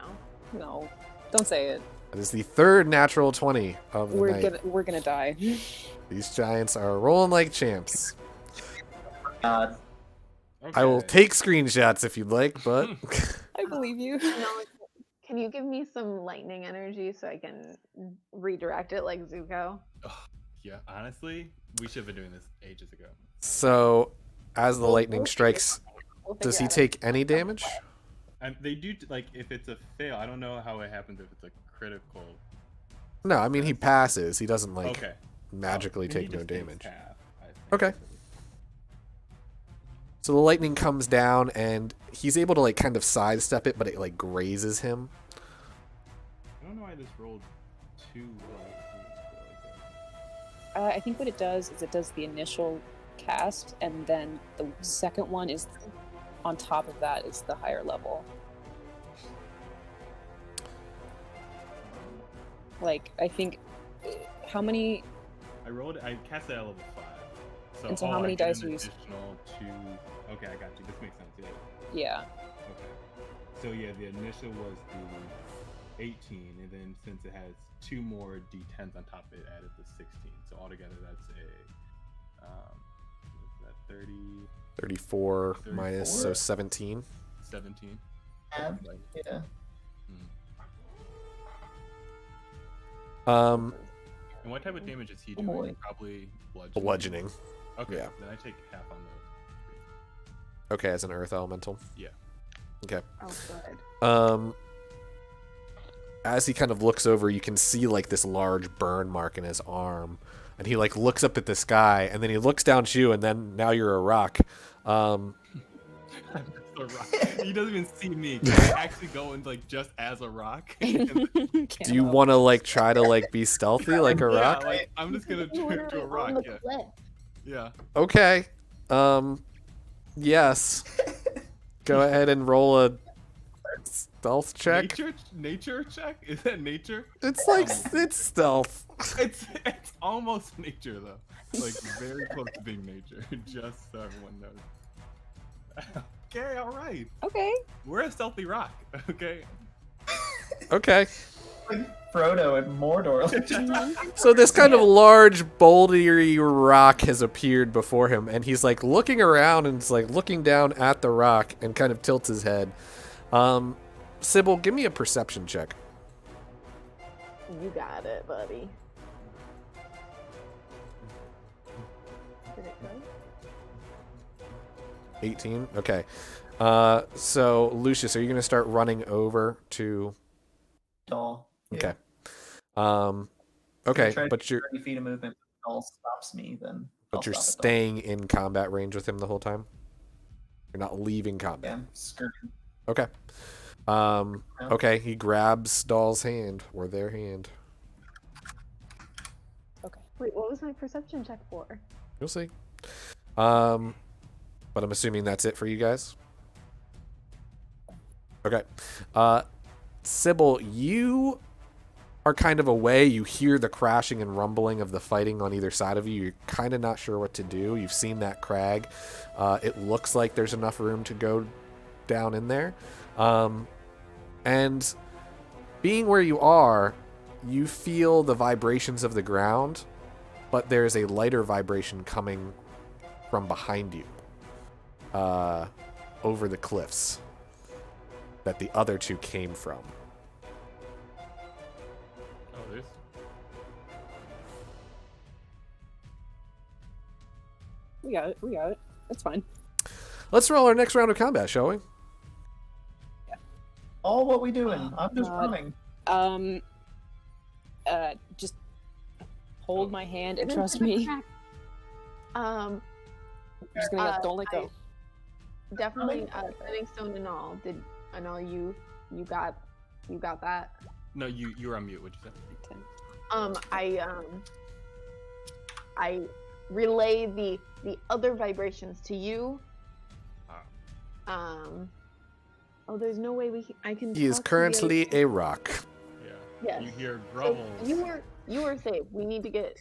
No, don't say it. That is the third natural 20 of the night. We're gonna die. These giants are rolling like champs. God. I will Okay. take screenshots if you'd like, but I believe you. No, can you give me some lightning energy so I can redirect it like Zuko? Yeah, honestly, we should have been doing this ages ago. so as the lightning we'll strikes, We'll does figure he out take any damage? And they do like if it's a fail. I don't know how it happens if it's a critical. No, I mean he passes. He doesn't like Okay. magically He take no just takes damage. half, I think. Okay. So the lightning comes down and he's able to like kind of sidestep it, but it like grazes him. I don't know why this rolled too low. I think what it does is it does the initial cast, and then the second one is on top of that is the higher level. Like, I think how many? I cast it at level 5. So, And so how many I get dice an are you additional 2. Okay, I got you. This makes sense. Yeah. Yeah. Okay. So yeah, the initial was the 18, and then since it has 2 more d10s on top, it added the 16. So altogether, that's a what's that 30, 34 minus, so 34. 17. 17. Yeah. Like, Yeah. and what type of damage is he Oh, doing? boy. Probably bludgeoning. Bludgeoning. Okay. Yeah. Then I take half on those. Okay, as an earth elemental. Yeah. Okay. Oh, good. As he kind of looks over, you can see like this large burn mark in his arm, and he like looks up at the sky, and then he looks down at you, and then now you're a rock. I'm just a rock. He doesn't even see me. Can I actually go in like just as a rock? Do you want to like try to like be stealthy like a Yeah, rock? like I'm just gonna turn to a rock. On the Yeah. cliff. Yeah. Okay. Yes. Go ahead and roll a stealth check. Nature check? Is that nature? It's like it's stealth. It's almost nature though. Like very close to being nature. Just so everyone knows. Okay, all right. Okay. We're a stealthy rock. Okay. Okay. Like Frodo and Mordor. So this kind of large, bouldery rock has appeared before him, and he's like looking around and is like looking down at the rock and kind of tilts his head. Sybil, give me a perception check. You got it, buddy. Did it go? 18. Okay. So Lucius, are you going to start running over to? Doll. Okay. Yeah. Okay, Try to but get you're 30 feet of movement. If Doll stops me, then. I'll but you're stop it, Doll. staying in combat range with him the whole time. You're not leaving Yeah, combat. I'm skirting. Okay. Okay, he grabs Doll's hand or their hand. Okay. Wait, what was my perception check for? You'll see. But I'm assuming that's it for you guys. Okay. Sybil, you are kind of away. You hear the crashing and rumbling of the fighting on either side of you. You're kind of not sure what to do. You've seen that crag. It looks like there's enough room to go down in there. And being where you are, you feel the vibrations of the ground, but there's a lighter vibration coming from behind you, over the cliffs that the other two came from. Oh, there's. We got it. We got it. That's fine. Let's roll our next round of combat, shall we? All what we doing? I'm just God. running. Just hold my hand and trust me. Um, I'm just gonna yell, don't let go. definitely setting stone and all. I know you got that. No, you're on mute. What'd you say? I relay the other vibrations to you. Oh, there's no way I can. He is talk to the currently other- a rock. Yeah. Yes. You hear So grumbles. you were safe. We need to get.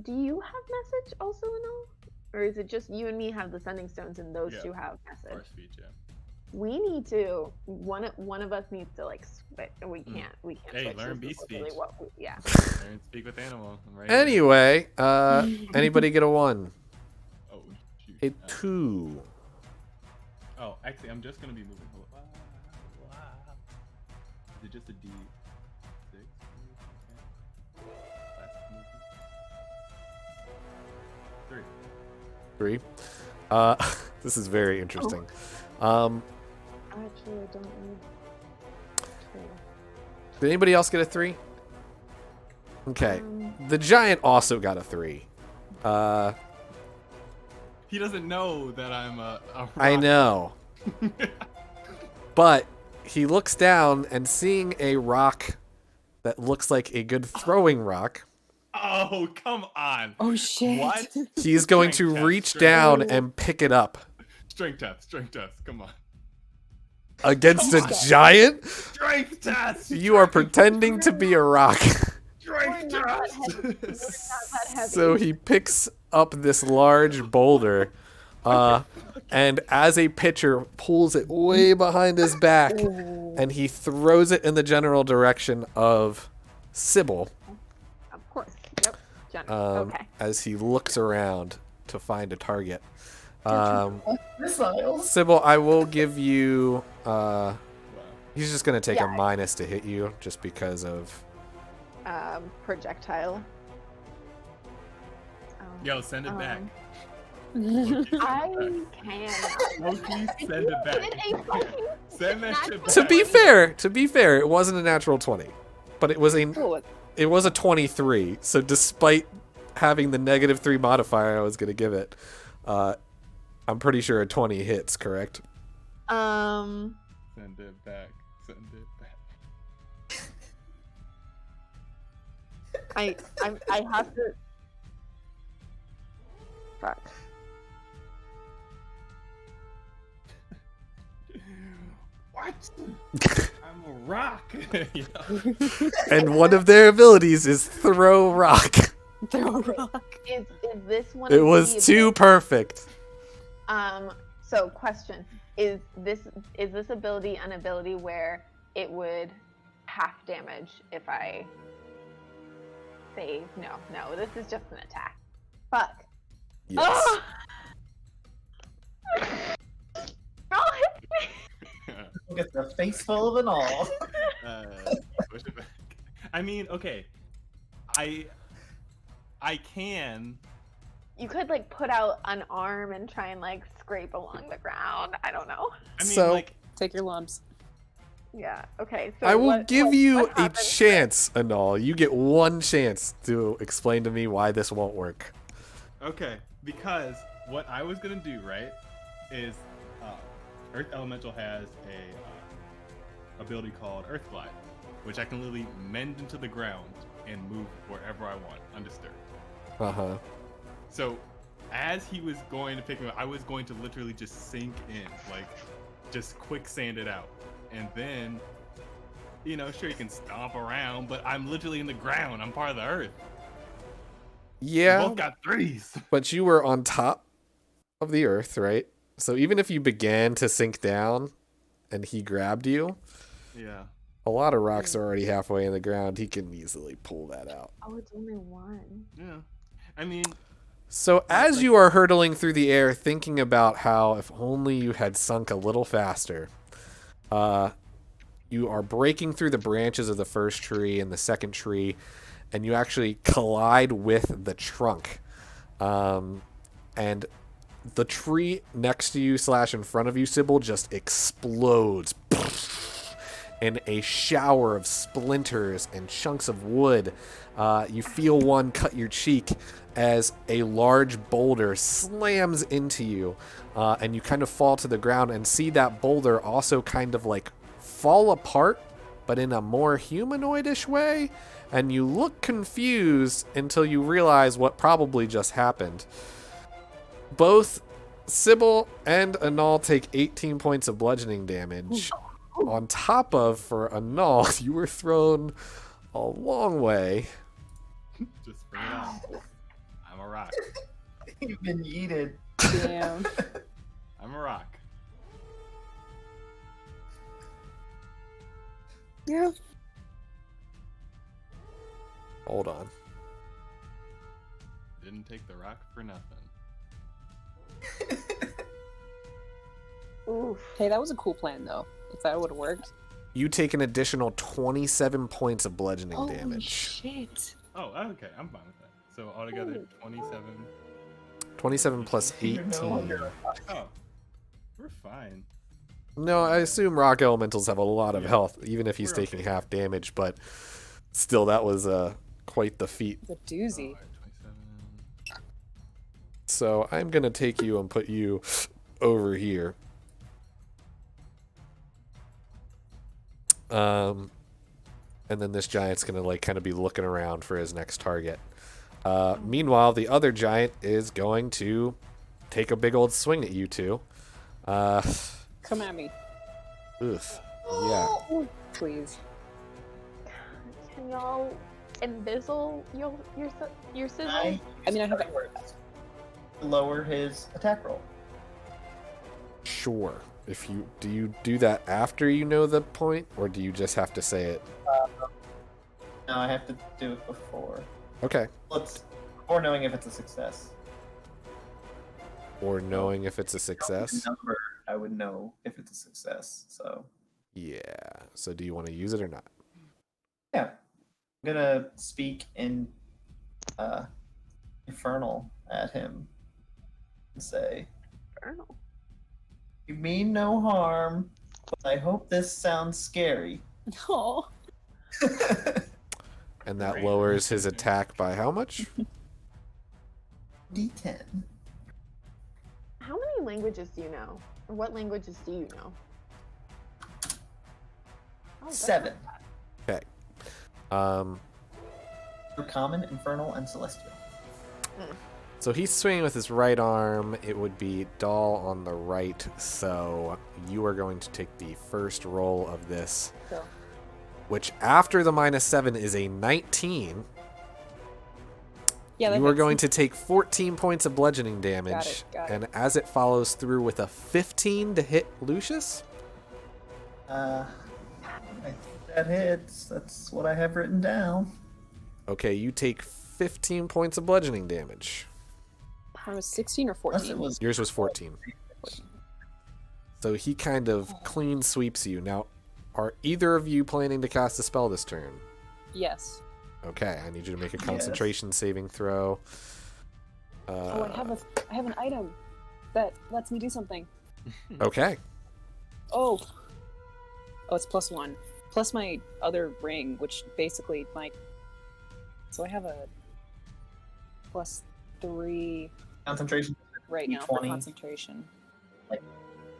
Do you have message also and all, or is it just you and me have the sending stones and those Yeah. two have Our message? speech, yeah. We need to one of us needs to like switch. We can't. Hey, switch. learn This is beast literally speech. what yeah. Learn speak with animal. I'm right here. Anyway, anybody get a 1? Oh, shoot. A 2. Oh, actually, I'm just gonna be moving. Hold on. Is it just a D6? Last movement. 3. 3. This is very interesting. Actually, I don't need. Did anybody else get a 3? Okay. Um, The giant also got a 3. He doesn't know that I'm a I rock. know. But he looks down and seeing a rock that looks like a good throwing rock, Oh, come on. Oh shit! What? he's going to Strength test, reach strength down test. and pick it up. Strength test. Come on. Against Come a on. giant? Strength test. You are pretending to be a rock. Strength We're not that test. heavy. We're not that heavy. So he picks up this large boulder, and as a pitcher, pulls it way behind his back, and he throws it in the general direction of Sybil, Of course. Yep. Jenny. um, Okay. as he looks around to find a target. Missiles. Sybil, I will give you. Wow. He's just gonna take a Yeah. minus to hit you, just because of. Projectile. Yo, send it back. I can. Loki, send it back. Send that shit back. To be fair, it wasn't a natural 20, but it was a Cool. 23. So despite having the -3 modifier I was gonna give it, I'm pretty sure a 20 hits. Correct? Um. Send it back. Send it back. I have to. Fuck. What? I'm a rock. You know? And one of their abilities is throw rock. Throw a rock. Is this one? It of was the too perfect. So question: Is this ability an ability where it would half damage if I save? No. This is just an attack. Fuck. Yes. Oh! Oh, hit me. Look at the face full of an all. Push it back. I mean, okay. I can. You could like put out an arm and try and like scrape along the ground. I don't know. I mean, So- like, Take your lumps. Yeah. Okay. So I will what- give what- you what a happens- chance, Anal. You get one chance to explain to me why this won't work. okay, because what I was gonna do, right, is Earth Elemental has a ability called Earth Glide, which I can literally mend into the ground and move wherever I want, undisturbed. Uh-huh. So, as he was going to pick me up, I was going to literally just sink in, like just quicksand it out. And then, you know, sure, you can stomp around, but I'm literally in the ground. I'm part of the earth. We Yeah, both got 3s. but you were on top of the earth, right? So even if you began to sink down and he grabbed you, Yeah. a lot of rocks are already halfway in the ground. He can easily pull that out. Oh, it's only one. Yeah. I mean, So as you are hurtling through the air, thinking about how if only you had sunk a little faster, you are breaking through the branches of the first tree and the second tree, and you actually collide with the trunk. And the tree next to you / in front of you, Sybil, just explodes in a shower of splinters and chunks of wood. You feel one cut your cheek as a large boulder slams into you, and you kind of fall to the ground and see that boulder also kind of like fall apart, but in a more humanoidish way, and you look confused until you realize what probably just happened. Both Sybil and Anal take 18 points of bludgeoning damage. On top of, for Anal, you were thrown a long way. just bring it on. I'm a rock. You've been yeeted. Damn. I'm a rock. Yeah. Hold on. Didn't take the rock for nothing. Oof. Hey, that was a cool plan though. If that would have worked. You take an additional 27 points of bludgeoning Holy damage. shit. Oh, okay. I'm fine with that. So altogether, 27. 27 plus You're 18. no longer Oh, we're fine. No, I assume rock elementals have a lot of Yeah. health, even if he's We're taking okay. half damage, but still, that was quite the feat. The doozy. Alright, 27. So I'm going to take you and put you over here. And then this giant's going to like kind of be looking around for his next target. Meanwhile, the other giant is going to take a big old swing at you two. Come at me. Ugh. Yeah. Please. Can y'all embezzle your sizzle? I mean, I have lower his attack roll. Sure. Do you do that after you know the point, or do you just have to say it? No, I have to do it before. Okay. Before knowing if it's a success. Or knowing if it's a success? Number, I would know if it's a success. So Yeah. So do you want to use it or not? yeah, I'm gonna speak in infernal at him and say, Infernal. "You mean no harm, but I hope this sounds scary." Oh. And that lowers his attack by how much? D10. How many languages do you know? Or what languages do you know? Oh, that's 7. Okay. For common, infernal, and celestial. So he's swinging with his right arm. It would be Dahl on the right. So you are going to take the first roll of this, Go. which after the -7 is a 19. Yeah, that You are hits. going to take 14 points of bludgeoning damage. got it. And as it follows through with a 15 to hit Lucius. I think that hits. That's what I have written down. Okay, you take 15 points of bludgeoning damage. I was 16 or Unless 14. it was Yours was 14. So he kind of clean sweeps you. Now, are either of you planning to cast a spell this turn? Yes. Okay, I need you to make a Yes. concentration saving throw. Oh, I have an item that lets me do something. Okay. Oh, it's +1. Plus my other ring, which basically so I have a +3 concentration right now for D20. concentration.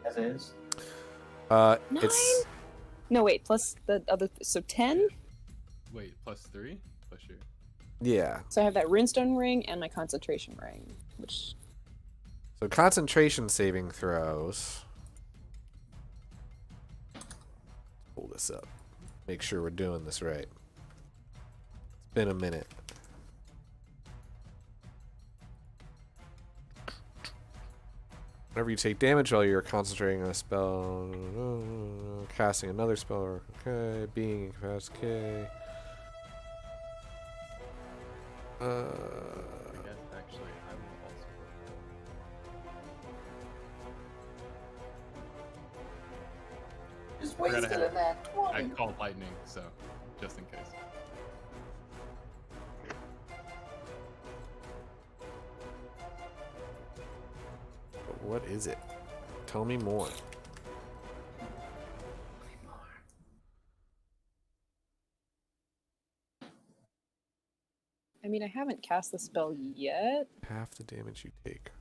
as is. It's No, wait, plus the other, so 10? Wait, +3? Plus your. yeah. So I have that Rinstone ring and my concentration ring, which So concentration saving throws. Pull this up. Make sure we're doing this right. It's been a minute. Whenever you take damage while you're concentrating on a spell, casting another spell, okay, being incapacitated, okay. I guess actually I will also. Just Forgot I wasted had- a nat I 20. called lightning, so just in case. But what is it? Tell me more. I mean, I haven't cast the spell yet. Half the damage you take.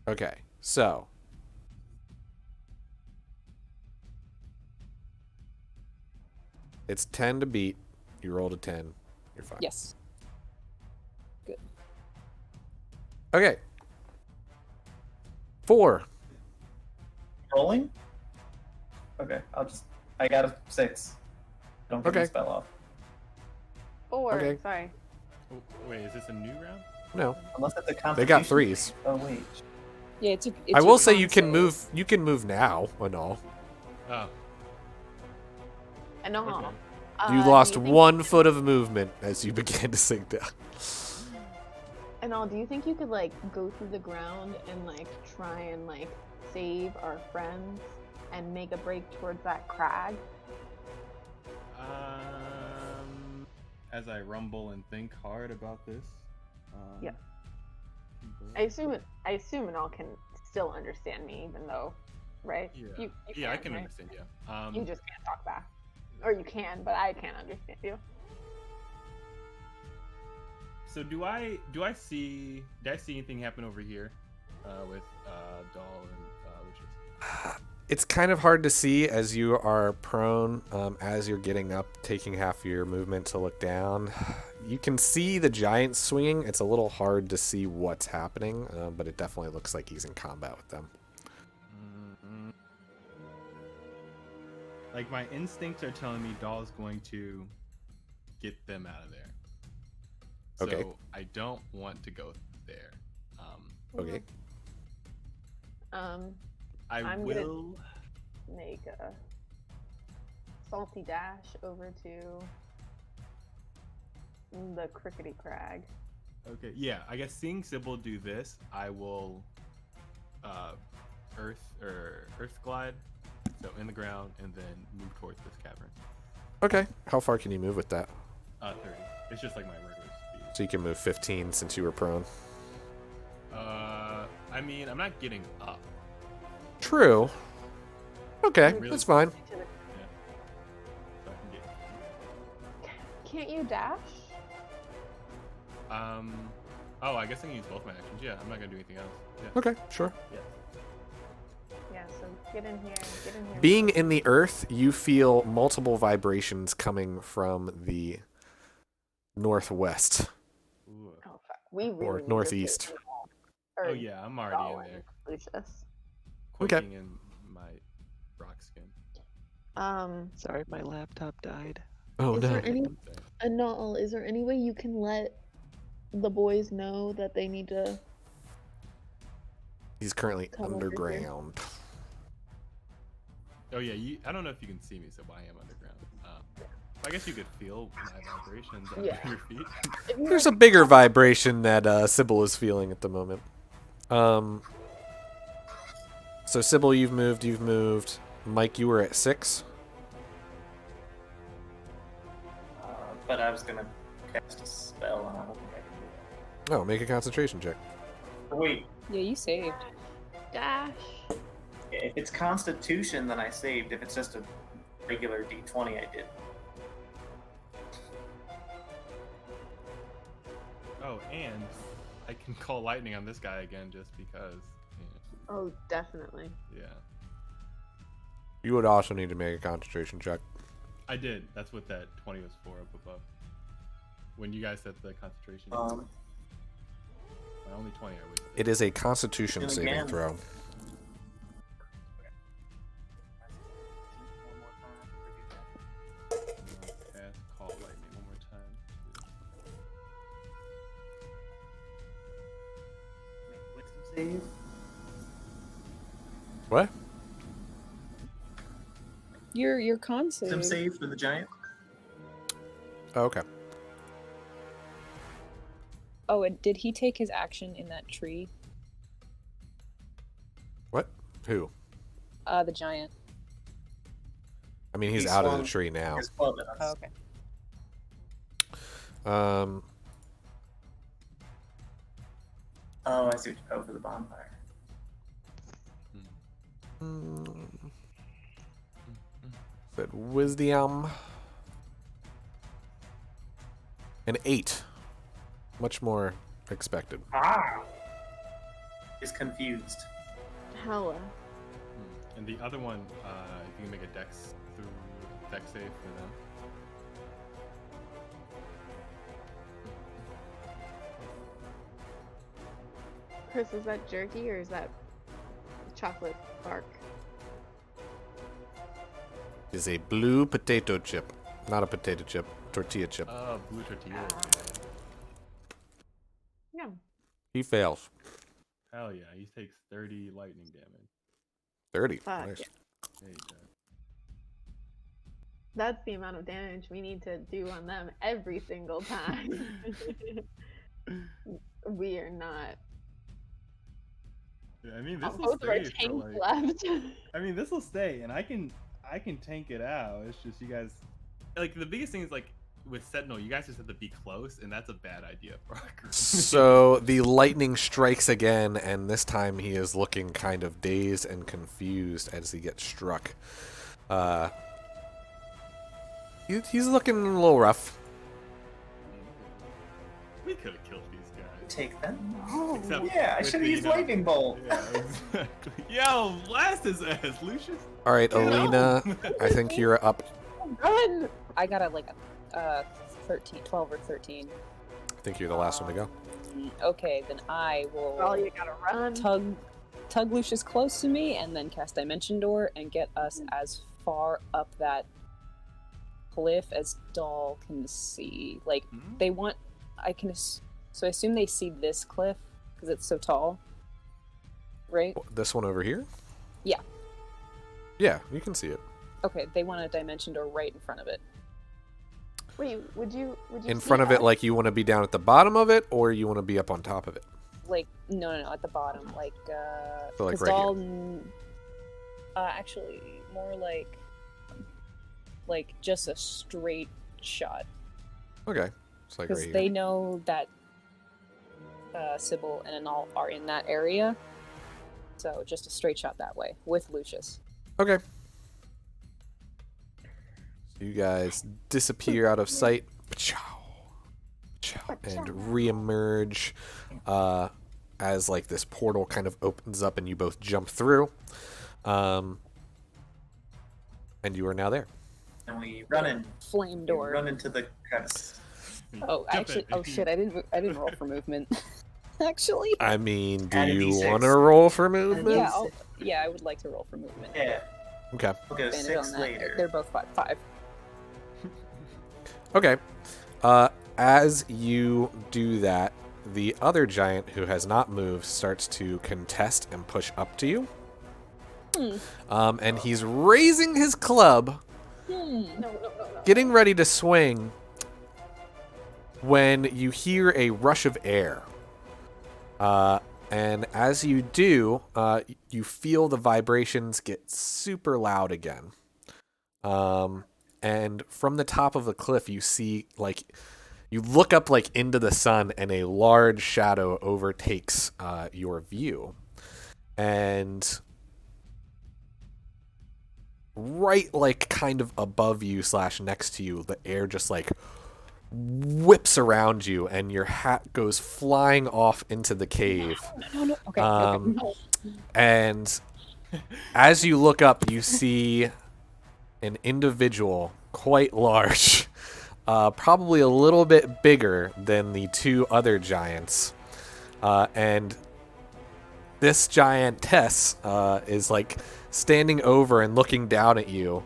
Okay, so. It's 10 to beat. You rolled a 10. You're fine. Yes. Good. Okay. 4. Rolling? Okay, I got a 6. Don't get Okay. the spell off. 4. Okay. Sorry. Oh, wait, is this a new round? No. Unless it's a constitution. They got 3s. Oh, wait. Yeah, it's I will your say you con can save. move. You can move now and all. Oh, I know. okay. You lost 1 foot of movement as you began to sink down. And all, do you think you could like go through the ground and like try and like save our friends and make a break towards that crag? As I rumble and think hard about this. Yeah. I assume it all can still understand me, even though, right? Yeah. You Yeah, I can, can right? understand. Yeah. You just can't talk back, or you can, but I can't understand you. So did I see anything happen over here with Doll and Witches? It's kind of hard to see as you are prone, as you're getting up, taking half your movement to look down. You can see the giant swinging. It's a little hard to see what's happening, but it definitely looks like he's in combat with them. Mm-hmm. Like my instincts are telling me Doll's going to get them out of there. Okay. So I don't want to go there. Okay. I I'm will. Make a salty dash over to the crickety crag. Okay, yeah. I guess seeing Sybil do this, I will earth glide, so in the ground, and then move towards this cavern. Okay. How far can you move with that? 30. It's just like my regular speed. So you can move 15 since you were prone. I mean, I'm not getting up. True. Okay, Really? that's fine. So I can get. Can't you dash? Oh, I guess I can use both my actions. Yeah, I'm not gonna do anything else. Yeah. Okay, sure. Yeah. Yeah, so get in here. Get in here. Being in the earth, you feel multiple vibrations coming from the northwest. Ooh. Oh, fuck. We really Or need to northeast. sit Oh or yeah, I'm already in Darwin, there, Lucius. Okay. quaking in my rock skin. Sorry, my laptop died. Oh Is no. there any Anal, is there any way you can let the boys know that they need to? He's currently Come over here. underground. Oh yeah, I don't know if you can see me, so I am underground. I guess you could feel my vibrations under Yeah. your feet. There's a bigger vibration that Sybil is feeling at the moment. So Sybil, you've moved. Mike, you were at 6. But I was gonna cast a spell, and I don't think I can do that. Oh, make a concentration check. Wait, Yeah, you saved. Dash. if it's Constitution, then I saved. If it's just a regular D20, I did. Oh, and I can call lightning on this guy again just because. Oh, definitely. Yeah. You would also need to make a concentration check. I did. That's what that 20 was for up above. When you guys said the concentration. My only 20 I wasted. It is a Constitution And saving again. throw. Save. What? Your con Wisdom save. save for the giant. Oh, okay. Oh, and did he take his action in that tree? What? Who? The giant. I mean, he's He out of the swung tree now. his club at Oh, us. okay. Oh, I see. Oh, for the bonfire. Said wisdom. An 8. Much more expected. Ah! He's confused. Hella. And the other one, if you can make a dex save for them. Chris, is that jerky or is that chocolate bark? Is a blue potato chip. Not a potato chip. Tortilla chip. Blue tortilla. Yeah. He fails. Hell yeah, he takes 30 lightning damage. 30. Fuck. Nice. There you go. That's the amount of damage we need to do on them every single time. We are not. Yeah, I mean, this will Both of our stay for tanks like. left. I mean, this will stay, and I can tank it out. It's just you guys. Like the biggest thing is like with Sentinel, you guys just have to be close, and that's a bad idea for our group. So the lightning strikes again, and this time he is looking kind of dazed and confused as he gets struck. He's looking a little rough. We could have killed these guys. Take them. Except Yeah, I with should have the, used lightning bolt. Yeah, exactly. Yo, blast his ass, Lucius. All right, Alina, I think you're up. Run! I got a 12 or 13. I think you're the last one to go. Okay, then I will Well, you gotta run. tug Lucius close to me and then cast Dimension Door and get us as far up that cliff as Doll can see. Like, they want... So I assume they see this cliff because it's so tall, right? This one over here? Yeah. Yeah, you can see it. Okay, they want a Dimension Door right in front of it. Wait, would you In see front of it, us? like you want to be down at the bottom of it, or you want to be up on top of it? Like, no, at the bottom. Like, So, like, 'cause right Doll, actually, more like just a straight shot. Okay. It's like Because right they here. know that Sybil and Anal are in that area. So just a straight shot that way with Lucius. Okay. So you guys disappear out of sight. And reemerge as like this portal kind of opens up and you both jump through. And you are now there. And we run in. Flame door. Run into the crevice. Oh, actually, oh shit! I didn't roll for movement. Actually. I mean, do Add a you D6. want to roll for movement? Yeah, I would like to roll for movement. Yeah. Okay. We'll go Advantage 6 on that. later. They're both 5. Okay. As you do that, the other giant who has not moved starts to contest and push up to you. And he's raising his club, No. getting ready to swing, when you hear a rush of air. And as you do, you feel the vibrations get super loud again. And from the top of the cliff, you see, like, you look up, like, into the sun, and a large shadow overtakes your view. And right, like, kind of above you / next to you, the air just, like, whips around you, and your hat goes flying off into the cave. No. Okay. And as you look up, you see an individual quite large, probably a little bit bigger than the two other giants. And this giantess is like standing over and looking down at you.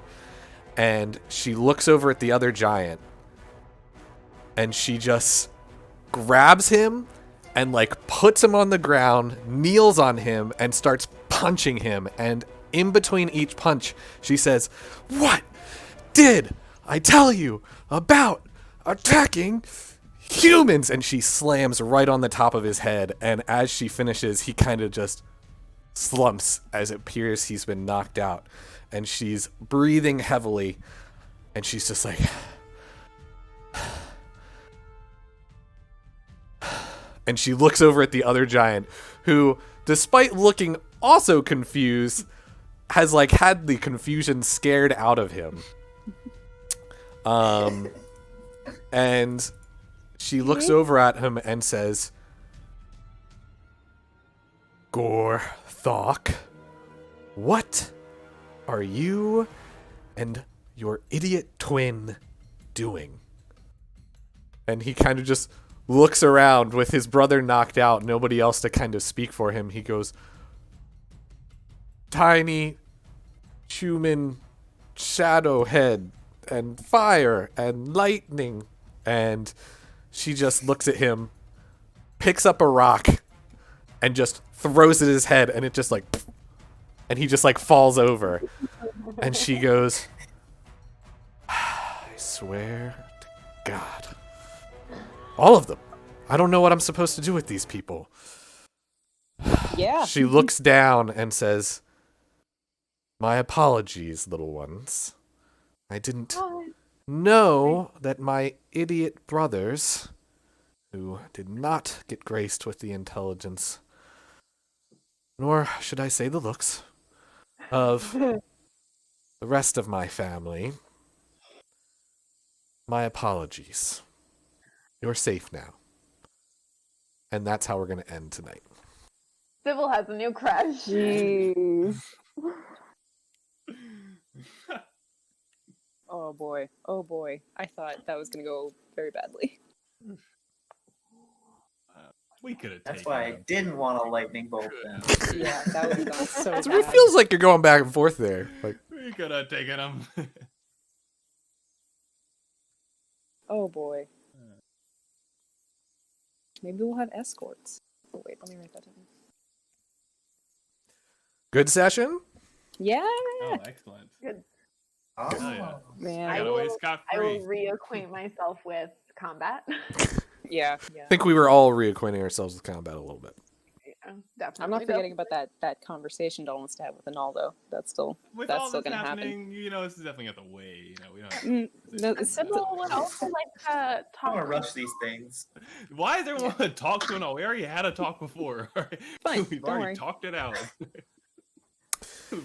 And she looks over at the other giant. And she just grabs him and like puts him on the ground, kneels on him, and starts punching him. And in between each punch, she says, "What did I tell you about attacking humans?" And she slams right on the top of his head. And as she finishes, he kind of just slumps as it appears he's been knocked out. And she's breathing heavily. And she's just like... And she looks over at the other giant, who, despite looking also confused, has like had the confusion scared out of him. And she looks over at him and says, "Gorthok, what are you and your idiot twin doing?" And he kind of just looks around with his brother knocked out, nobody else to kind of speak for him. He goes, "Tiny human shadow head and fire and lightning." And she just looks at him, picks up a rock, and just throws it at his head, and it just like, and he just like falls over. And she goes, "I swear to God. All of them. I don't know what I'm supposed to do with these people." Yeah. She looks down and says, "My apologies, little ones. I didn't know that my idiot brothers, who did not get graced with the intelligence, nor should I say the looks, of the rest of my family. My apologies. You're safe now." And that's how we're going to end tonight. Sybil has a new crush. Jeez. Oh boy. Oh boy. I thought that was gonna go very badly. We could have. That's why I didn't want a lightning bolt then. Yeah, that would have gone so So bad. it feels like you're going back and forth there. Like, We could have taken him. Oh boy. Maybe we'll have escorts. Oh wait, let me write that down. good session? Yeah. Oh, excellent. Good. Oh. Hell yeah. Man. I Got away will scot-free. reacquaint myself with combat. Yeah. I think we were all reacquainting ourselves with combat a little bit. Yeah, definitely. I'm not forgetting about that conversation Dawn wants to have with Analdo. That's still With that's all still this gonna happen. happening, you know, this is definitely at the way. You know, we don't. No, it's Sybil would also like to I don't talk. want to rush these things. Why is everyone want to talk to an? We already had a talk before. Fine, We've don't already worry. talked it out.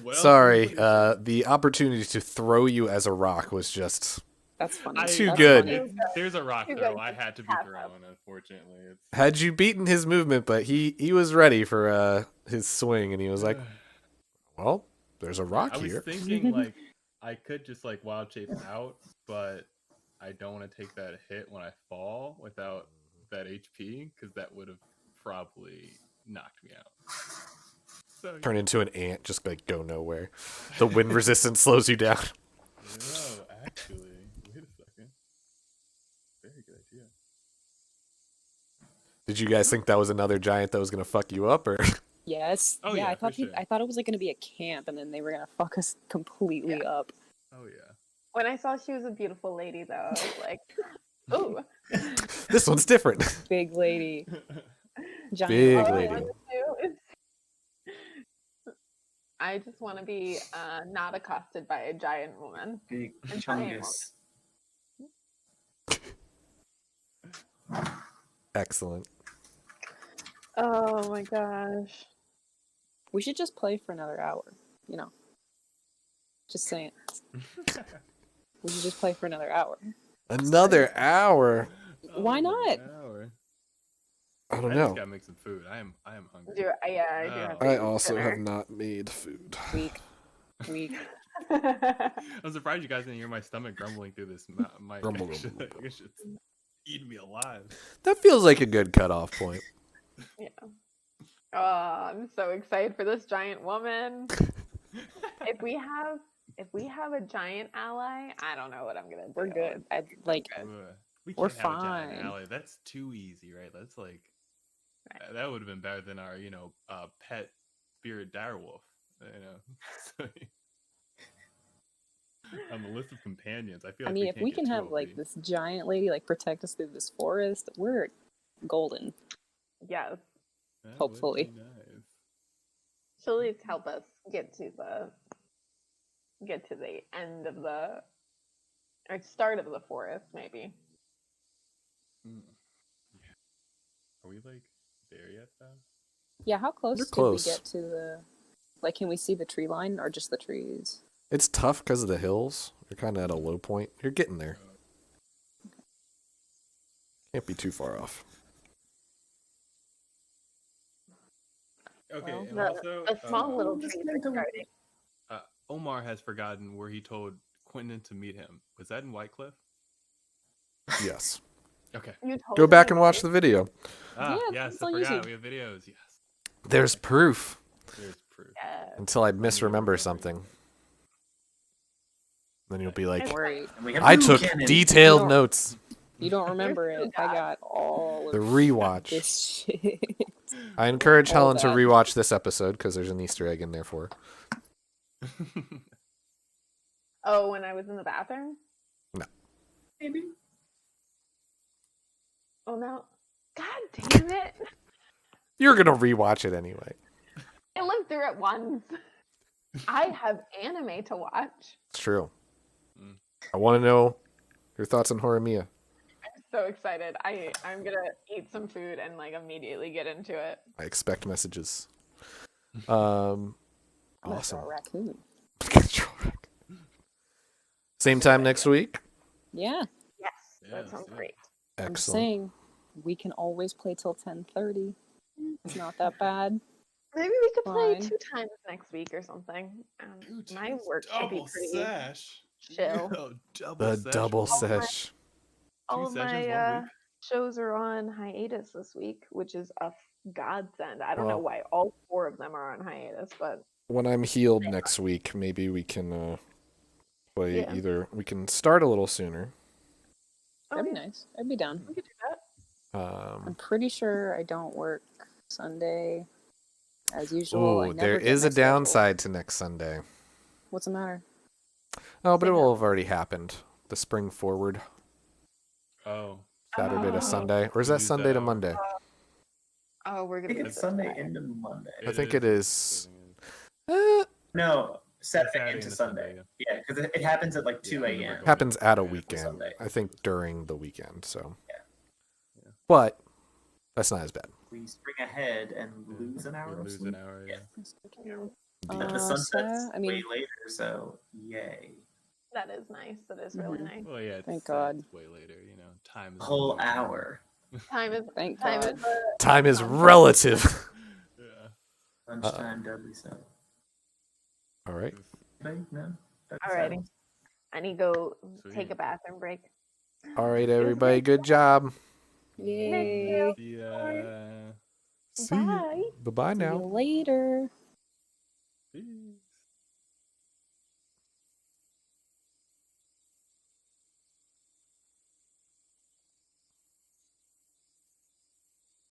What else Sorry, do we do? the opportunity to throw you as a rock was just... That's funny. Too That's good. funny. There's a rock You throw. guys I had to be have thrown, unfortunately. It's... Had you beaten his movement, but he was ready for his swing, and he was like, "Well, there's a rock I was here." thinking like I could just like wild shape out, but I don't want to take that hit when I fall without that HP because that would have probably knocked me out. So Turn into an ant, just like go nowhere. The wind resistance slows you down. no, actually, wait a second. Very good idea. Did you guys think that was another giant that was gonna fuck you up, or? Yes. Oh, yeah, yeah, I thought for sure. I thought it was like gonna be a camp, and then they were gonna fuck us completely up. Oh yeah. When I saw she was a beautiful lady, though, I was like, "Ooh, This one's different. Big lady, giant Big all I lady. want to do is." I just want to be not accosted by a giant woman. Big A giant chungus. Excellent. Oh my gosh. We should just play for another hour. You know. Just saying. We should just play for another hour. Another hour. Why not? I don't I just know. gotta make some food. I am hungry. Yeah, I do have to I eat also dinner. have not made food. Weak. I'm surprised you guys didn't hear my stomach grumbling through this mic. Grumble, Actually. grumble, grumble. It's just eating me alive. That feels like a good cutoff point. Yeah. Oh, I'm so excited for this giant woman. If we have a giant ally, I don't know what I'm gonna do. We're good. I like. Ugh. We We're can't have a giant fine. ally. That's too easy, right? That's like That would have been better than our, pet spirit direwolf. So, on the list of companions, I feel I like mean, if can't we get can too have like OP. this giant lady like protect us through this forest, we're golden. Yes. That Hopefully. would be nice. She'll at least help us get to the end of the or start of the forest, maybe. Hmm. Yeah. Are we like there yet though? Yeah, how close You're did we close. get to the? Like, can we see the tree line or just the trees? It's tough because of the hills. You're kind of at a low point. You're getting there. Can't be too far off. Okay, Well, and also The small little Just trees meant are to- starting. Omar has forgotten where he told Quentin to meet him. Was that in White Cliff? Yes. Okay. You told Go back me and watch the video. Ah, Yeah, yes, it's I on forgot. YouTube. We have videos. Yes. There's proof There's proof. Yes. until I Then you'll misremember remember. something. Then you'll be like, It's Great. And we have I two took cannons. detailed You don't- notes. You don't remember You're so it. I God. got all The of rewatch. this shit. I encourage All Helen to that. rewatch this episode because there's an Easter egg in there for her. Oh, when I was in the bathroom? Maybe. Oh no. God damn it. You're going to rewatch it anyway. I lived through it once. I have anime to watch. It's true. Mm. I want to know your thoughts on Horimiya. I'm so excited. I'm gonna eat some food and like immediately get into it. I expect messages. I'm gonna Awesome. throw a raccoon. Same time next week? Yeah, Yes, Yeah, that sounds yeah. great. I'm just Excellent. saying, we can always play till 10:30. It's not that bad. Maybe we could play Fine. 2 times next week or something. My times work should be double pretty sash. chill. Yo, double The sesh double one week. sesh. All Two of sessions my 1 week. shows are on hiatus this week, which is a godsend. I don't know Well- why all 4 of them are on hiatus, but When I'm healed next week, maybe we can play Yeah. either. We can start a little sooner. That'd be nice. I'd be down. We could do that. I'm pretty sure I don't work Sunday as usual. I Ooh, never there get is my a schedule. downside to next Sunday. What's the matter? Oh, but Say it no. will have already happened. The spring forward, Oh. Saturday Oh. to Sunday. Or is that Use Sunday that to hour. Monday? Oh, we're I gonna think be it's so Sunday tired. into Monday. I think it is. sitting No, Saturday Saturday into into Sunday. Sunday, Yeah, because it happens at like Yeah, 2 I remember a.m. going. Happens at a Yeah, for weekend. Sunday. I think during the weekend. So. Yeah. Yeah. But that's not as bad. We spring ahead and Yeah. lose an hour We of lose sleep. an hour. Yeah. Yeah. But the sun sets I mean, way later, so yay. That is nice. That is really Mhm. nice. Well, yeah. It's Thank sad God. it's way later. Time is A whole moving. hour. Time is Thank time God. is Time is Um, relative. Yeah. Lunchtime, doubly so. All right. Anybody? No? Doubly Alrighty. I need to go take Sweet. a bathroom break. All right, everybody. Good job. Yay. Yeah. See ya. Bye. Bye-bye See now. you later. See.